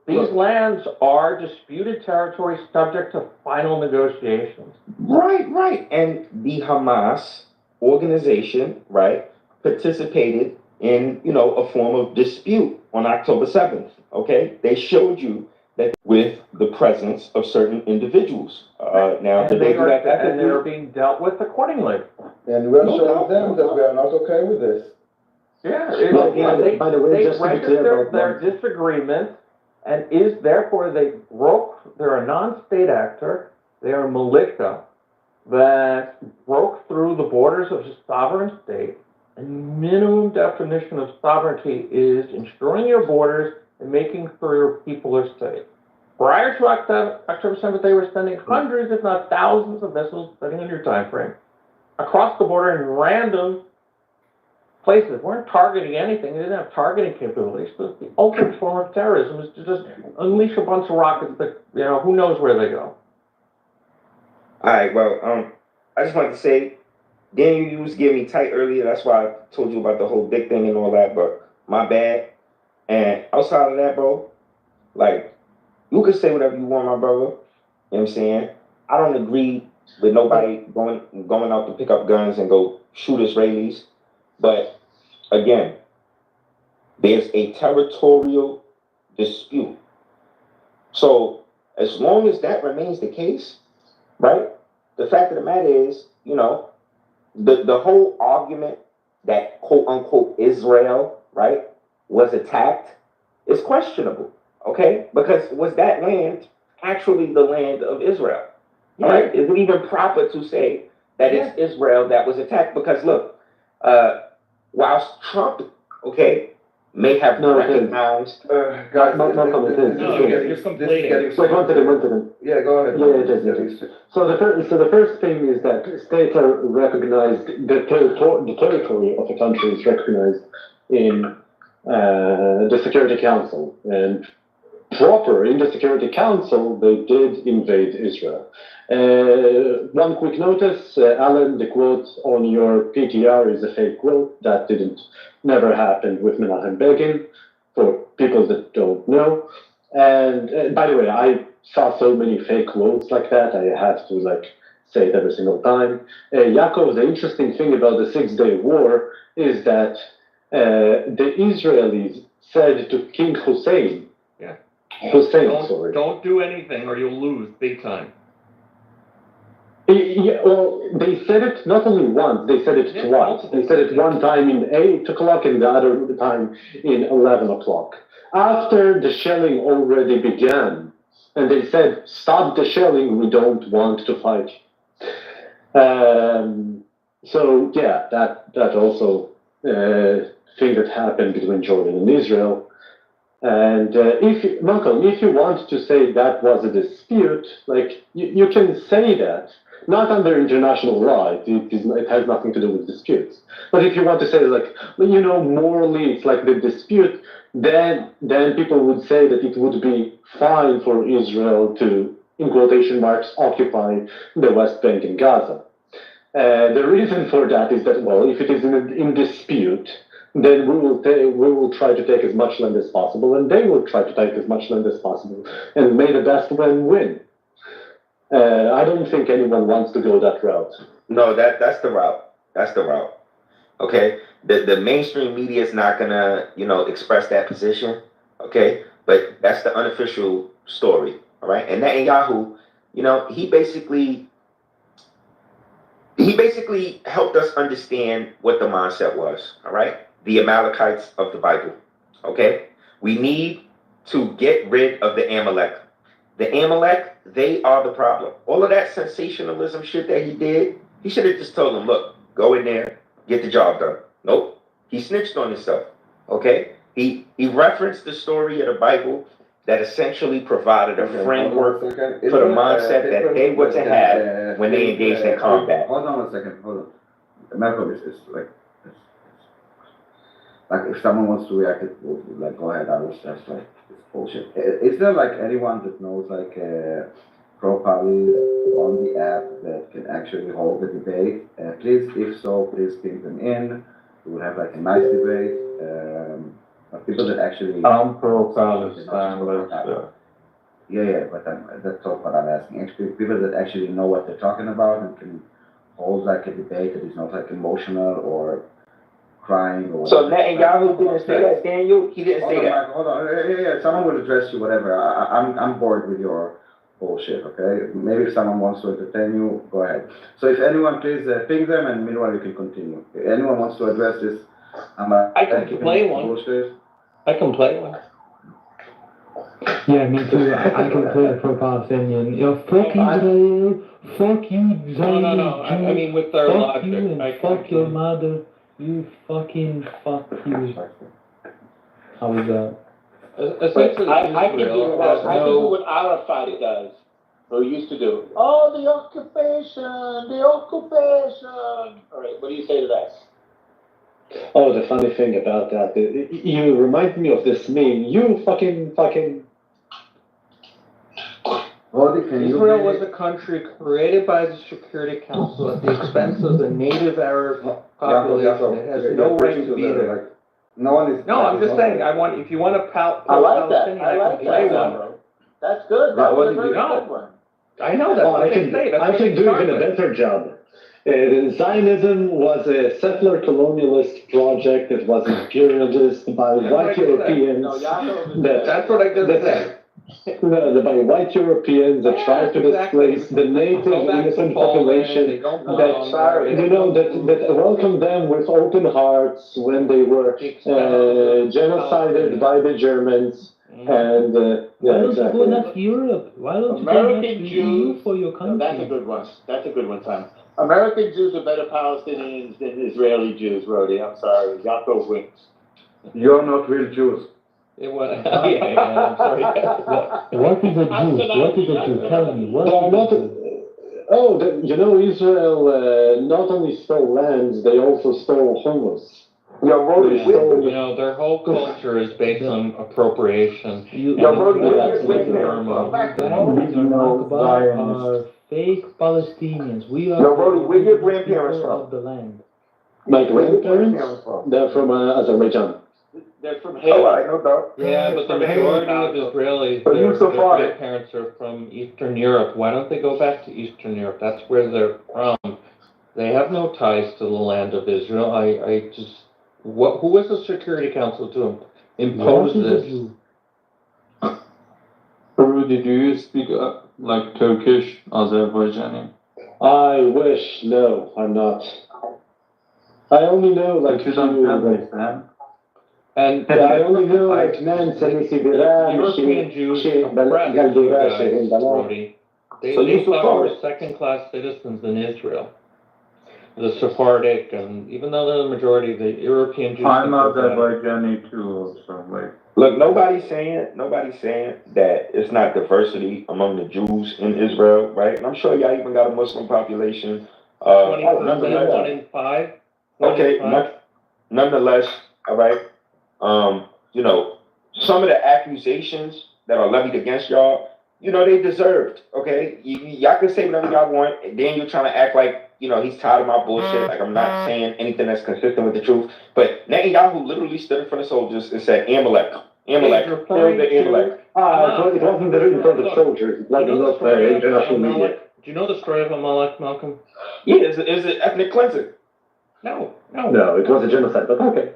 lands are disputed territory subject to final negotiations. Right. And the Hamas organization, right, participated in, a form of dispute on October 7th, okay? They showed you that with the presence of certain individuals. Now, did they do that? And they are being dealt with accordingly. And we're showing them that we are not okay with this. Yeah, by the way, they just to be clear registered about their disagreement, and they're a non-state actor, they are a militia that broke through the borders of a sovereign state. And minimum definition of sovereignty is ensuring your borders and making sure your people are safe. Prior to October 7th, they were sending hundreds, if not thousands, of missiles, depending on your time frame, across the border in random places. They weren't targeting anything. They didn't have targeting capabilities. So the ultimate form of terrorism is to just unleash a bunch of rockets that, who knows where they go. All right, well, I just wanted to say, Daniel, you was giving me tight earlier. That's why I told you about the whole big thing and all that, but my bad. And outside of that, bro, like, you can say whatever you want, my brother. You know what I'm saying? I don't agree with nobody going out to pick up guns and go shoot Israelis. But again, there's a territorial dispute. So as long as that remains the case, right? The fact of the matter is, you know, the whole argument that quote unquote Israel, right, was attacked is questionable. Okay? Because was that land actually the land of Israel? All right? Is it even proper to say that it's Israel that was attacked? Because look, whilst Trump, okay, may have recognized. Guys, No, you're complaining. Wait, one second. Yeah, go ahead. Yeah. So the first thing is that states are recognized, the territory of a country is recognized in the Security Council, and proper in the Security Council, they did invade Israel. One quick notice, Alan, the quote on your PTR is a fake quote. That never happened with Menachem Begin, for people that don't know. And by the way, I saw so many fake quotes like that, I have to say it every single time. Yaakov, the interesting thing about the 6-Day War is that the Israelis said to King Hussein, Don't do anything or you'll lose big time. Yeah, well, they said it not only once, they said it twice. They said it one time in 8 o'clock and the other time in 11 o'clock. After the shelling already began, and they said, stop the shelling, we don't want to fight. So yeah, that also thing that happened between Jordan and Israel. And Malcolm, if you want to say that was a dispute, you can say that. Not under international law, it has nothing to do with disputes. But if you want to say, morally it's like the dispute, then people would say that it would be fine for Israel to, in quotation marks, occupy the West Bank and Gaza. The reason for that is that, well, if it is in dispute, then we will try to take as much land as possible, and they will try to take as much land as possible, and may the best one win. I don't think anyone wants to go that route. No, that's the route. That's the route. Okay? The mainstream media is not gonna, express that position. Okay? But that's the unofficial story. All right? And Netanyahu, he basically helped us understand what the mindset was. All right? The Amalekites of the Bible. Okay? We need to get rid of the Amalek. The Amalek, they are the problem. All of that sensationalism shit that he did, he should have just told them, look, go in there, get the job done. Nope. He snitched on himself. Okay? He referenced the story of the Bible that essentially provided a framework for the mindset that they were to have when they engaged in combat. Hold on a second. Malcolm, it's like if someone wants to react, go ahead. That's it's bullshit. Is there anyone that knows properly on the app that can actually hold the debate? Please, if so, please ping them in. We will have a nice debate. People that actually. I'm pro-Palestine. Yeah, but that's not what I'm asking. Actually, people that actually know what they're talking about and can hold a debate that is not emotional or crying or. So Netanyahu didn't say that, Daniel. He didn't say that. Michael, hold on. Yeah. Someone will address you. Whatever. I'm bored with your bullshit. Okay. Maybe if someone wants to entertain you, go ahead. So if anyone, please ping them, and meanwhile you can continue. If anyone wants to address this, I can play one. Bullshit. I can play one. Yeah, me too. I can play a pro-Palestinian. Fuck Israel. Fuck you, Zion. No. I mean, with their fuck logic. You and fuck your mother. You fucking fuck you. How was that? Essentially, I can do what Arafat does, or used to do. Oh, the occupation. All right, what do you say to that? Oh, the funny thing about that, you remind me of this meme. You fucking. Rodi, can you Israel really- was a country created by the Security Council at the expense of the native Arab population. It has no right to be there. Like, no one is. No, I'm just saying, if you want a I like that. Palestinian, I like can play that. one. Yaakov. That's good. That was a very No. good one. I know, that's what they say. That's I what can they do start even a with. better job. Zionism was a settler colonialist project. It was imperialist by white Europeans. That's what I just said. By white Europeans that tried to displace the native innocent population that welcomed them with open hearts when they were genocided by the Germans. And Why don't you go left Europe? Why don't you go American left Jews. EU for your country? That's a good one. That's a good one, Tom. American Jews are better Palestinians than Israeli Jews, Rodi. I'm sorry. Yaakov wins. You're not real Jews. It was, I'm sorry. What is a Jew? What is a Jew? Tell me. What is a Jew? you know, Israel not only stole lands, they also stole hummus. You know, their whole culture is based on appropriation. Are fake Palestinians. We are where your grandparents people from? of the land. My grandparents, they're from Azerbaijan. They're from Haiti. Oh, I know that. Yeah, but the majority of Israelis, So you their Sephardic. grandparents are from Eastern Europe. Why don't they go back to Eastern Europe? That's where they're from. They have no ties to the land of Israel. Who was the Security Council to impose this? Rudy, do you speak like Turkish, Azerbaijani? I wish. No, I'm not. I only know like You don't have this, And I only know like man European Jews oppressed you guys, Brody. They thought we were second-class citizens in Israel. The Sephardic, and even though they're the majority, the European Jews. I'm think they're better. Azerbaijani too, so like. Look, nobody's saying that it's not diversity among the Jews in Israel, right? And I'm sure y'all even got a Muslim population. 20%, 1 in 5. Okay, nonetheless, all right. You know, some of the accusations that are levied against y'all, you know, they deserved. Okay, y'all can say whatever y'all want, and then you're trying to act like, you know, he's tired of my bullshit. Like I'm not saying anything that's consistent with the truth. But Netanyahu literally stood in front of soldiers and said, Amalek, kill the Amalek. It wasn't in front of soldiers. It was not international media. Do you know the story of Amalek, Malcolm? Yeah, is it ethnic cleansing? No, it was a genocide, but okay.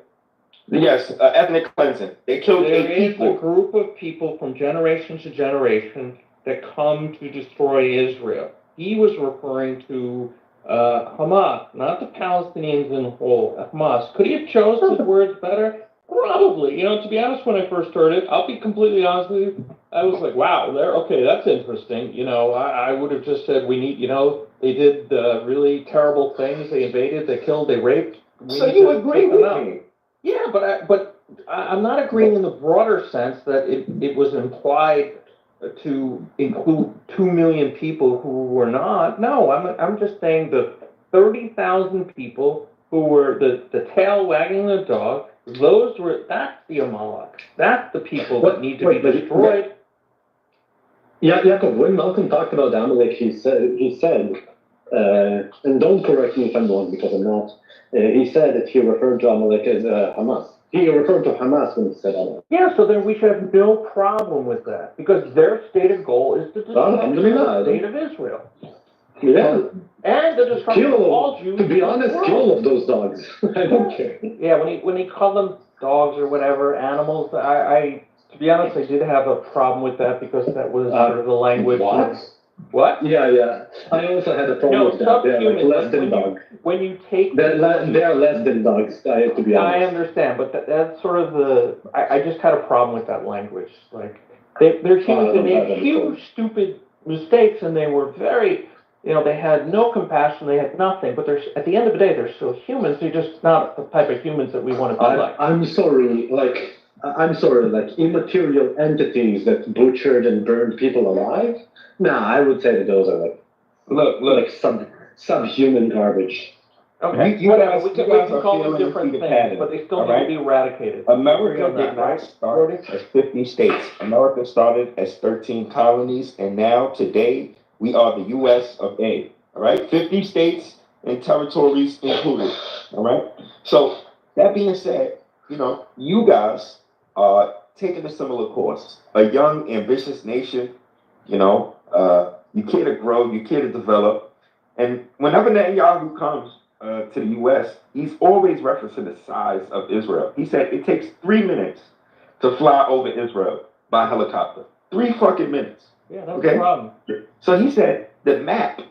Yes, ethnic cleansing. They killed 8 people. There is a group of people from generation to generation that come to destroy Israel. He was referring to Hamas, not the Palestinians in whole. Hamas. Could he have chosen his words better? Probably. You know, to be honest, when I first heard it, I'll be completely honest with you, I was like, wow, that's interesting. You know, I would have just said we need, you know, they did really terrible things. They invaded, they killed, they raped. So you agree with me? Yeah, but I'm not agreeing in the broader sense that it was implied to include 2 million people who were not. No, I'm just saying the 30,000 people who were the tail wagging the dog. That's the Amalek. That's the people that need to be destroyed. Yeah, Yaakov, when Malcolm talked about Amalek, he said, and don't correct me if I'm wrong because I'm not. He said that he referred to Amalek as Hamas. He referred to Hamas when he said Amalek. Yeah, so then we should have no problem with that because their stated goal is to destroy the state of Israel. Yeah. And the destruction of all Jews. To be honest, kill all of those dogs. I don't care. Yeah, when he called them dogs or whatever, animals, I to be honest, I did have a problem with that because that was sort of the language. What? Yeah. I also had a problem with that. They're like less than dogs. When you take... They're less than dogs, to be honest. I understand, but that's sort of I just had a problem with that language. Like, they're humans, they made huge, stupid mistakes, and they were very... You know, they had no compassion, they had nothing, but at the end of the day, they're still humans, they're just not the type of humans that we want to be like. I'm sorry, like immaterial entities that butchered and burned people alive? Nah, I would say that those are like, look, like subhuman garbage. Okay, You whatever, guys- we you can guys are call them failing to different see the things, pattern, but they still all need to right? be eradicated. We agree America on that, did not right? start as 50 states. America started as 13 colonies, and now today we are the U.S. of A. All right, 50 states and territories included. All right. So that being said, you guys are taking a similar course. A young, ambitious nation. You care to grow, you care to develop, and whenever Netanyahu comes to the U.S., he's always referencing the size of Israel. He said it takes 3 minutes to fly over Israel by helicopter. 3 fucking minutes. Yeah, that's the problem. So he said the map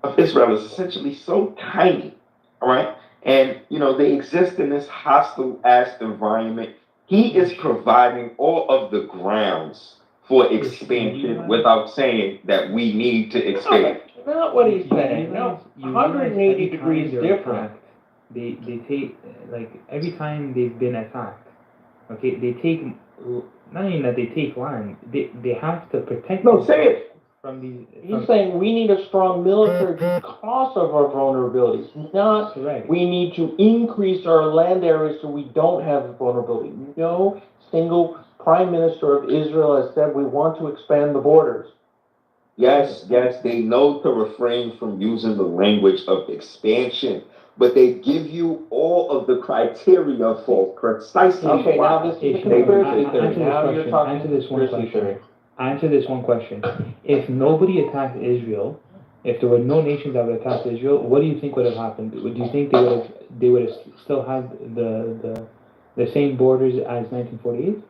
of Israel is essentially so tiny, all right? And, they exist in this hostile-ass environment. He is providing all of the grounds for expansion without saying that we need to expand. Not what he's saying. No, You 180 realize every degrees time they're different. attacked, they take, like, every time they've been attacked, okay, they take, not even that they take land, they have to protect themselves from these. He's saying we need a strong military because of our vulnerabilities, not Correct. we need to increase our land areas so we don't have vulnerability. No single prime minister of Israel has said we want to expand the borders. Yes, they know to refrain from using the language of expansion, but they give you all of the criteria for precisely Okay, why. now this is a conspiracy theory. Now you're talking Answer this one conspiracy question. theory. Answer this one question. If nobody attacked Israel, if there were no nations that would attack Israel, what do you think would have happened? Do you think they would have still had the same borders as 1948?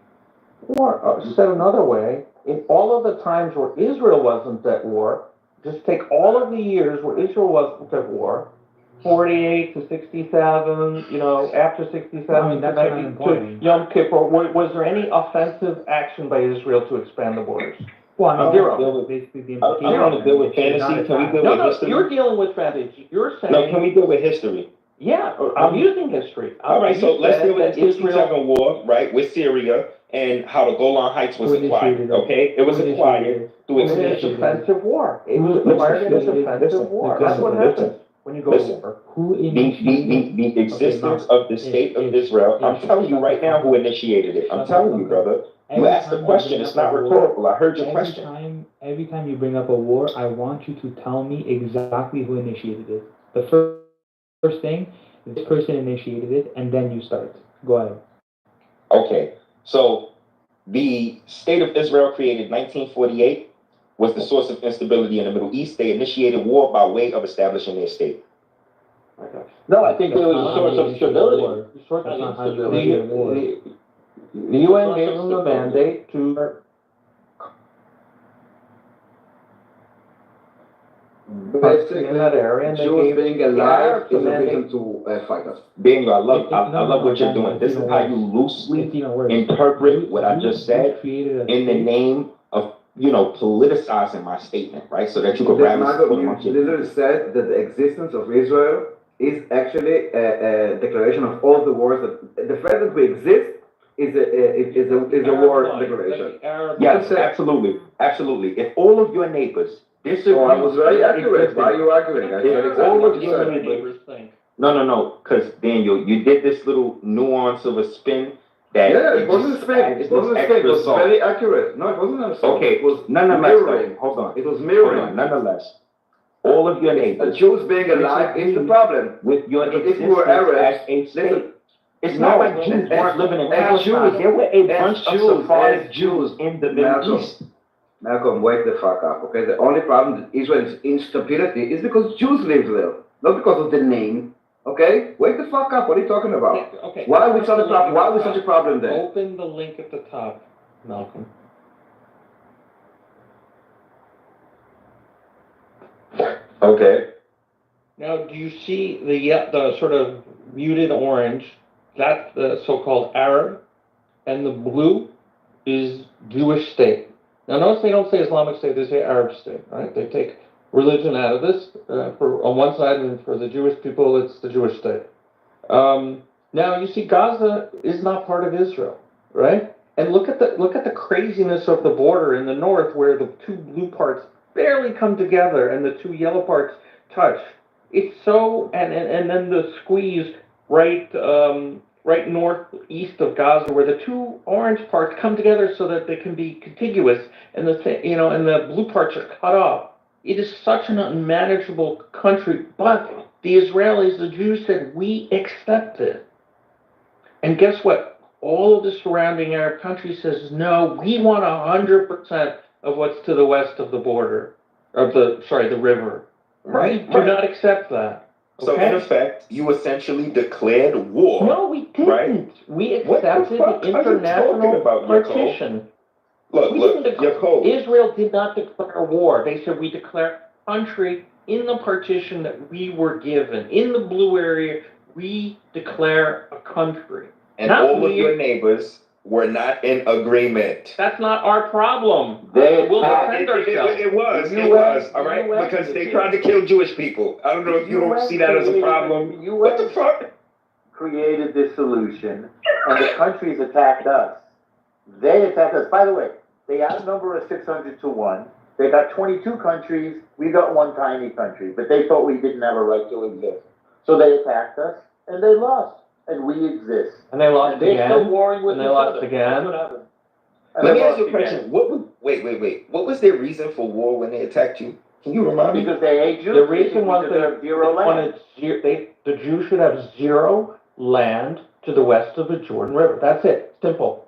Or said another way, in all of the times where Israel wasn't at war, just take all of the years where Israel wasn't at war, 48 to 67, after 67 I mean, that's to what I'm 90 implying. to Yom Kippur, was there any offensive action by Israel to expand the borders? Well, I mean, zero. Basically, the I don't want to deal with implication fantasy. is Can we not deal No, with no, history? you're dealing with fantasy. You're saying. No, can we deal with history? Yeah, I'm using history. All right, so You let's said deal with that the 67 war, right, with Syria and how the Golan Heights was acquired, okay? It was acquired through It was a expansion. defensive war. It was acquired in a defensive war. That's what happens when you go to war. Who initiated The existence of the state of Israel, I'm telling you right now who initiated it. I'm telling you, brother. You asked the question, it's not rhetorical. I heard your question. Every time you bring up a war, I want you to tell me exactly who initiated it. The first thing, this person initiated it, and then you start. Go ahead. Okay, so the state of Israel created 1948 was the source of instability in the Middle East. They initiated war by way of establishing their state. No, I think it was a source of stability. That's not how you initiate a war. The UN gave them the mandate to. Basically, in that area, and they Jews gave being the alive Arabs is the a mandate. reason to fight us. Daniel, I love what you're Daniel, doing. it's This is even how worse. you loosely It's even worse. interpret what I just said created a in the state. name of, politicizing my statement, right? So that you can This rally Marco, support you amongst your literally said that the existence of Israel is actually a declaration of all the wars that the fact that we exist is a war declaration. Yes, absolutely, absolutely. If all of your neighbors disagree, So I was very with accurate. Why are you arguing? I said If exactly all what of you your said. neighbors No, because Daniel, you did this little nuance of a spin that Yeah, it wasn't a just spin. adds It wasn't a this spin. It extra was salt. very accurate. No, it wasn't a spin. Okay, It was nonetheless, mirroring. though, hold on. It was Hold mirroring. on, nonetheless, all of your neighbors Jews being alive is the problem. with your If we existence were Arabs, as a state. listen, It's no, not like Jews weren't living in Palestine. There were a bunch of Sephardic Jews in the Middle East. Malcolm, wake the fuck up, okay? The only problem that Israel's instability is because Jews live there, not because of the name, okay? Wake the fuck up, what are you talking about? Okay. Why are we such a problem? Why are we such a problem then? Open the link at the top, Malcolm. Okay. Now, do you see the sort of muted orange? That's the so-called Arab, and the blue is Jewish state. Now, notice they don't say Islamic State; they say Arab State. Right? They take religion out of this for on one side, and for the Jewish people, it's the Jewish state. Now, you see, Gaza is not part of Israel, right? And look at the craziness of the border in the north, where the two blue parts barely come together and the two yellow parts touch. It's so, and then the squeeze right northeast of Gaza, where the two orange parts come together so that they can be contiguous, and and the blue parts are cut off. It is such an unmanageable country, but the Israelis, the Jews said, we accept it. And guess what? All of the surrounding Arab countries says, no, we want 100% of what's to the west of the border, the river. Right, We do right. not accept that. So Okay? in effect, you essentially declared war. No, we didn't. Right? We What the accepted fuck the are you talking international about, Yaakov? partition. Look, We look, didn't declare, Yaakov. Israel did not declare war. They said we declare country in the partition that we were given. In the blue area, we declare a country. And Not all of we. your neighbors were not in agreement. That's not our problem. They, We'll defend ourselves. it was, all right? Because they tried to kill Jewish people. I don't know if you don't see that as a problem. What the fuck? Created this solution, and the countries attacked us. They attacked us. By the way, they outnumber us 600 to 1. They got 22 countries. We got one tiny country, but they thought we didn't have a right to exist. So they attacked us, and they lost. And we exist. And they lost they're again. still warring with And they each lost other. again. That's what happened. And Let they me ask lost you a question. again. Wait. What was their reason for war when they attacked you? Can you remind me? Because they hate Jews. The reason was they have zero land. the Jews should have zero land to the west of the Jordan River. That's it. Simple.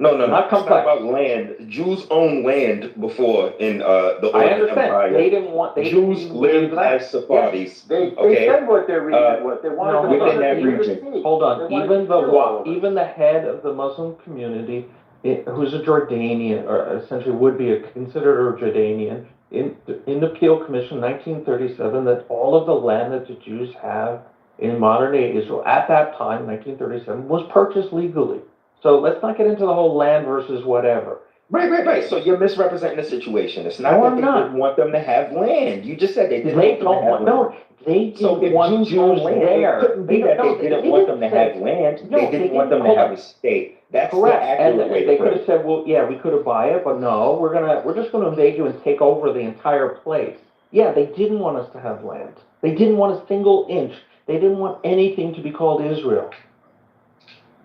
No. Not It's not complex. about land. Jews owned land before in the I Ottoman understand. Empire. They didn't want. They Jews didn't lived that. as Safaris. They okay? said what their reason was. They wanted to within put that us in the region. sea. Hold They on. wanted to kill all of us. Even the head of the Muslim community, who's a Jordanian, or essentially would be considered a Jordanian, in the Peel Commission, 1937, that all of the land that the Jews have in modern day Israel at that time, 1937, was purchased legally. So let's not get into the whole land versus whatever. Right. So you're misrepresenting the situation. It's not No, that I'm they not. didn't want them to have land. You just said they didn't They want them to don't have want. land. No, they didn't So if want Jews owned land, there. it couldn't be that No, they didn't want them to have say- land. No, they didn't want them to hold have on. a state. That's Correct. the accurate And way they to could put have it. said, well, yeah, we could have buy it, but no, we're just going to invade you and take over the entire place. Yeah, they didn't want us to have land. They didn't want a single inch. They didn't want anything to be called Israel.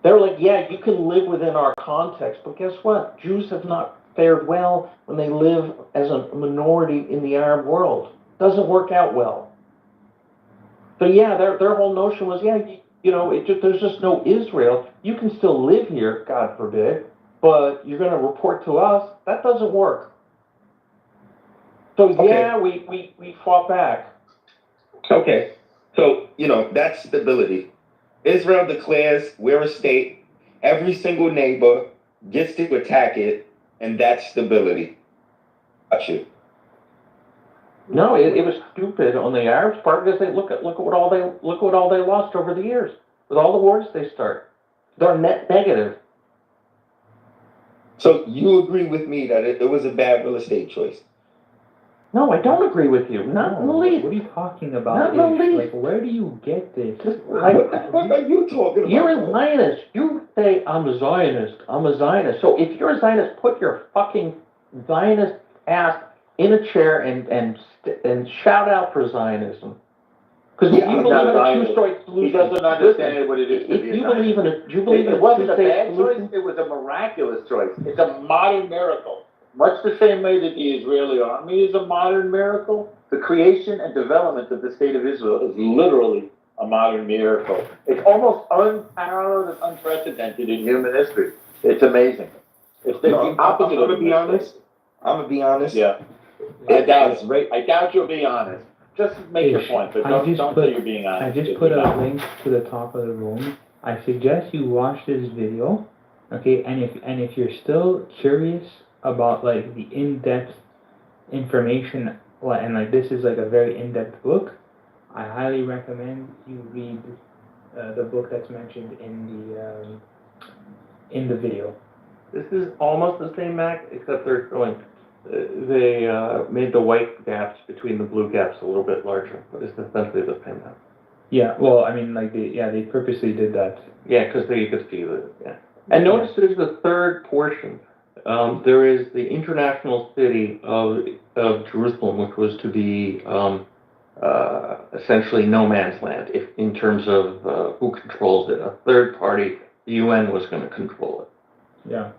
They're like, yeah, you can live within our context, but guess what? Jews have not fared well when they live as a minority in the Arab world. Doesn't work out well. So yeah, their whole notion was, yeah, there's just no Israel. You can still live here, God forbid, but you're going to report to us. That doesn't work. So yeah, we fought back. Okay. So, that's stability. Israel declares we're a state. Every single neighbor gets to attack it, and that's stability. Got you. No, it was stupid on the Arabs' part because they look at what all they lost over the years with all the wars they start. They're net negative. So you agree with me that it was a bad real estate choice? No, I don't agree with you. Not in the least. What are you talking about? Not in the least. Like, where do you get this? What the fuck are you talking about? You're a Zionist. You say, I'm a Zionist. I'm a Zionist. So if you're a Zionist, put your fucking Zionist ass in a chair and shout out for Zionism. Because if you believe in a two-state solution, He doesn't understand what it is to be a Zionist. It wasn't a bad choice, it was a miraculous choice. It's a modern miracle. Much the same way that the Israeli army is a modern miracle, the creation and development of the state of Israel is literally a modern miracle. It's almost unparalleled and unprecedented in human history. It's amazing. It's the opposite of I'm gonna be honest. Yeah. I doubt you'll be honest. Just make your point, but don't say you're being honest. I just put a link to the top of the room. I suggest you watch this video, okay? And if you're still curious about like the in-depth information, and like this is like a very in-depth book, I highly recommend you read the book that's mentioned in the video. This is almost the same, Mac, except they're going. They made the white gaps between the blue gaps a little bit larger, but it's essentially the same map. Yeah, well, I mean, like they purposely did that. Yeah, because you could see the And notice there's the third portion. There is the international city of Jerusalem, which was to be essentially no man's land if, in terms of who controls it. A third party, the UN, was going to control it. Yeah.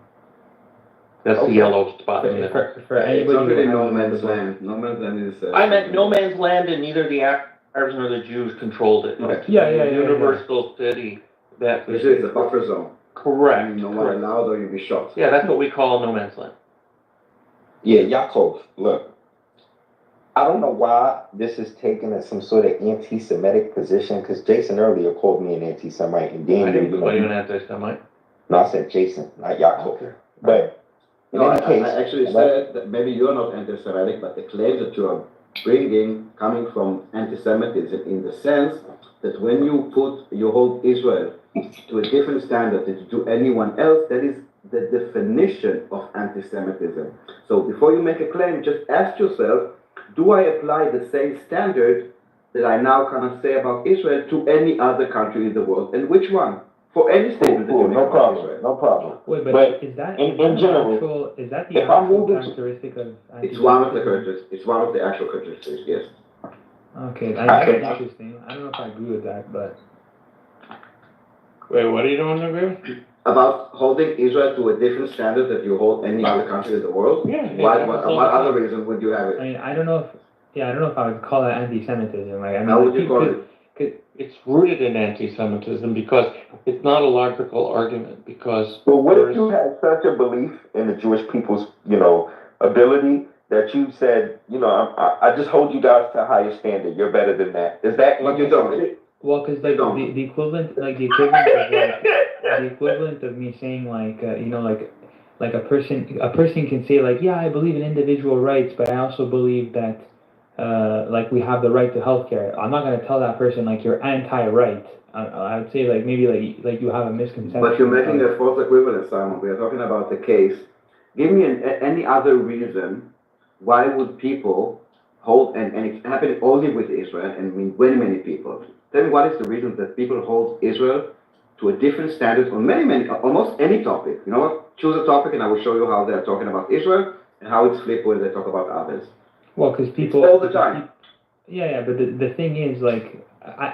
That's the yellow spot in there. For It's anybody not really who no hasn't read the man's book. land. No man's land is. I meant no man's land, and neither the Arabs nor the Jews controlled it. Okay. Yeah. Universal city. That Usually it's a buffer zone. correct. No one allowed or you'll be shot. Yeah, that's what we call no man's land. Yeah, Yaakov, look, I don't know why this is taken as some sort of anti-Semitic position, because Jason earlier called me an anti-Semite, and I Daniel, didn't call you an anti-Semite. No, I said Jason, not Yaakov. But in No, any I case, actually said that maybe you're not anti-Semitic, but the claims that you are bringing coming from anti-Semitism in the sense that when you hold Israel to a different standard than you do anyone else, that is the definition of anti-Semitism. So before you make a claim, just ask yourself, do I apply the same standard that I now cannot say about Israel to any other country in the world, and which one? For any statement that you make no about problem, Israel. no problem. Wait, but is that in the general, actual, is that the if I'm actual moving to- characteristic of It's one of the anti-Semitism? characteristics. It's one of the actual characteristics. Yes. Okay, that's interesting. I don't know if I agree with that, but Wait, what do you don't agree with? About holding Israel to a different standard that you hold any other country in the world? Yeah. What other reason would you have it? I mean, I don't know if I would call that anti-Semitism. Like, I mean, How like, would you call it? It's rooted in anti-Semitism because it's not a logical argument. Because Well, what if you had such a belief in the Jewish people's, ability that you said, I just hold you guys to a higher standard. You're better than that. Is that? But you don't. Well, because like the equivalent, like the equivalent of like the equivalent of me saying like like a person can say like, yeah, I believe in individual rights, but I also believe that like we have the right to healthcare. I'm not gonna tell that person like you're anti-right. I would say like maybe like you have a misconception. But you're making a false equivalence, Simon. We are talking about the case. Give me any other reason why would people hold, and it's happening only with Israel, and I mean many people. Tell me what is the reason that people hold Israel to a different standard on almost any topic. You know what? Choose a topic and I will show you how they're talking about Israel and how it's flipped when they talk about others. Well, because people all the time. Yeah, but the thing is like,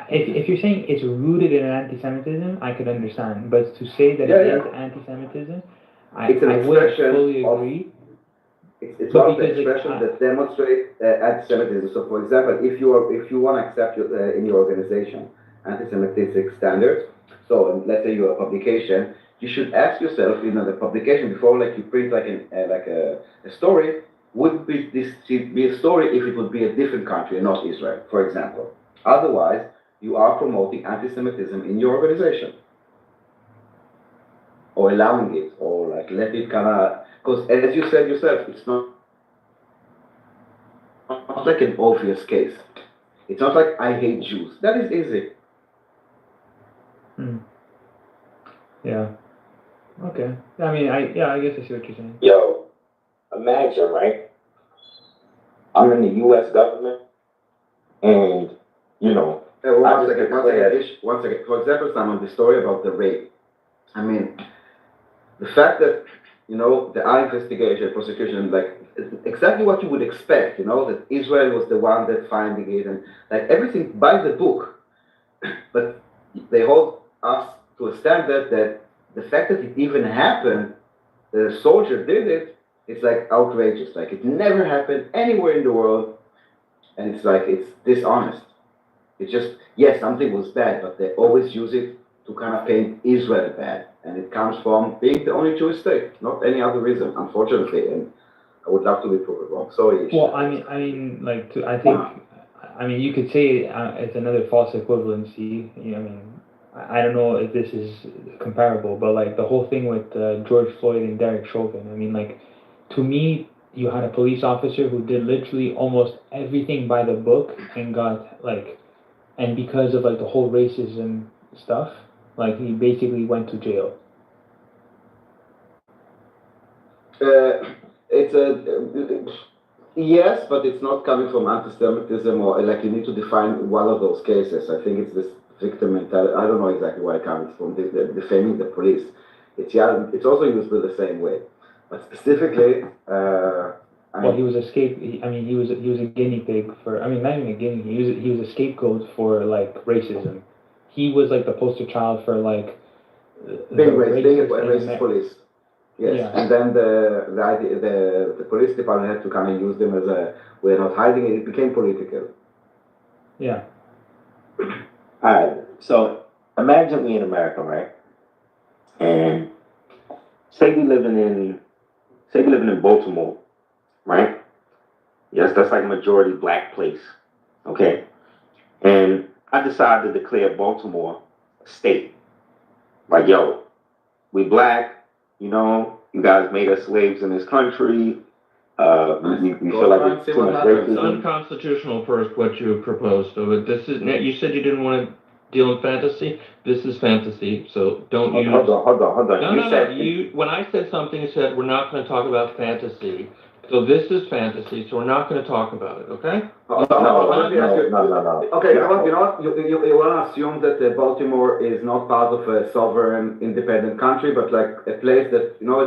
if you're saying it's rooted in anti-Semitism, I could understand. But to say that it is anti-Semitism, I wouldn't fully agree. It's one of the expressions that demonstrate anti-Semitism. So, for example, if you want to accept in your organization anti-Semitic standards, so let's say you're a publication, you should ask yourself, the publication before, like you print like a story, would this be a story if it would be a different country and not Israel, for example. Otherwise, you are promoting anti-Semitism in your organization, or allowing it, or like let it kind of. Because as you said yourself, it's not like an obvious case. It's not like I hate Jews. That is easy. Yeah. Okay. I mean, I guess I see what you're saying. Yo, imagine, right? I'm in the U.S. government, and One second. For example, Simon, the story about the rape. I mean, the fact that the investigation, prosecution, like exactly what you would expect. That Israel was the one that finding it, and like everything by the book. But they hold us to a standard that the fact that it even happened, the soldier did it, it's like outrageous. Like it never happened anywhere in the world, and it's like it's dishonest. It's just, yes, something was bad, but they always use it to kind of paint Israel bad, and it comes from being the only Jewish state, not any other reason, unfortunately. And I would love to be proven wrong. Sorry. Well, I mean, like I mean, you could say it's another false equivalency. I mean, I don't know if this is comparable, but like the whole thing with George Floyd and Derek Chauvin. I mean, like to me, you had a police officer who did literally almost everything by the book and got like, and because of like the whole racism stuff, like he basically went to jail. Yes, but it's not coming from anti-Semitism, or like you need to define one of those cases. I think it's this victim mentality. I don't know exactly where it comes from. Defaming the police. It's also used the same way, but specifically, Well, he was a he was a guinea pig for. I mean, not even a guinea. He was a scapegoat for like racism. He was like the poster child for like being a racists racist police. Yes, Yeah. and then the police department had to come and use them as a. We're not hiding it. It became political. Yeah. All right. So imagine we in America, right? And say we living in Baltimore, right? Yes, that's like a majority black place. Okay. And I decided to declare Baltimore a state. Like, yo, we black, you know, you guys made us slaves in this country. We feel like it's too much It's racism. unconstitutional first what you proposed. So this is, you said you didn't want to deal in fantasy. This is fantasy, so don't use. Hold on. No. When I said something, you said we're not going to talk about fantasy. So this is fantasy, so we're not going to talk about it, okay? No. Okay, you know what? You want to assume that Baltimore is not part of a sovereign, independent country, but like a place that, you know,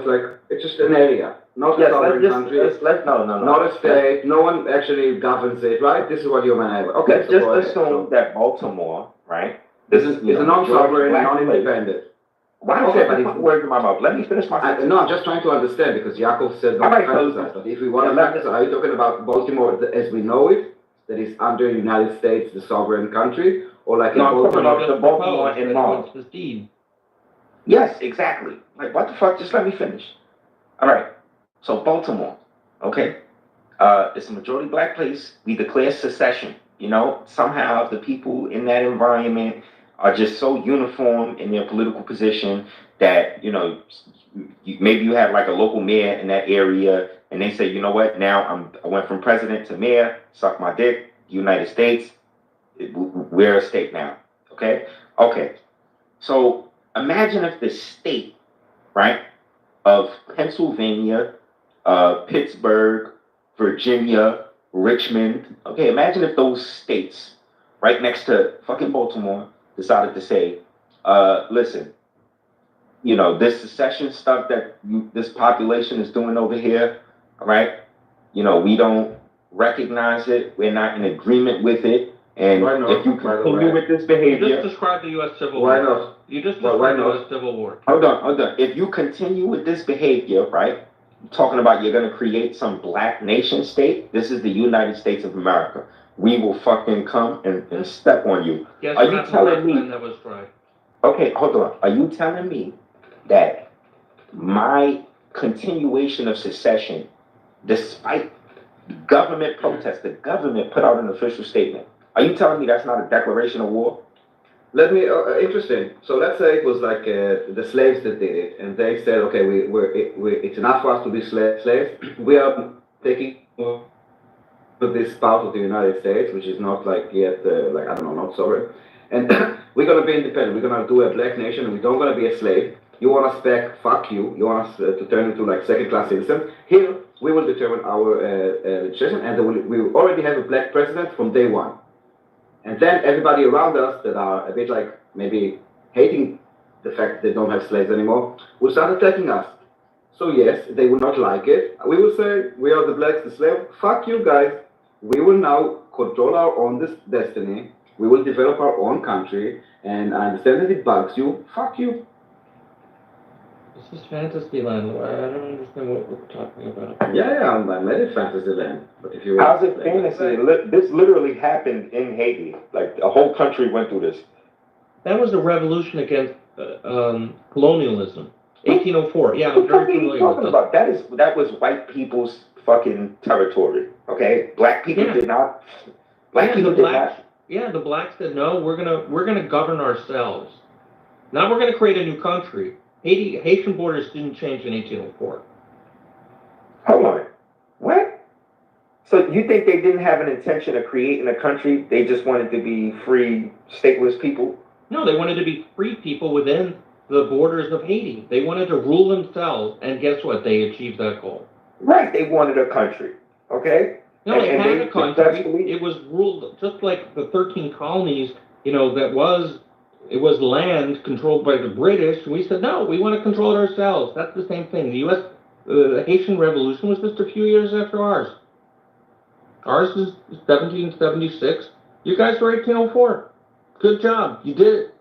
it's just an area, not a sovereign country. Not a state. No one actually governs it, right? This is what you're saying. Okay, let's just assume that Baltimore, right? This is a non-sovereign, non-independent. Why don't you put words in my mouth? Let me finish my sentence. No, I'm just trying to understand because Yaakov said not fantasize. But if we want to fantasize, are you talking about Baltimore as we know it, that is under the United States, the sovereign country, or like I'm talking about the Baltimore and Mall. Yes, exactly. Like, what the fuck? Just let me finish. All right. So Baltimore, okay? It's a majority black place. We declare secession. You know, somehow the people in that environment are just so uniform in their political position that, you know, maybe you have like a local mayor in that area and they say, you know what, now I went from president to mayor, suck my dick, United States, we're a state now, okay? Okay, so imagine if the state, right, of Pennsylvania, Pittsburgh, Virginia, Richmond, okay, imagine if those states right next to fucking Baltimore decided to say, listen, you know, this secession stuff that this population is doing over here, all right? You know, we don't recognize it. We're not in agreement with it. And if you continue with this behavior... You just described the U.S. Civil War. Why not? You just described the U.S. Civil War. Hold on. If you continue with this behavior, right, talking about you're going to create some black nation state, this is the United States of America. We will fucking come and step on you. Yes, are you telling me that was right? Okay, hold on. Are you telling me that my continuation of secession, despite government protests, the government put out an official statement, are you telling me that's not a declaration of war? Let me, interesting. So let's say it was like the slaves that did it, and they said, okay, it's enough for us to be slaves. We are taking this part of the United States, which is not like yet, like, I don't know, not sovereign. And we're going to be independent. We're going to do a black nation. We don't going to be a slave. You want us back, fuck you. You want us to turn into like second-class citizens. Here, we will determine our legislation, and we already have a black president from day one. And then everybody around us that are a bit like maybe hating the fact that they don't have slaves anymore will start attacking us. So yes, they will not like it. We will say, we are the blacks, the slaves. Fuck you guys. We will now control our own destiny. We will develop our own country. And I understand that it bugs you. Fuck you. This is fantasy land. I don't understand what we're talking about. Yeah, I'm at fantasy land. But if you how's it fantasy? This literally happened in Haiti. Like a whole country went through this. That was a revolution against colonialism. 1804. Yeah, I'm very familiar with that. That was white people's fucking territory. Okay, black people did not. The blacks said no. We're gonna govern ourselves. Now we're gonna create a new country. Haitian borders didn't change in 1804. Hold on. What? So you think they didn't have an intention of creating a country? They just wanted to be free, stateless people? No, they wanted to be free people within the borders of Haiti. They wanted to rule themselves, and guess what? They achieved that goal. Right. They wanted a country. Okay? No, they had a country. It was ruled just like the 13 colonies, you know, it was land controlled by the British. We said, no, we want to control it ourselves. That's the same thing. The U.S. The Haitian Revolution was just a few years after ours. Ours is 1776. You guys were 1804. Good job. You did it.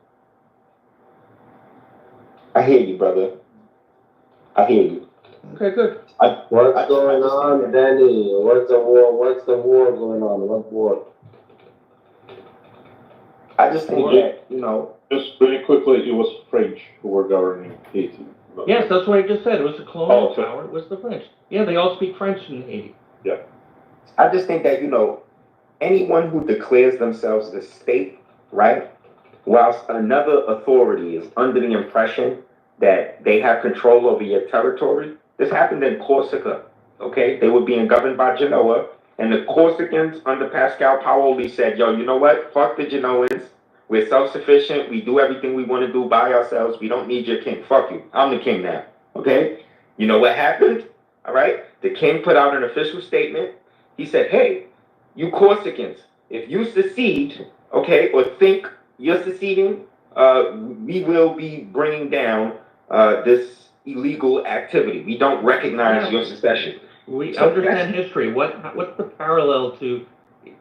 I hear you, brother. I hear you. Okay, good. What's going on, Danny? What's the war? What's the war going on? What war? I just think that, you know. Just very quickly, it was French who were governing Haiti. Yes, that's what I just said. It was the colonial power. It was the French. Yeah, they all speak French in Haiti. Yeah. I just think that, you know, anyone who declares themselves the state, right, whilst another authority is under the impression that they have control over your territory. This happened in Corsica, okay? They were being governed by Genoa, and the Corsicans under Pascal Paoli said, yo, you know what? Fuck the Genoans. We're self-sufficient. We do everything we want to do by ourselves. We don't need your king. Fuck you. I'm the king now, okay? You know what happened? All right? The king put out an official statement. He said, hey, you Corsicans, if you secede, okay, or think you're seceding, we will be bringing down this illegal activity. We don't recognize your secession. We understand history. What's the parallel to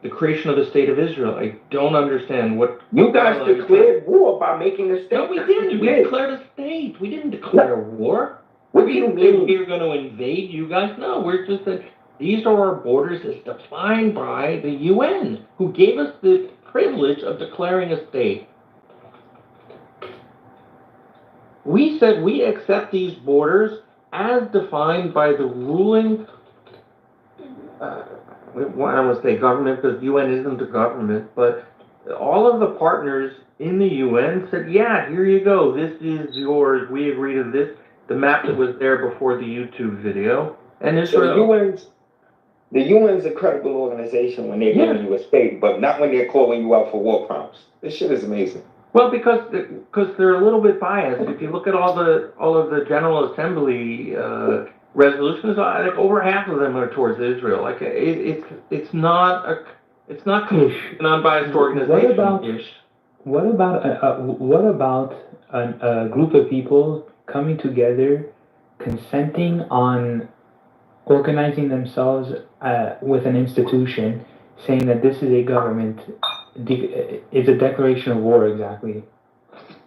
the creation of the state of Israel? I don't understand what. You guys declared war by making a state. No, we didn't. We declared a state. We didn't declare war. What do you mean? We were going to invade you guys? No, we're just that these are our borders as defined by the UN, who gave us the privilege of declaring a state. We said we accept these borders as defined by the ruling, I don't want to say government because UN isn't a government, but all of the partners in the UN said, yeah, here you go. This is yours. We agree to this. The map that was there before the YouTube video. And Israel. So the UN's a credible organization when they're giving you a state, but not when they're calling you out for war crimes. This shit is amazing. Well, because they're a little bit biased. If you look at all of the General Assembly resolutions, like over half of them are towards Israel. Like it's not an unbiased organization. What about a group of people coming together, consenting on organizing themselves with an institution, saying that this is a government? It's a declaration of war, exactly.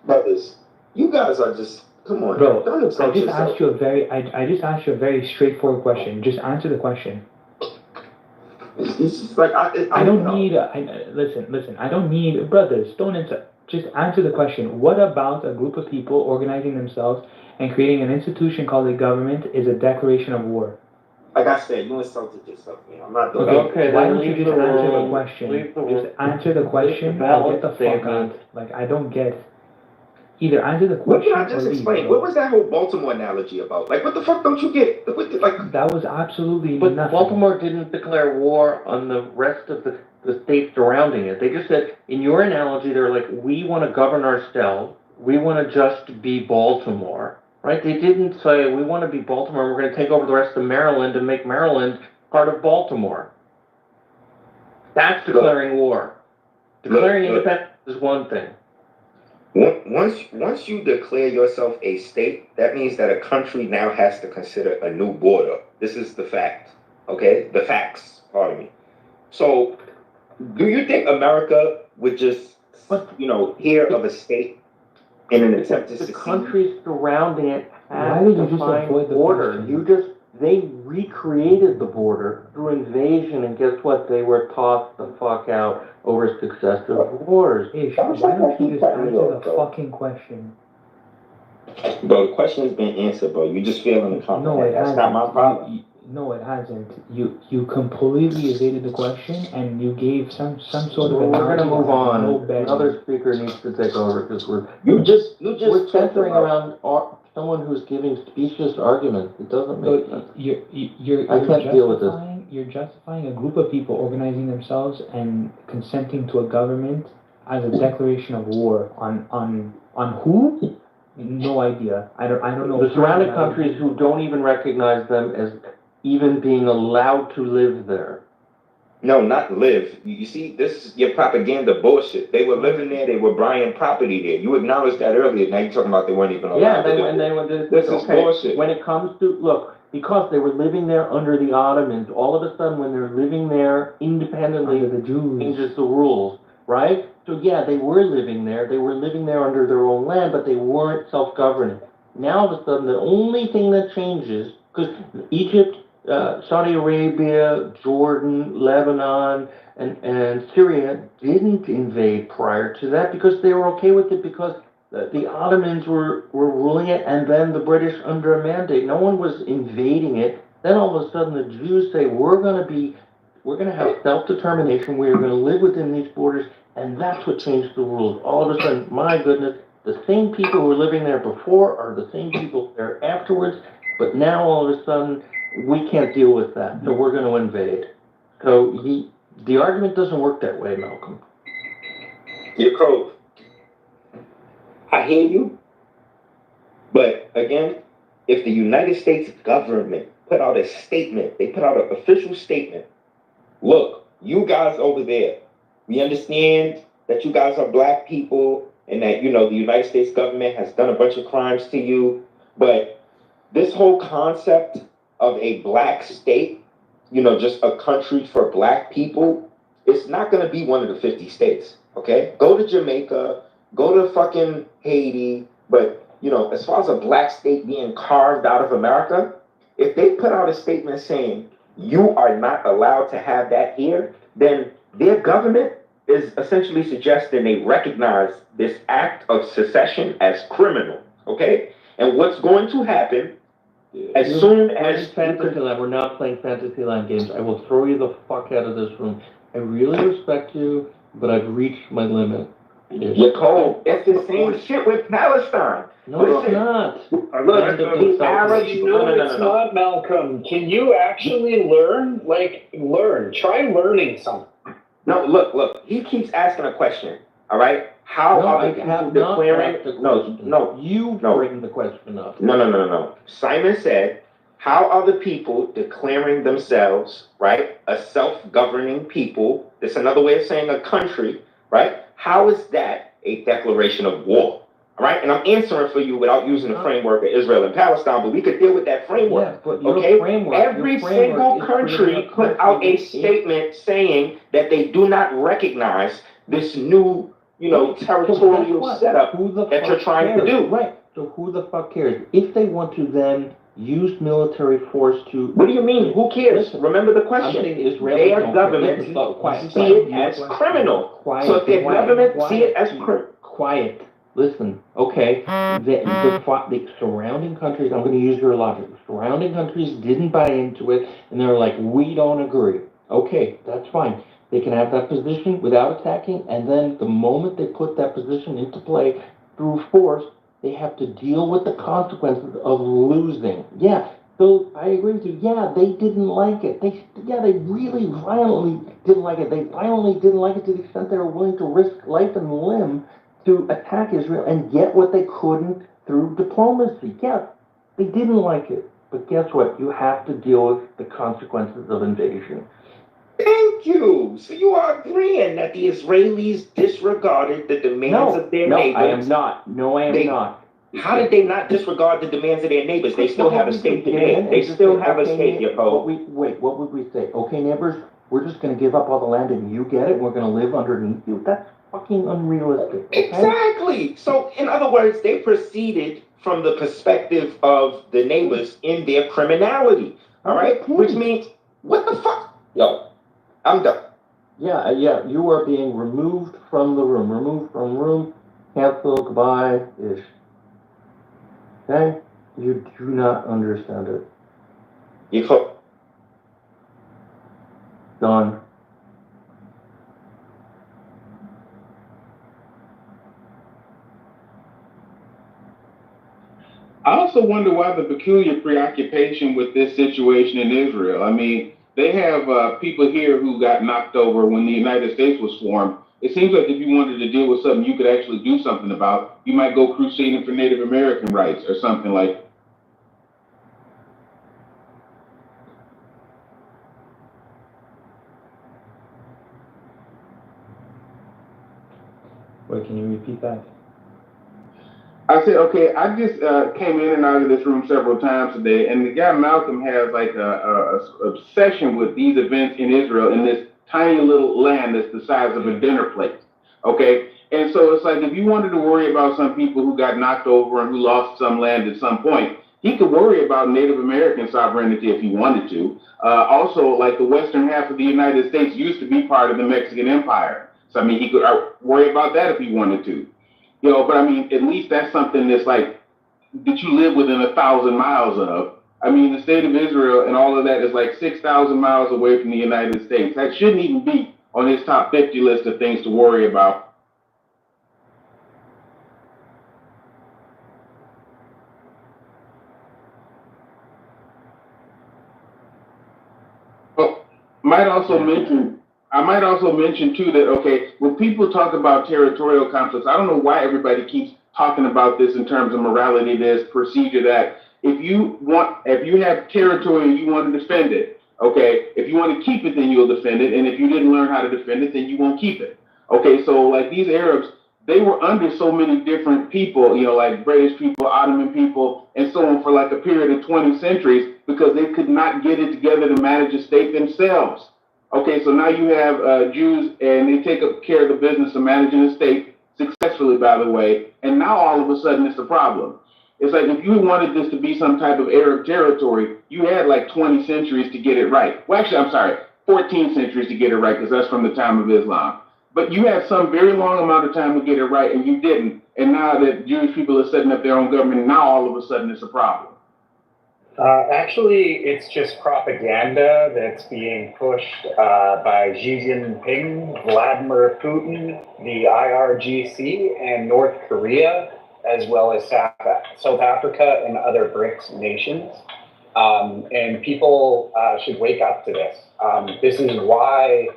Brothers, you guys are just, come on. Bro, don't I insult just yourself. asked you a very straightforward question. Just answer the question. It's just like I don't need. Listen. I don't need brothers. Don't insult. Just answer the question. What about a group of people organizing themselves and creating an institution called a government is a declaration of war? Like I said, you insulted yourself, man. I'm not doing Okay, why don't you just answer the question? Just answer the question or get the fuck out. Like, I don't get. Either answer the What question did I just or leave, explain? bro. What was that whole Baltimore analogy about? Like, what the fuck don't you get? That was absolutely But nothing. Baltimore didn't declare war on the rest of the states surrounding it. They just said, in your analogy, they're like, we want to govern ourselves. We want to just be Baltimore. Right? They didn't say, we want to be Baltimore, and we're going to take over the rest of Maryland and make Maryland part of Baltimore. That's declaring war. Declaring independence is one thing. Once you declare yourself a state, that means that a country now has to consider a new border. This is the fact. Okay? The facts, pardon me. So, do you think America would just, hear of a state in an attempt to The secede? countries surrounding it Why have did you to just find avoid the border. question? They recreated the border through invasion, and guess what? They were tossed the fuck out over successive wars. Ish, why don't you just answer the fucking question? Bro, the question has been answered, bro. You just failing to comprehend. No, it That's hasn't. not my problem. No, it hasn't. You completely evaded the question and you gave some sort of. Well, we're gonna analogy move that had on. no bearing. Another speaker needs to take over because we're just centering around someone who's giving specious arguments. It doesn't make sense. I can't deal with this. You're justifying a group of people organizing themselves and consenting to a government as a declaration of war on who? No idea. I don't know. The surrounding countries who don't even recognize them as even being allowed to live there. No, not live. You see, this is your propaganda bullshit. They were living there. They were buying property there. You acknowledged that earlier. Now you're talking about they weren't even allowed to live there. And they were This is bullshit. When it comes to, look, because they were living there under the Ottomans. All of a sudden, when they're living there independently, Under the Jews. changes the rules, right? So yeah, they were living there. They were living there under their own land, but they weren't self-governing. Now all of a sudden, the only thing that changes, because Egypt, Saudi Arabia, Jordan, Lebanon, and Syria didn't invade prior to that because they were okay with it because the Ottomans were ruling it, and then the British under a mandate. No one was invading it. Then all of a sudden, the Jews say, we're going to have self-determination. We're going to live within these borders, and that's what changed the rules. All of a sudden, my goodness, the same people who were living there before are the same people there afterwards, but now all of a sudden, we can't deal with that, so we're going to invade. So the argument doesn't work that way, Malcolm. Yaakov, I hear you, but again, if the United States government put out a statement, they put out an official statement, look, you guys over there, we understand that you guys are black people and that, you know, the United States government has done a bunch of crimes to you, but this whole concept of a black state, you know, just a country for black people, it's not going to be one of the 50 states, okay? Go to Jamaica, go to fucking Haiti, but, you know, as far as a black state being carved out of America, if they put out a statement saying you are not allowed to have that here, then their government is essentially suggesting they recognize this act of secession as criminal, okay? And what's going to happen as soon as Fantasyland, we're not playing Fantasyland games. I will throw you the fuck out of this room. I really respect you, but I've reached my limit. Yaakov, it's the same shit with Palestine. No, it's not. Look, the Arabs, it's not, Malcolm. Can you actually learn? Learn. Try learning something. No, look. He keeps asking a question. All right. How are the people declaring? No. You bring the question up. No. Simon said, how are the people declaring themselves, right, a self-governing people? That's another way of saying a country, right? How is that a declaration of war? All right, and I'm answering for you without using the framework of Israel and Palestine, but we could deal with that framework. Okay, every single country put out a statement saying that they do not recognize this new, you know, territorial setup that you're trying to do. Right. So who the fuck cares? If they want to then use military force to... What do you mean? Who cares? Remember the question. Their government see it as criminal. So if their government see it as criminal... Quiet. Listen, okay, the surrounding countries, I'm going to use your logic, the surrounding countries didn't buy into it, and they're like, we don't agree. Okay, that's fine. They can have that position without attacking, and then the moment they put that position into play through force, they have to deal with the consequences of losing. Yeah, so I agree with you. Yeah, they didn't like it. They really violently didn't like it. They violently didn't like it to the extent they were willing to risk life and limb to attack Israel and get what they couldn't through diplomacy. Yeah, they didn't like it. But guess what? You have to deal with the consequences of invasion. Thank you. So you are agreeing that the Israelis disregarded the demands of their neighbors? No, I am not. No, I am not. How did they not disregard the demands of their neighbors? They still have a state today. They still have a state, Yaakov. Wait, what would we say? Okay, neighbors, we're just going to give up all the land and you get it, and we're going to live underneath you. That's fucking unrealistic. Okay? Exactly. So, in other words, they proceeded from the perspective of the neighbors in their criminality. All right? Which means, what the fuck? Yo, I'm done. Yeah, you are being removed from the room. Removed from room, cancel, goodbye-ish. Okay? You do not understand it. Done. I also wonder why the peculiar preoccupation with this situation in Israel. I mean, they have people here who got knocked over when the United States was formed. It seems like if you wanted to deal with something you could actually do something about, you might go crusading for Native American rights or something like. Wait, can you repeat that? I said, okay, I just came in and out of this room several times today, and the guy Malcolm has like a obsession with these events in Israel in this tiny little land that's the size of a dinner plate. Okay? And so it's like if you wanted to worry about some people who got knocked over and who lost some land at some point, he could worry about Native American sovereignty if he wanted to. Also, like the western half of the United States used to be part of the Mexican Empire. So, I mean, he could worry about that if he wanted to. You know, but I mean, at least that's something that's like, that you live within 1,000 miles of. I mean, the state of Israel and all of that is like 6,000 miles away from the United States. That shouldn't even be on his top 50 list of things to worry about. I might also mention too that, okay, when people talk about territorial conflicts, I don't know why everybody keeps talking about this in terms of morality, this procedure, that. If you have territory and you want to defend it, okay, if you want to keep it, then you'll defend it. And if you didn't learn how to defend it, then you won't keep it. Okay, so like these Arabs, they were under so many different people, you know, like British people, Ottoman people, and so on for like a period of 20 centuries because they could not get it together to manage a state themselves. Okay, so now you have Jews and they take up care of the business of managing a state successfully, by the way, and now all of a sudden it's a problem. It's like if you wanted this to be some type of Arab territory, you had like 20 centuries to get it right. Well, actually, I'm sorry, 14 centuries to get it right because that's from the time of Islam. But you had some very long amount of time to get it right and you didn't. And now that Jewish people are setting up their own government, now all of a sudden it's a problem. Actually, it's just propaganda that's being pushed by Xi Jinping, Vladimir Putin, the IRGC, and North Korea, as well as South Africa and other BRICS nations. And people should wake up to this. This is why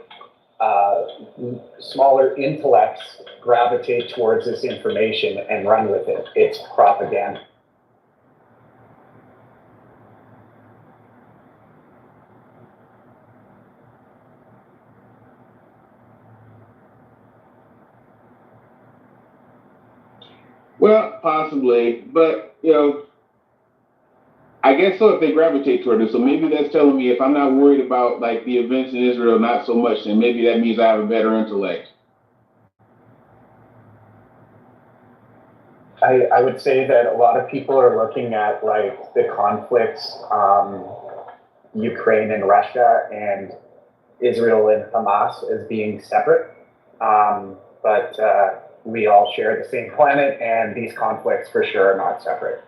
smaller intellects gravitate towards this information and run with it. It's propaganda. Well, possibly, but, you know, I guess so if they gravitate toward it. So maybe that's telling me if I'm not worried about, like, the events in Israel, not so much, then maybe that means I have a better intellect. I would say that a lot of people are looking at, like, the conflicts, Ukraine and Russia and Israel and Hamas as being separate. But we all share the same planet, and these conflicts for sure are not separate.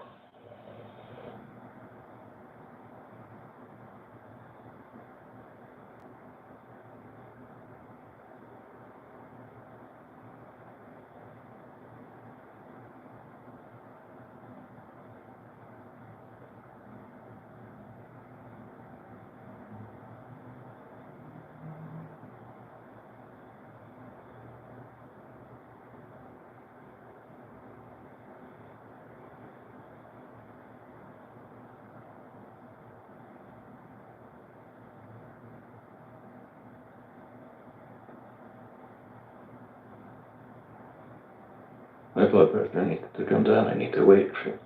My blood pressure needs to come down. I need to wait for.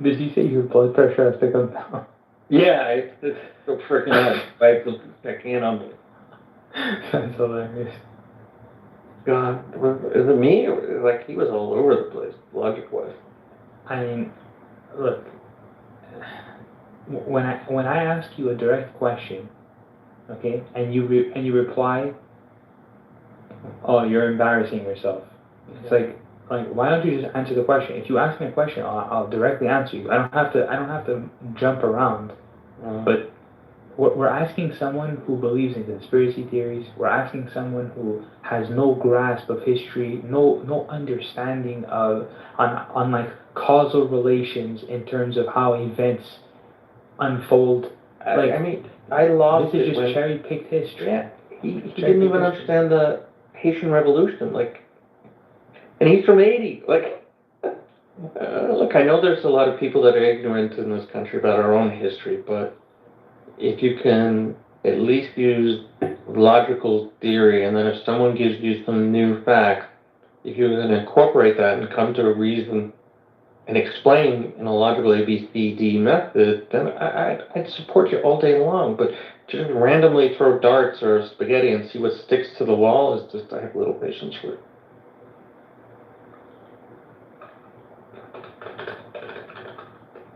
Did you say your blood pressure has to come down? Yeah, it's so freaking hard. I can't on it. That's hilarious. God, is it me or like he was all over the place, logic-wise? I mean, look, when I ask you a direct question, okay, and you reply, oh, you're embarrassing yourself. It's like why don't you just answer the question? If you ask me a question, I'll directly answer you. I don't have to jump around. But we're asking someone who believes in conspiracy theories. We're asking someone who has no grasp of history, no understanding on like causal relations in terms of how events unfold. Like, I mean, I lost this is it just when, cherry-picked history. Yeah, he didn't even understand the Haitian Revolution, like, and he's from Haiti. Like, look, I know there's a lot of people that are ignorant in this country about our own history, but if you can at least use logical theory, and then if someone gives you some new fact, if you're going to incorporate that and come to a reason and explain in a logical ABCD method, then I'd support you all day long. But to just randomly throw darts or spaghetti and see what sticks to the wall is just, I have little patience for it.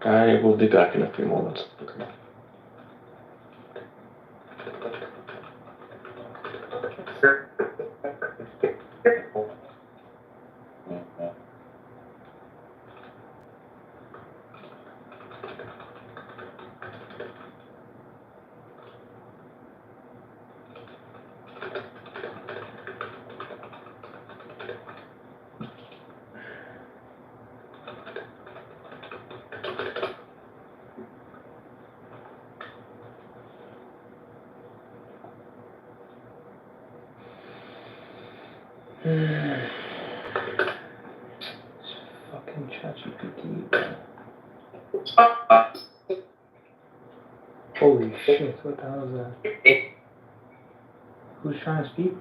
I will be back in a few moments. Fucking ChatGPT. Holy shit, what the hell is that? Who's trying to speak?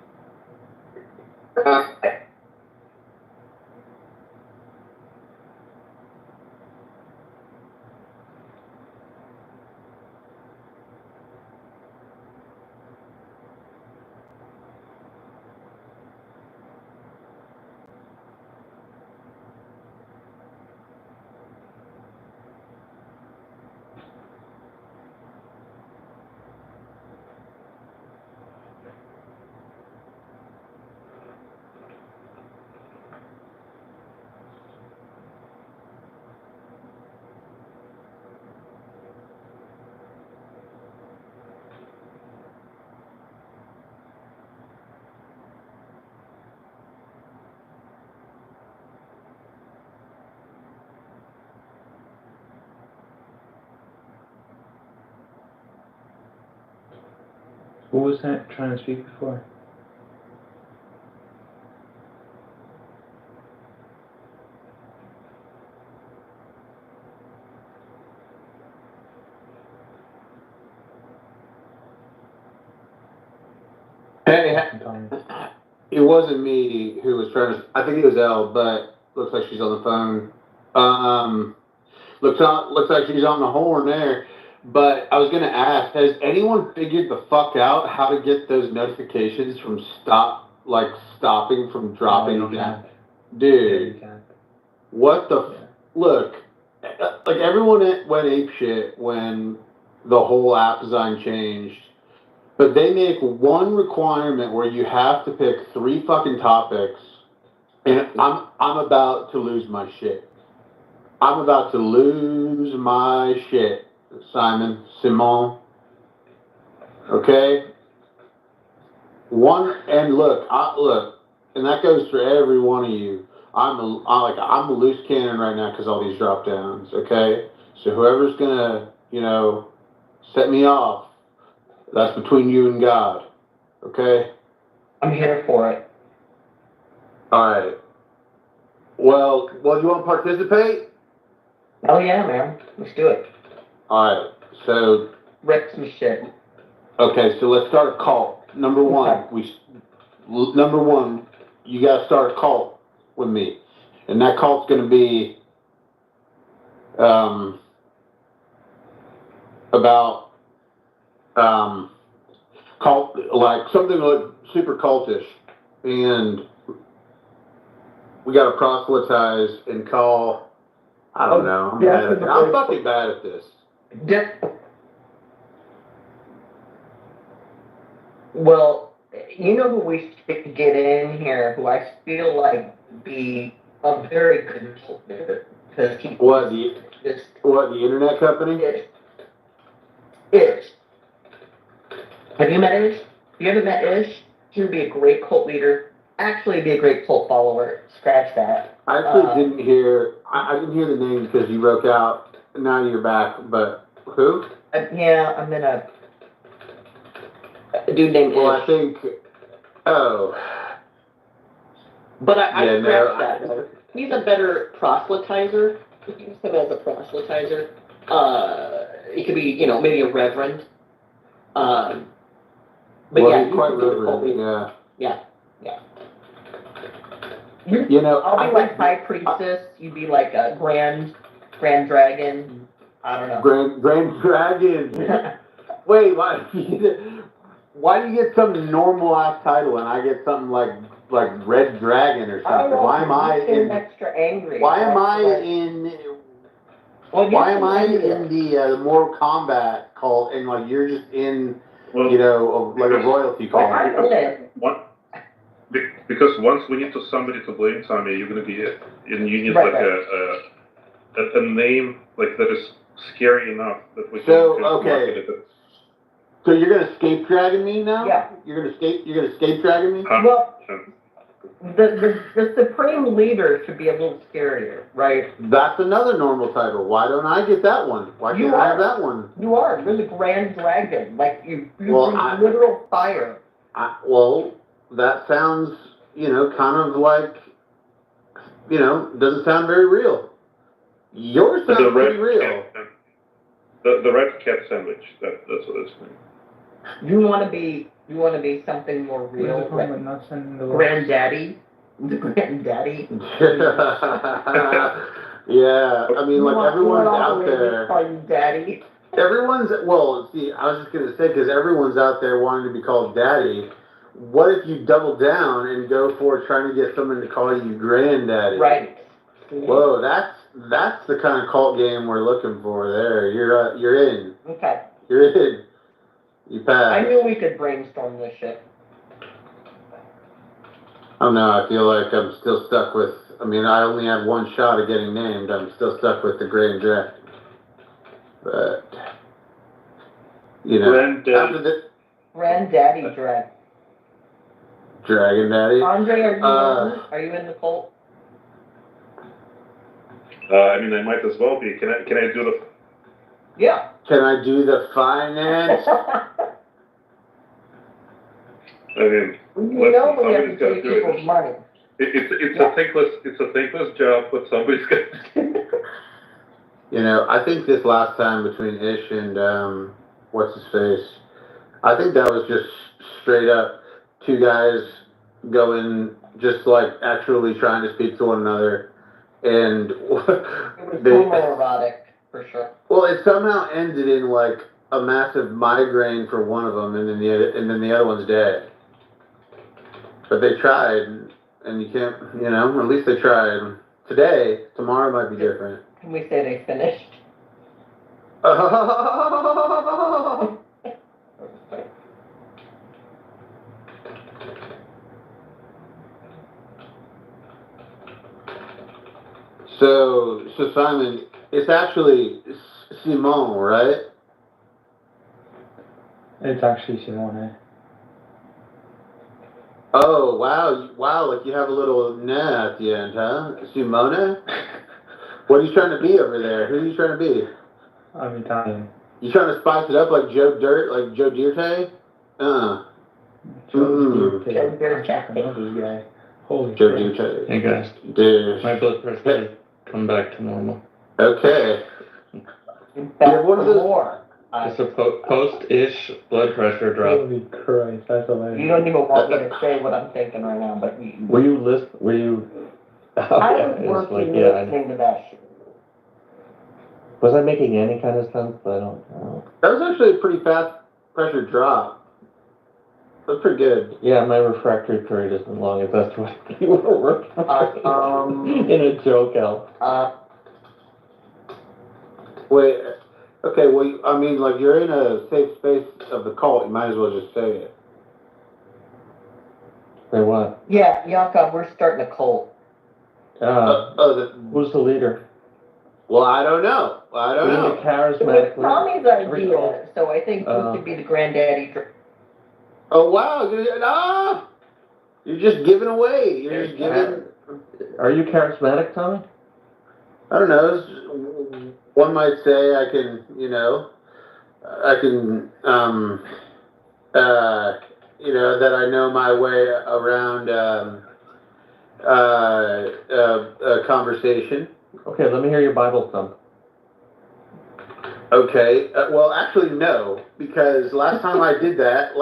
Who was that trying to speak before? Hey, it wasn't me who was trying to. I think it was Elle, but looks like she's on the phone. Looks like she's on the horn there. But I was gonna ask, has anyone figured the fuck out how to get those notifications from stopping from dropping down? Dude, what the look? Like everyone went apeshit when the whole app design changed. But they make one requirement where you have to pick 3 fucking topics, and I'm about to lose my shit. I'm about to lose my shit, Simon. Okay? And look, and that goes for every one of you. I'm a loose cannon right now because all these drop downs. Okay? So whoever's gonna, set me off, that's between you and God. Okay? I'm here for it. Alright. Well, you want to participate? Oh yeah, man. Let's do it. Alright, so... Wreck some shit. Okay, so let's start a cult. Number one, you gotta start a cult with me. And that cult's gonna be... about... cult, like something like super cultish, and we got to proselytize and call. I don't know. I'm fucking bad at this. Well, you know who we should get in here, who I feel like be a very good leader, because he the internet company? Ish. Have you met Ish? Have you ever met Ish? He would be a great cult leader. Actually, be a great cult follower. Scratch that. I actually didn't hear. I didn't hear the name because you broke out. Now you're back. But who? Yeah, I'm in a dude named Ish. I think. Oh. But I scratched that. He's a better proselytizer. Use him as a proselytizer. He could be, maybe a reverend. But Well, yeah, he's you quite could do the reverent, cult. yeah. Yeah. You know, I'll I be like think high priestess. You'd be like a grand dragon. I don't know. Grand Dragon. Wait, why? Why do you get some normal ass title and I get something like Red Dragon or I don't something? know. Why am I in? extra angry? Why am I Like- in? Well, Why you're am I familiar. in the Mortal Kombat cult and like you're just in, you know, like a royalty cult? I'm in it. Because once we need somebody to blame Tommy, you're gonna be it, and you need Right, like a name like that is scary enough that we So, can okay. market it. So you're gonna escape dragon me now? Yeah. You're gonna escape dragon me? Well, the supreme leader should be a little scarier, right? That's another normal title. Why don't I get that one? Why You can't I have are. that one? You are. You're the grand dragon. Like you Well, bring literal fire. Well, that sounds, you know, kind of like, you know, doesn't sound very real. Yours sounds The pretty red real. the red cat sandwich. That's what it's. You want to be something more real. Granddaddy. The granddaddy. Yeah, I mean, like everyone's out Call there. you daddy. Everyone's, well, see, I was just going to say, because everyone's out there wanting to be called daddy. What if you double down and go for trying to get someone to call you granddaddy? Right. Whoa, that's the kind of cult game we're looking for there. You're in. Okay. You're in. You pass. I knew we could brainstorm this shit. I don't know, I feel like I'm still stuck with, I mean, I only had one shot of getting named. I'm still stuck with the Grand Dragon. But, you know, after the Granddaddy drag. Dragon Daddy. Andre, are you in the cult? I mean, I might as well be. Can I do the? Yeah. Can I do the finance? I mean, You know we have to somebody's got to take do people's it. money. It's a thankless job, but somebody's got. You know, I think this last time between Ish and what's his face, I think that was just straight up two guys going just like actually trying to speak to one another, and It was homoerotic, for sure. well, it somehow ended in like a massive migraine for one of them, and then the other one's dead. But they tried, and you can't, you know, at least they tried. Today, tomorrow might be different. Can we say they finished? So Simon, it's actually Simone, right? It's actually Simone. Oh, wow, like you have a little nah at the end, huh? Simone? What are you trying to be over there? Who are you trying to be? I'm Italian. You trying to spice it up like Joe Dirte? Joe Dirte. Holy Joe crap. Dirte. Hey guys, Dude. my blood pressure has come back to normal. Okay. Back one of for those- more. It's a post-ish blood pressure drop. Holy Christ, that's hilarious. You don't even want me to say what I'm thinking right now, but you, Were you? Oh, I yeah, was it's working like, yeah, I know. listening to that shit. Was I making any kind of sense? I don't know. That was actually a pretty fast pressure drop. That's pretty good. Yeah, my refractory period isn't long. If that's what you were working on. In a joke, Al. Wait, okay, well, I mean, like, you're in a safe space of the cult. You might as well just say it. Say what? Yeah, Yaka, we're starting a cult. Who's the leader? Well, I don't know. Who's the charismatic It was Tommy's leader? idea, so I think we should be the granddaddy. Oh, wow. You're just giving away. You're just giving. Are you charismatic, Tommy? I don't know. One might say I can, you know, you know, that I know my way around a conversation. Okay, let me hear your Bible thump. Okay. Well, actually, no, because last time I did that,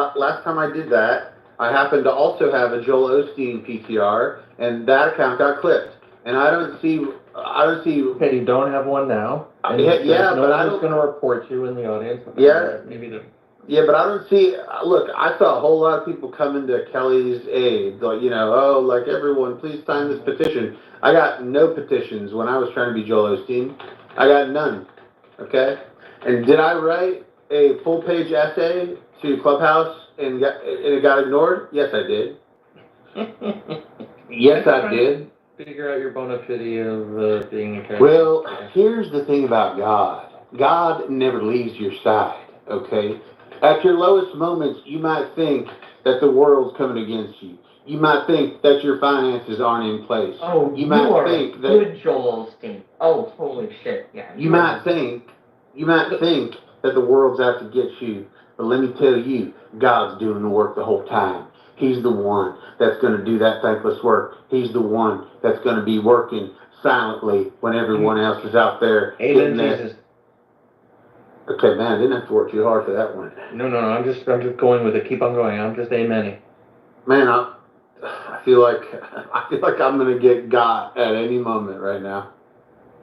I happened to also have a Joel Osteen PTR, and that account got clipped. And I don't see. Okay, you don't have one now. And Yeah, no but I one is don't. going to report you in the audience. Yeah. Maybe the. Yeah, but I don't see. Look, I saw a whole lot of people coming to Kelly's aid, like oh, like everyone, please sign this petition. I got no petitions when I was trying to be Joel Osteen. I got none. Okay, and did I write a full-page essay to Clubhouse and it got ignored? Yes, I did. Yes, I did. Figure out your bona fide of being a character. Well, here's the thing about God. God never leaves your side. Okay. At your lowest moments, you might think that the world's coming against you. You might think that your finances aren't in place. Oh, you might are think that good Joel Osteen. Oh, holy shit, yeah. you might think that the world's out to get you. But let me tell you, God's doing the work the whole time. He's the one that's going to do that thankless work. He's the one that's going to be working silently when everyone else is out there. Amen, Jesus. Okay, man, I didn't have to work too hard for that one. No, I'm just going with it. Keep on going. I'm just amening. Man, I feel like I'm gonna get got at any moment right now.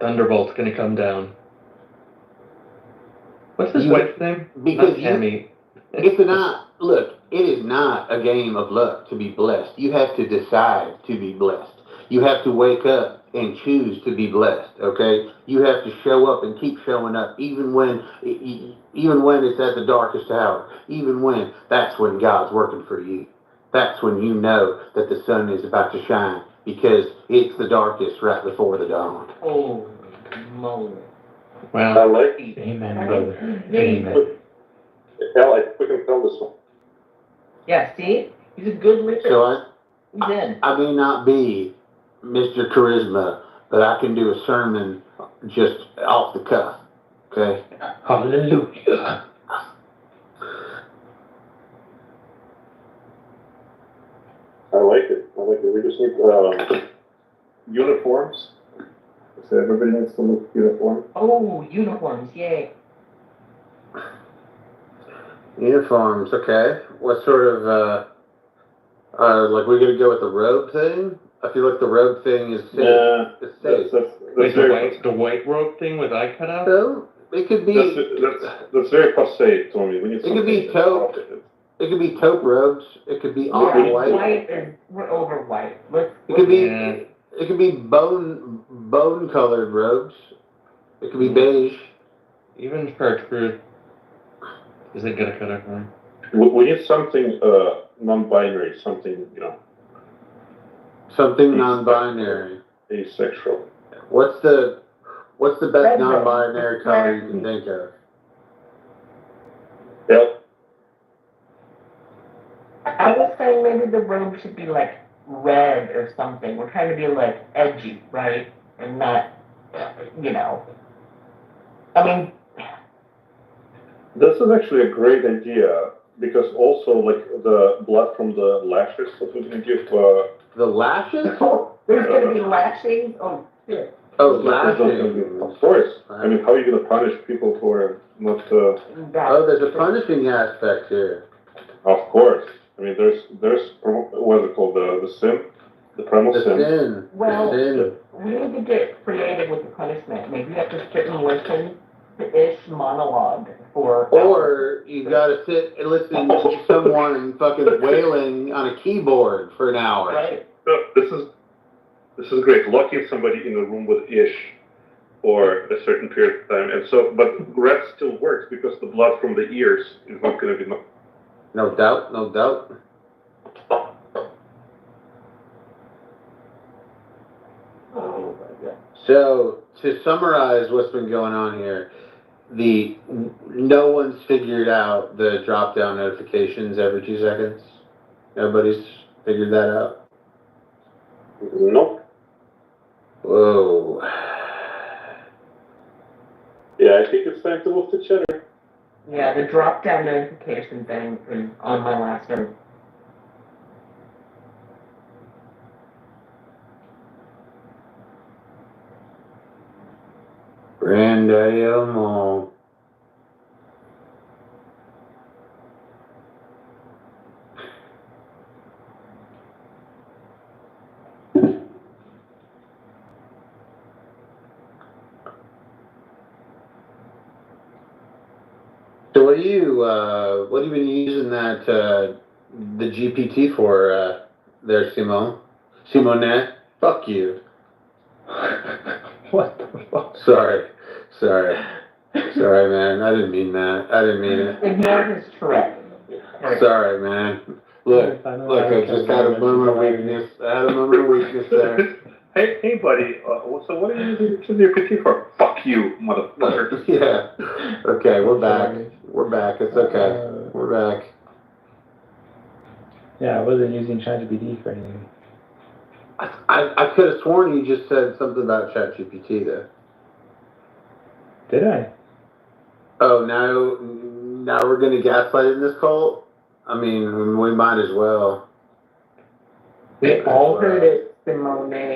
Thunderbolt's gonna come down. What's his wife's name? Because Tammy. It's not. Look, it is not a game of luck to be blessed. You have to decide to be blessed. You have to wake up and choose to be blessed. Okay, you have to show up and keep showing up, even when it's at the darkest hour. Even when that's when God's working for you. That's when you know that the sun is about to shine because it's the darkest right before the dawn. Oh, moly. Wow. I like. Amen, brother. Amen. Hell, we can film this one. Yeah, see? He's a good listener. So He's in. I may not be Mr. Charisma, but I can do a sermon just off the cuff. Okay? Hallelujah. I like it. We just need uniforms. So everybody needs to look uniform. Oh, uniforms, yay. Uniforms, okay. What sort of, like we're gonna go with the robe thing? I feel like the robe thing is safe. Yeah, It's safe. Wait, the white robe thing with eye cutout? So, it could be... That's very passe, Tommy. We need it could be taupe. It could be taupe robes. It could be all white. We're over white. It could be bone colored robes. It could be beige. Even chartreuse isn't gonna cut it for We need something non-binary, something Something non-binary. Asexual. What's the best Red non-binary robe. color you can think of? Yep. I was saying maybe the robe should be like red or something. We're trying to be like edgy, right? And not, I mean. This is actually a great idea because also like the blood from the lashes that we can give. The lashes? There's gonna be lashings? Oh, shit. Oh, lashing. Of course. I mean, how are you going to punish people for not? Oh, there's a punishing aspect here. Of course. I mean, there's what's it called? The sin, the primal sin. Well, we need to get creative with the punishment. Maybe you have to sit and listen to Ish monologue for. Or you gotta sit and listen to someone fucking wailing on a keyboard for an hour. Right. No, this is great. Locking somebody in a room with Ish for a certain period of time, and so, but red still works because the blood from the ears is not going to be. No doubt, no doubt. Oh my God. So, to summarize what's been going on here, no one's figured out the drop-down notifications every 2 seconds. Nobody's figured that out. Nope. Whoa. Yeah, I think it's time to move to cheddar. Yeah, the drop-down notification thing is on my last nerve. Granddaddy Elmo. So what do you been using that, the GPT for, there, Simonette? Fuck you. What the fuck? Sorry, man. I didn't mean that. I didn't mean it. Ignore his Tourette's. Sorry, man. Look, I just had a moment of weakness. I had a moment of weakness there. Hey, buddy. So what are you using your PT for? Fuck you, motherfucker. Yeah. Okay, we're back. We're back. It's okay. We're back. Yeah, I wasn't using ChatGPT for anything. I could have sworn you just said something about ChatGPT there. Did I? Oh, now we're gonna gaslight in this cult? I mean, we might as well. We all heard it, Simone.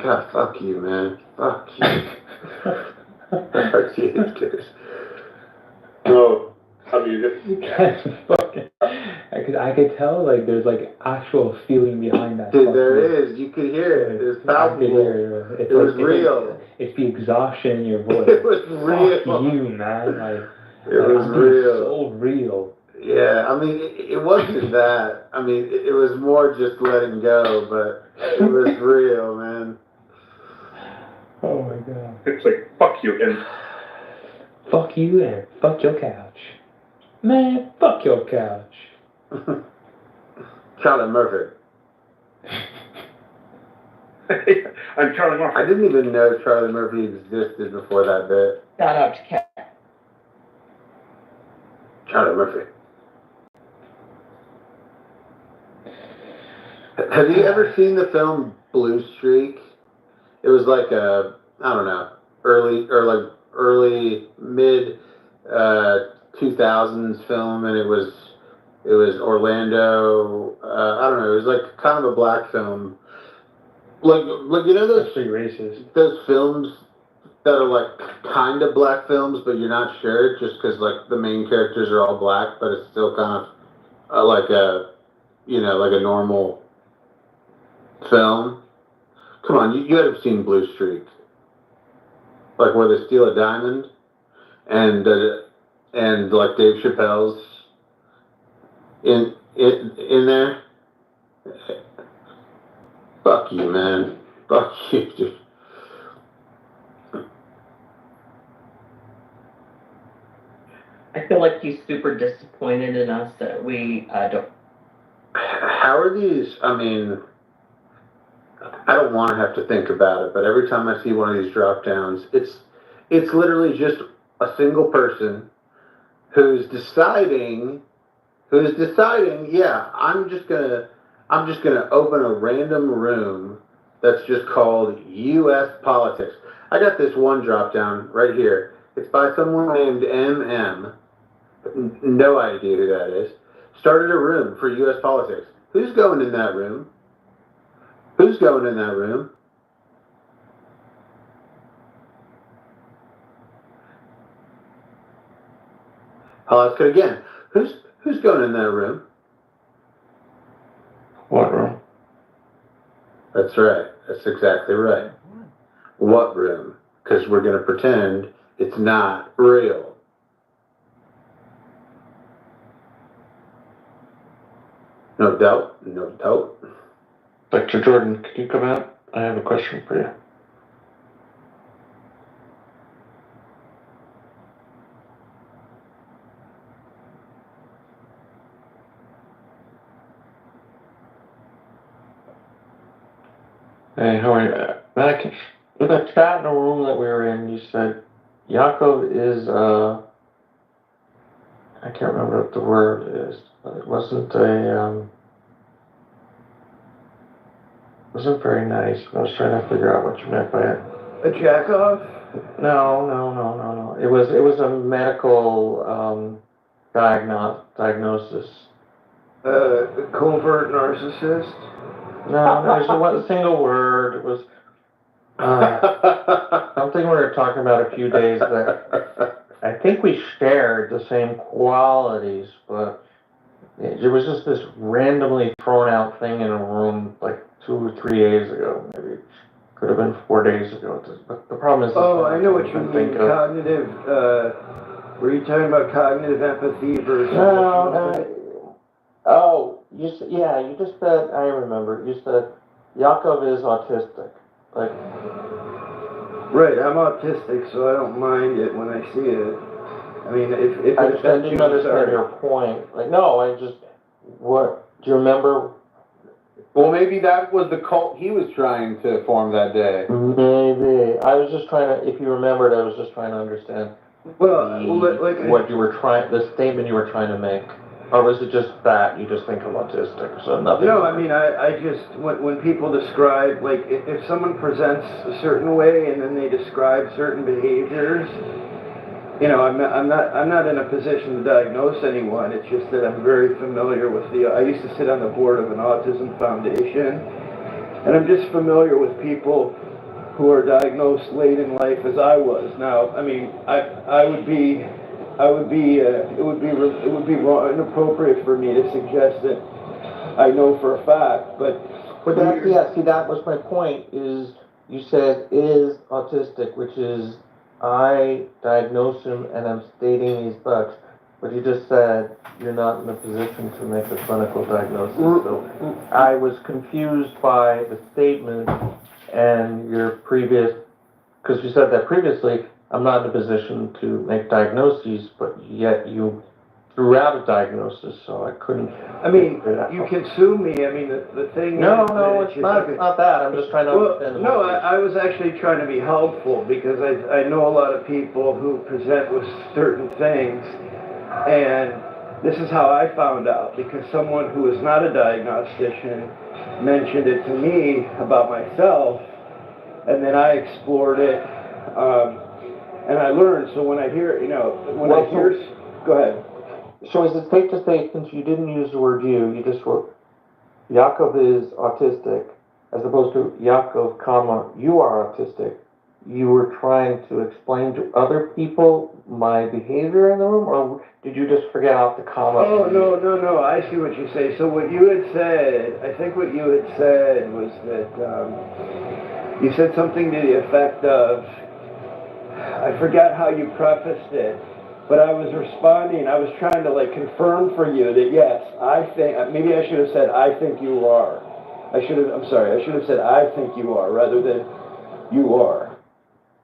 God, fuck you, man. Fuck you. Fuck you, dude. No, I mean, You guys fucking. I could tell, like, there's, like, actual feeling behind that. Dude, there is. You could hear it. It was palpable. It was real. It's the exhaustion in your voice. It was real. Fuck you, man. Like, it was real. So real. Yeah, I mean, it wasn't that. I mean, it was more just letting go, but it was real, man. Oh my god. It's like, fuck you, and... Fuck you and fuck your couch. Man, fuck your couch. Charlie Murphy. I'm Charlie Murphy. I didn't even know Charlie Murphy existed before that bit. Shout out to Cat. Charlie Murphy. Have you ever seen the film Blue Streak? It was like a, I don't know, early mid 2000s film, and it was Orlando. I don't know. It was like kind of a black film. Like you know those pretty racist. Those films that are like kind of black films, but you're not sure just because like the main characters are all black, but it's still kind of like a like a normal film. Come on, you had seen Blue Streak, like where they steal a diamond, and like Dave Chappelle's in there. Fuck you, man. Fuck you, dude. I feel like he's super disappointed in us that we don't. How are these? I mean, I don't want to have to think about it, but every time I see one of these drop downs, it's literally just a single person who's deciding, yeah, I'm just gonna open a random room that's just called U.S. politics. I got this one drop down right here. It's by someone named MM. No idea who that is. Started a room for U.S. politics. Who's going in that room? Who's going in that room? I'll ask it again. Who's going in that room? What room? That's right. That's exactly right. What room? Because we're going to pretend it's not real. No doubt. No doubt. Dr. Jordan, can you come out? I have a question for you. Hey, how are you? Back in the chat in the room that we were in, you said Yaakov is, I can't remember what the word is, but it wasn't very nice. I was trying to figure out what you meant by it. A jack off? No. It was a medical diagnosis. Covert narcissist? No, there's one single word. It was something we were talking about a few days that I think we shared the same qualities, but it was just this randomly thrown out thing in a room like 2 or 3 days ago. Maybe could have been 4 days ago. But the problem is, I know what you mean. Cognitive Were you talking about cognitive empathy versus? You just said, I remember, you said Yaakov is autistic. Like, right, I'm autistic, so I don't mind it when I see it. I mean, if I it affects didn't you, I'm understand sorry. your point. Like, no, do you remember? Well, maybe that was the cult he was trying to form that day. Maybe. I was just trying to, if you remembered, I was just trying to understand the statement you were trying to make. Or was it just that you just think I'm autistic, so nothing? No, I mean, I just, when people describe, like, if someone presents a certain way and then they describe certain behaviors, you know, I'm not in a position to diagnose anyone. It's just that I'm very familiar with I used to sit on the board of an autism foundation, and I'm just familiar with people who are diagnosed late in life as I was. Now, I mean, it would be wrong, inappropriate for me to suggest that I know for a fact, but that was my point, is you said is autistic, which is I diagnose him and I'm stating these facts, but you just said you're not in a position to make a clinical diagnosis. So I was confused by the statement and your previous, because you said that previously, I'm not in a position to make diagnoses, but yet you threw out a diagnosis, so I couldn't. I mean, you can sue me. I mean, the thing No, is, it's not that. I'm just trying to understand. No, I was actually trying to be helpful because I know a lot of people who present with certain things, and this is how I found out, because someone who is not a diagnostician mentioned it to me about myself, and then I explored it, and I learned. So when I hear, go ahead. So is it safe to say, since you didn't use the word you just wrote, Yaakov is autistic, as opposed to Yaakov, comma, you are autistic, you were trying to explain to other people my behavior in the room, or did you just forget out the comma? Oh, no, I see what you say. So what you had said, I think what you had said was that, you said something to the effect of, I forgot how you prefaced it, but I was responding, I was trying to like confirm for you that yes, I think, maybe I should have said, I think you are. I should have said, I think you are, rather than you are.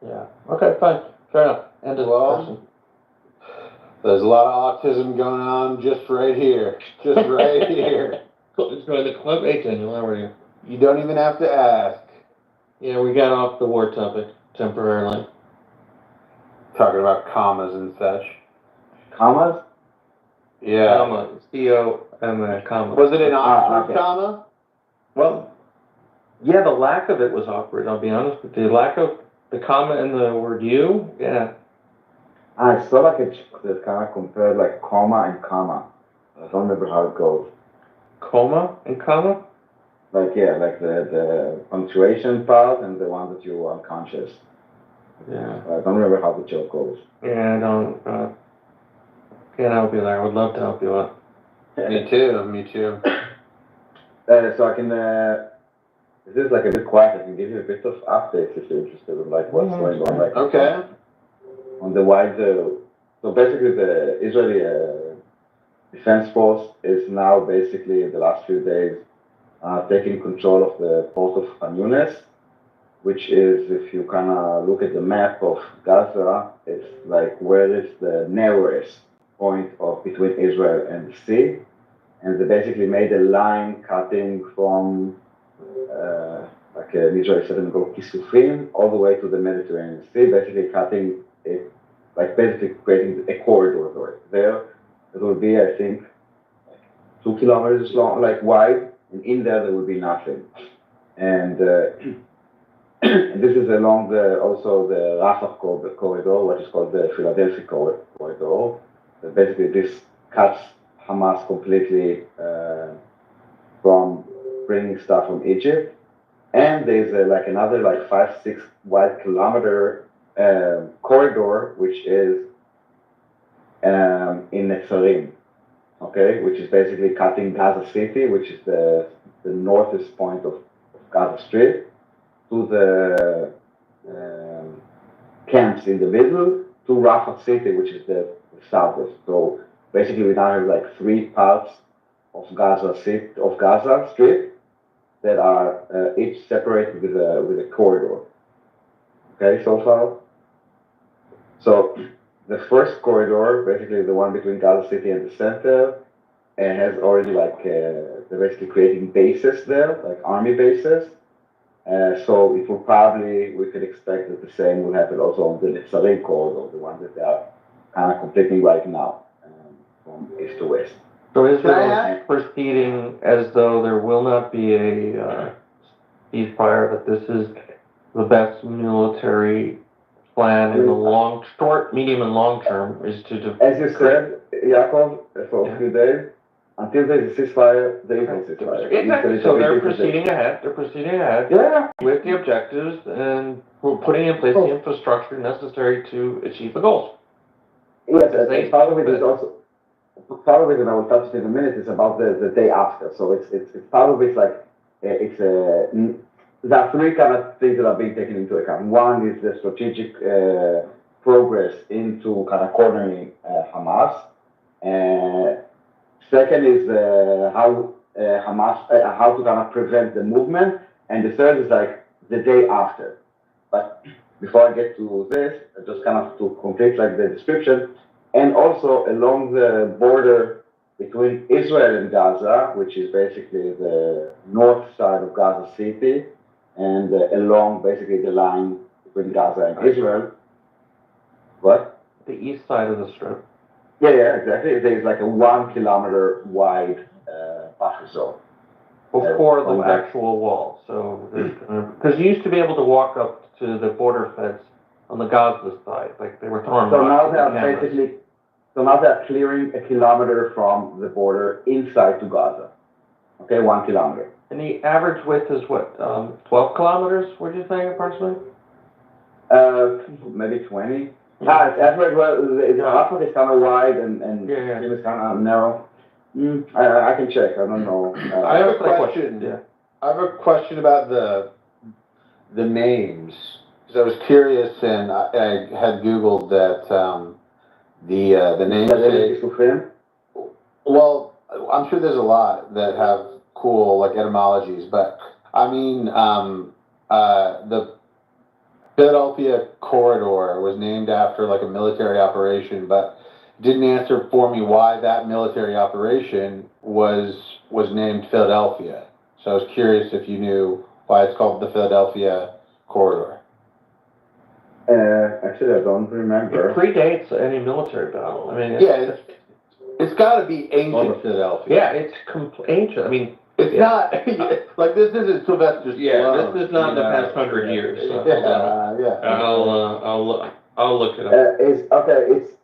Yeah, okay, fine, fair enough. End of discussion. There's a lot of autism going on just right here. Just right here. Let's go to the club. Hey, Daniel, how are you? You don't even have to ask. Yeah, we got off the war topic temporarily. Talking about commas and such. Commas? Yeah. Comma. C-O-M-A, comma. Was it an Oxford okay. comma? Well, yeah, the lack of it was awkward, I'll be honest with you. The lack of the comma in the word you, yeah. I saw like that kind of compared like comma and comma. I don't remember how it goes. Comma and comma? Like, yeah, like the punctuation part and the one that you are unconscious. Yeah. I don't remember how the joke goes. Yeah, I don't, can't help you there. I would love to help you out. Me too. So I can, this is like a bit quiet. I can give you a bit of updates if you're interested in like what's going on. Like, okay. On the wide, so basically the Israeli Defense Force is now basically in the last few days taking control of the port of Khan Yunis, which is, if you kind of look at the map of Gaza, it's like where is the narrowest point of between Israel and the sea, and they basically made a line cutting from like an Israeli settlement called Kisufim all the way to the Mediterranean Sea, basically cutting it, like basically creating a corridor there. It will be, I think, 2 kilometers long, like wide, and in there will be nothing. And and this is along also the Rafah corridor, what is called the Philadelphia corridor. Basically, this cuts Hamas completely from bringing stuff from Egypt. And there's like another like 5-6 wide kilometer corridor, which is in Netzarim, okay, which is basically cutting Gaza City, which is the northeast point of Gaza Strip, to the camps in the middle, to Rafah City, which is the southwest. So basically, we now have like 3 parts of Gaza Strip that are each separated with a corridor. Okay, so far. So the first corridor, basically the one between Gaza City and the center, has already like they're basically creating bases there, like army bases. So it will probably, we could expect that the same will happen also on the Netzarim corridor, the one that they are kind of completing right now, from east to west. So Israel is proceeding as though there will not be a ceasefire, that this is the best military plan in the short, medium, and long term is to. As you said, Yaakov, for a few days, until there is a ceasefire, there is no ceasefire. Exactly. So they're proceeding ahead. They're proceeding ahead with the objectives and putting in place the infrastructure necessary to achieve the goals. Yes, and part of it is also, part of it, and I will touch it in a minute, is about the day after. So it's part of it like there are 3 kind of things that are being taken into account. One is the strategic progress into kind of cornering Hamas. Second is how how to kind of prevent the movement, and the third is like the day after. But before I get to this, just kind of to complete like the description, and also along the border between Israel and Gaza, which is basically the north side of Gaza City, and along basically the line between Gaza and Israel. What? The east side of the strip. Yeah, exactly. There's like a 1 kilometer wide buffer zone. Before the actual wall. So, because you used to be able to walk up to the border fence on the Gaza side, like they were throwing So now rocks they at are the cameras. basically, so now they are clearing a kilometer from the border inside to Gaza. Okay, 1 kilometer. And the average width is what, 12 kilometers, would you think, approximately? Maybe 20. It's average, well, the Rafah is kind of wide and Shim is kind of narrow. I can check, I don't know. I have a question. I have a question about the names. Because I was curious and I had Googled that the names. Well, I'm sure there's a lot that have cool like etymologies, but I mean the Philadelphia corridor was named after like a military operation, but didn't answer for me why that military operation was named Philadelphia. So I was curious if you knew why it's called the Philadelphia corridor. Actually, I don't remember. It predates any military battle. I mean, it's got to be ancient Philadelphia. Yeah, it's ancient. I mean, it's not like this isn't Sylvester's. This is not in the past 100 years. So I'll look it up.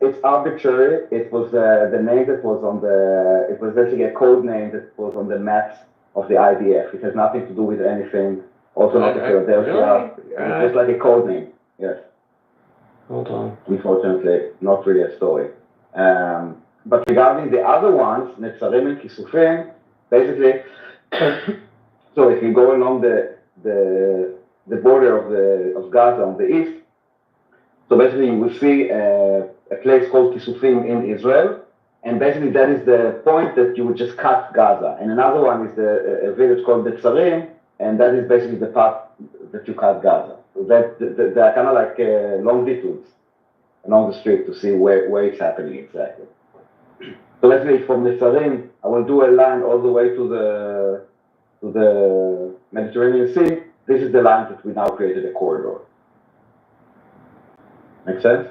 It's arbitrary. It was the name that was on the. It was basically a code name that was on the maps of the IDF. It has nothing to do with anything. Also not Philadelphia. Really? It's just like a code name. Yes. Hold on. Unfortunately, not really a story. But regarding the other ones, Netzarim and Kisufim, basically, so if you go along the border of Gaza on the east, so basically you will see a place called Kisufim in Israel, and basically that is the point that you would just cut Gaza. And another one is a village called Netzarim, and that is basically the part that you cut Gaza. So that they are kind of like longitudes along the street to see where it's happening exactly. So let's say from Netzarim, I will do a line all the way to the Mediterranean Sea. This is the line that we now created a corridor. Make sense?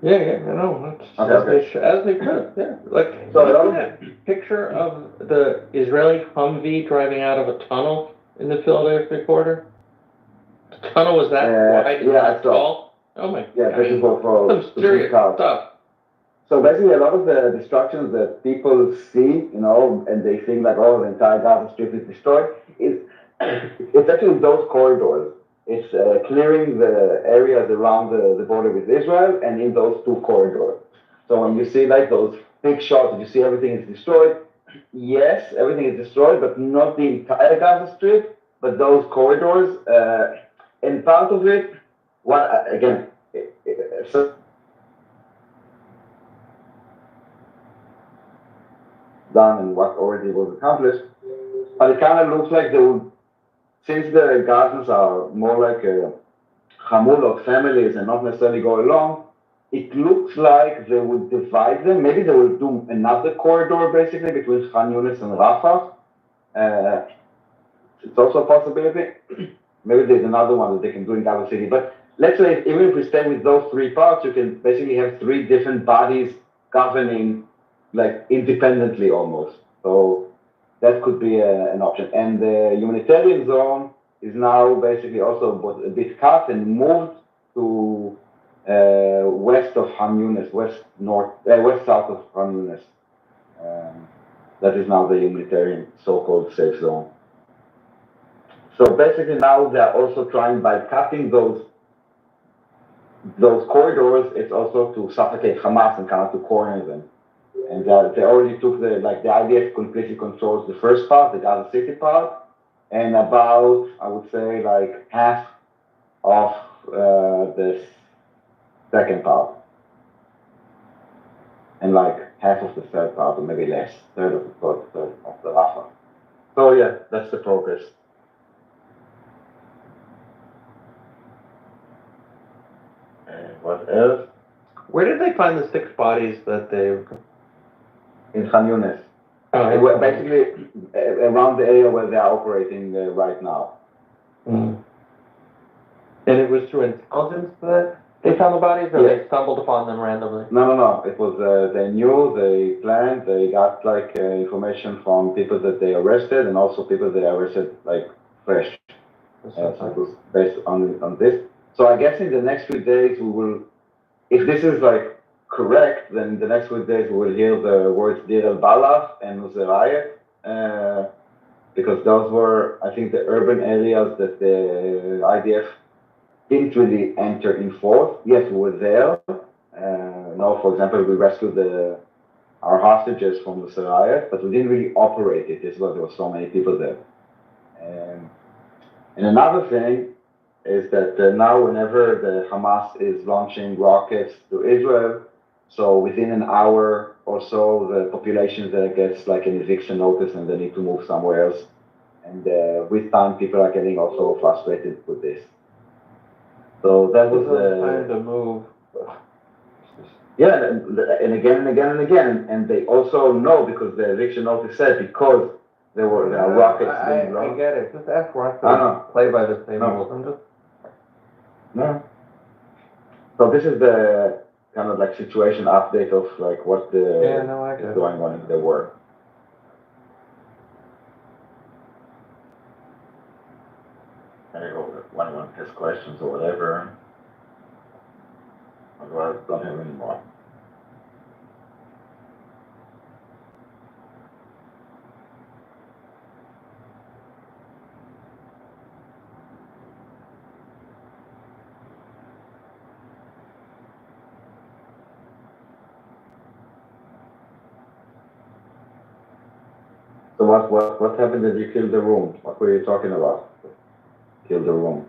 Yeah, I know. As they could, yeah. Like, so look at that picture of the Israeli Humvee driving out of a tunnel in the Philadelphia corridor. The tunnel was that wide and that tall. Oh my God. Yeah, this is for some serious stuff. So basically, a lot of the destructions that people see, and they think like, oh, the entire Gaza Strip is destroyed, it's actually those corridors. It's clearing the areas around the border with Israel and in those 2 corridors. So when you see like those big shots and you see everything is destroyed, yes, everything is destroyed, but not the entire Gaza Strip, but those corridors. And part of it, done and what already was accomplished. But it kind of looks like they would, since the Gazans are more like a hamul of families and not necessarily go along, it looks like they would divide them. Maybe they will do another corridor basically between Khan Yunis and Rafah. It's also a possibility. Maybe there's another one that they can do in Gaza City. But let's say even if we stay with those three parts, you can basically have three different bodies governing like independently almost. So that could be an option. And the humanitarian zone is now basically also a bit cut and moved to west of Khan Yunis, west south of Khan Yunis. That is now the humanitarian so-called safe zone. So basically now they're also trying, by cutting those corridors, it's also to suffocate Hamas and kind of to corner them. And they already took the IDF completely controls the first part, the Gaza City part, and about, I would say, like half of the second part. And like half of the third part, or maybe less, third of the Rafah. So yeah, that's the progress. And what else? Where did they find the 6 bodies that they... In Khan Yunis. Oh, basically around the area where they are operating right now. Mm. And it was through intelligence that they found the bodies, or they stumbled upon them randomly? No. It was, they knew, they planned, they got like information from people that they arrested and also people that they arrested like fresh. So it was based on this. So I guess in the next few days we will, if this is like correct, then the next few days we will hear the words Dir al-Balach and Nusayrat, because those were, I think, the urban areas that the IDF didn't really enter in force. Yes, we were there. For example, we rescued our hostages from the Sarayat, but we didn't really operate it. This is why there were so many people there. And another thing is that now whenever the Hamas is launching rockets to Israel, so within an hour or so, the population there gets like an eviction notice and they need to move somewhere else. And with time, people are getting also frustrated with this. So that was time to move. Yeah, and again. And they also know, because the eviction notice said, because there are rockets being launched. I get it. Just ask Ross to play by the same rules. I'm just... No. So this is the kind of like situation update of like what is going on in the war. When anyone has questions or whatever, otherwise don't have any more. So what happened that you killed the room? What were you talking about? Kill the room.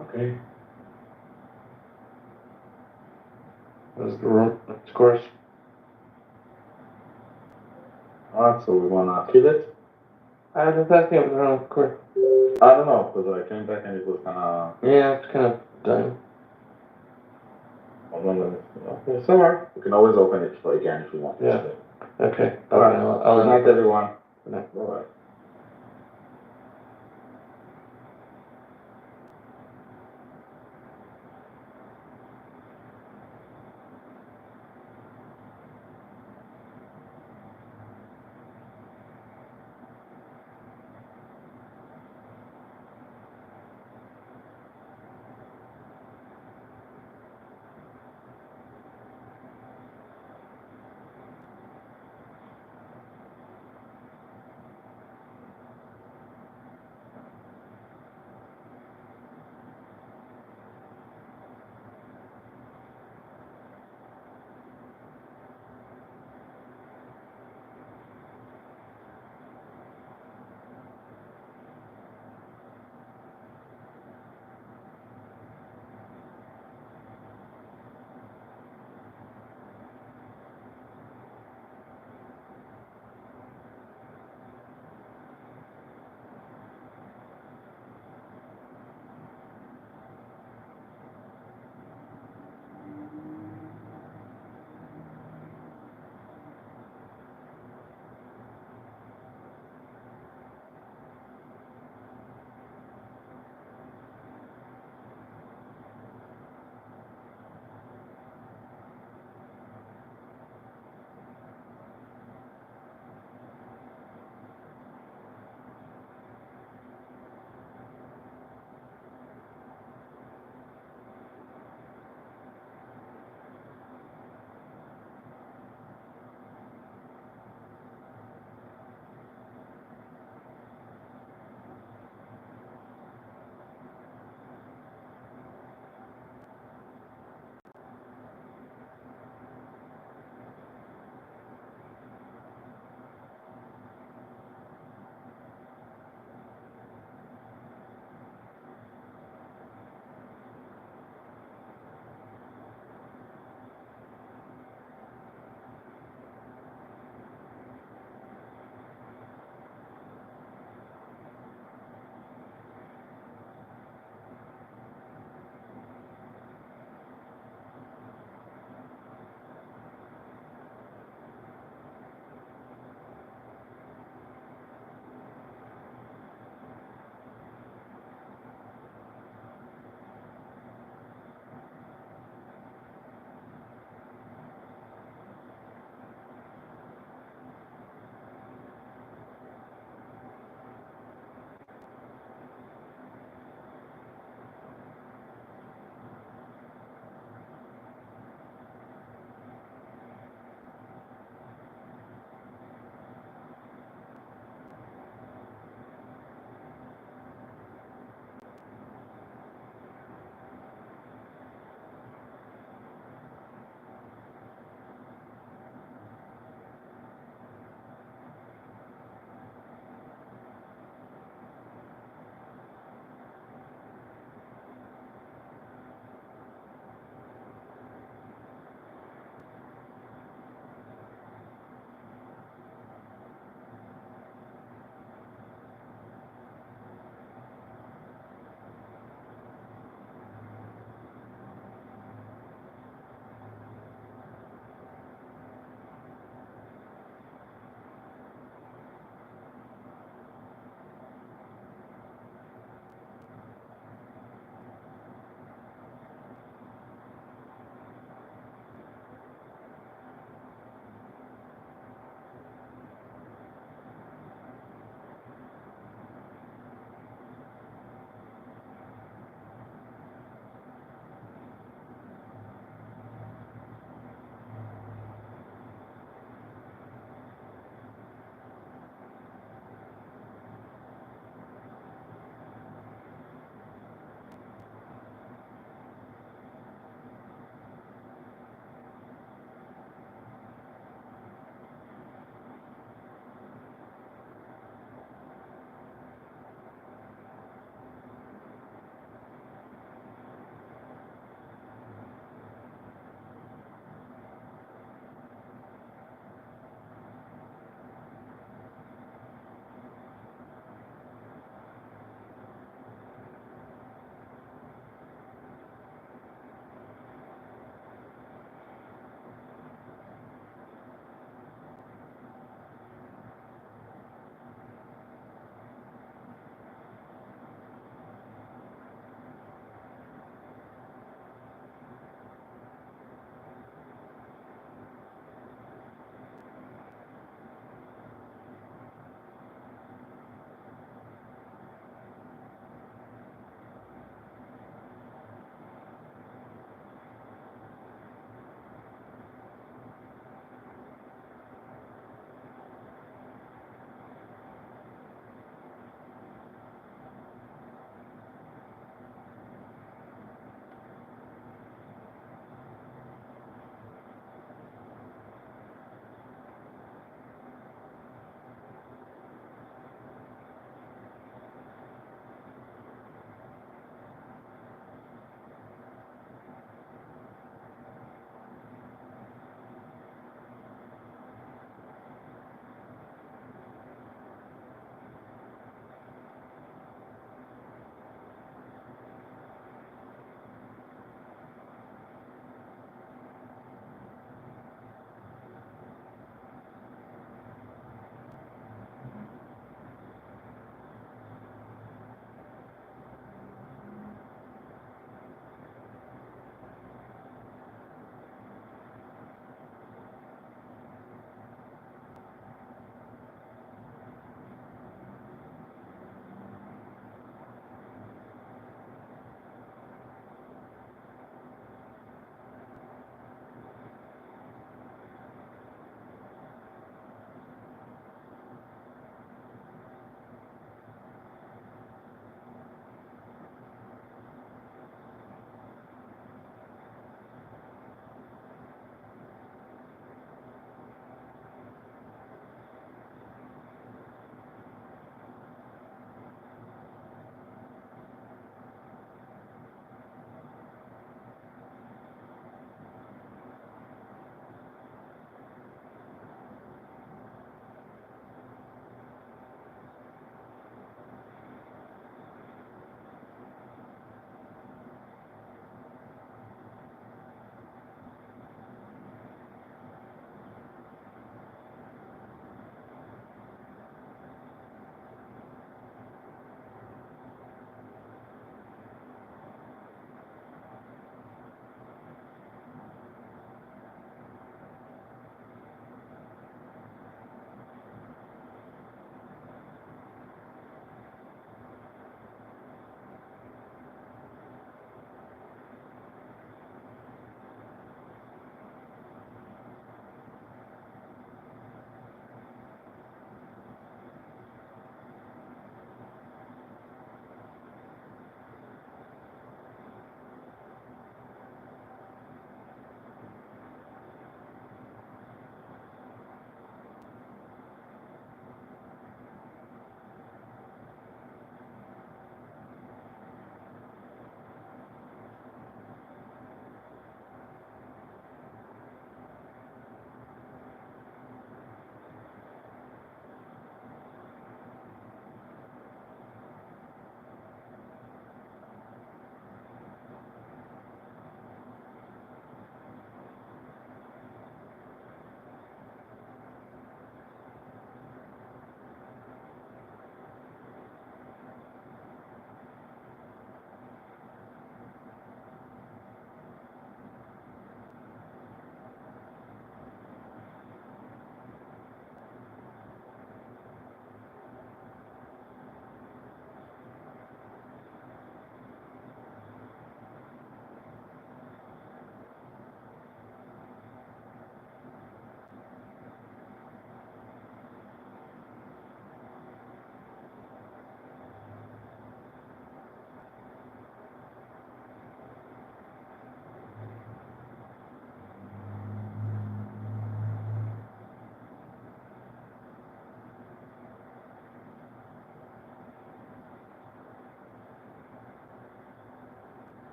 Okay. That's the room, of course. Alright, so we wanna kill it? I was just asking if the room, of course. I don't know, because I came back and it was kinda... Yeah, it's kind of done. It's alright. We can always open it again if we want. Yeah. Okay. Alright. Good night, everyone. Good night. Bye-bye.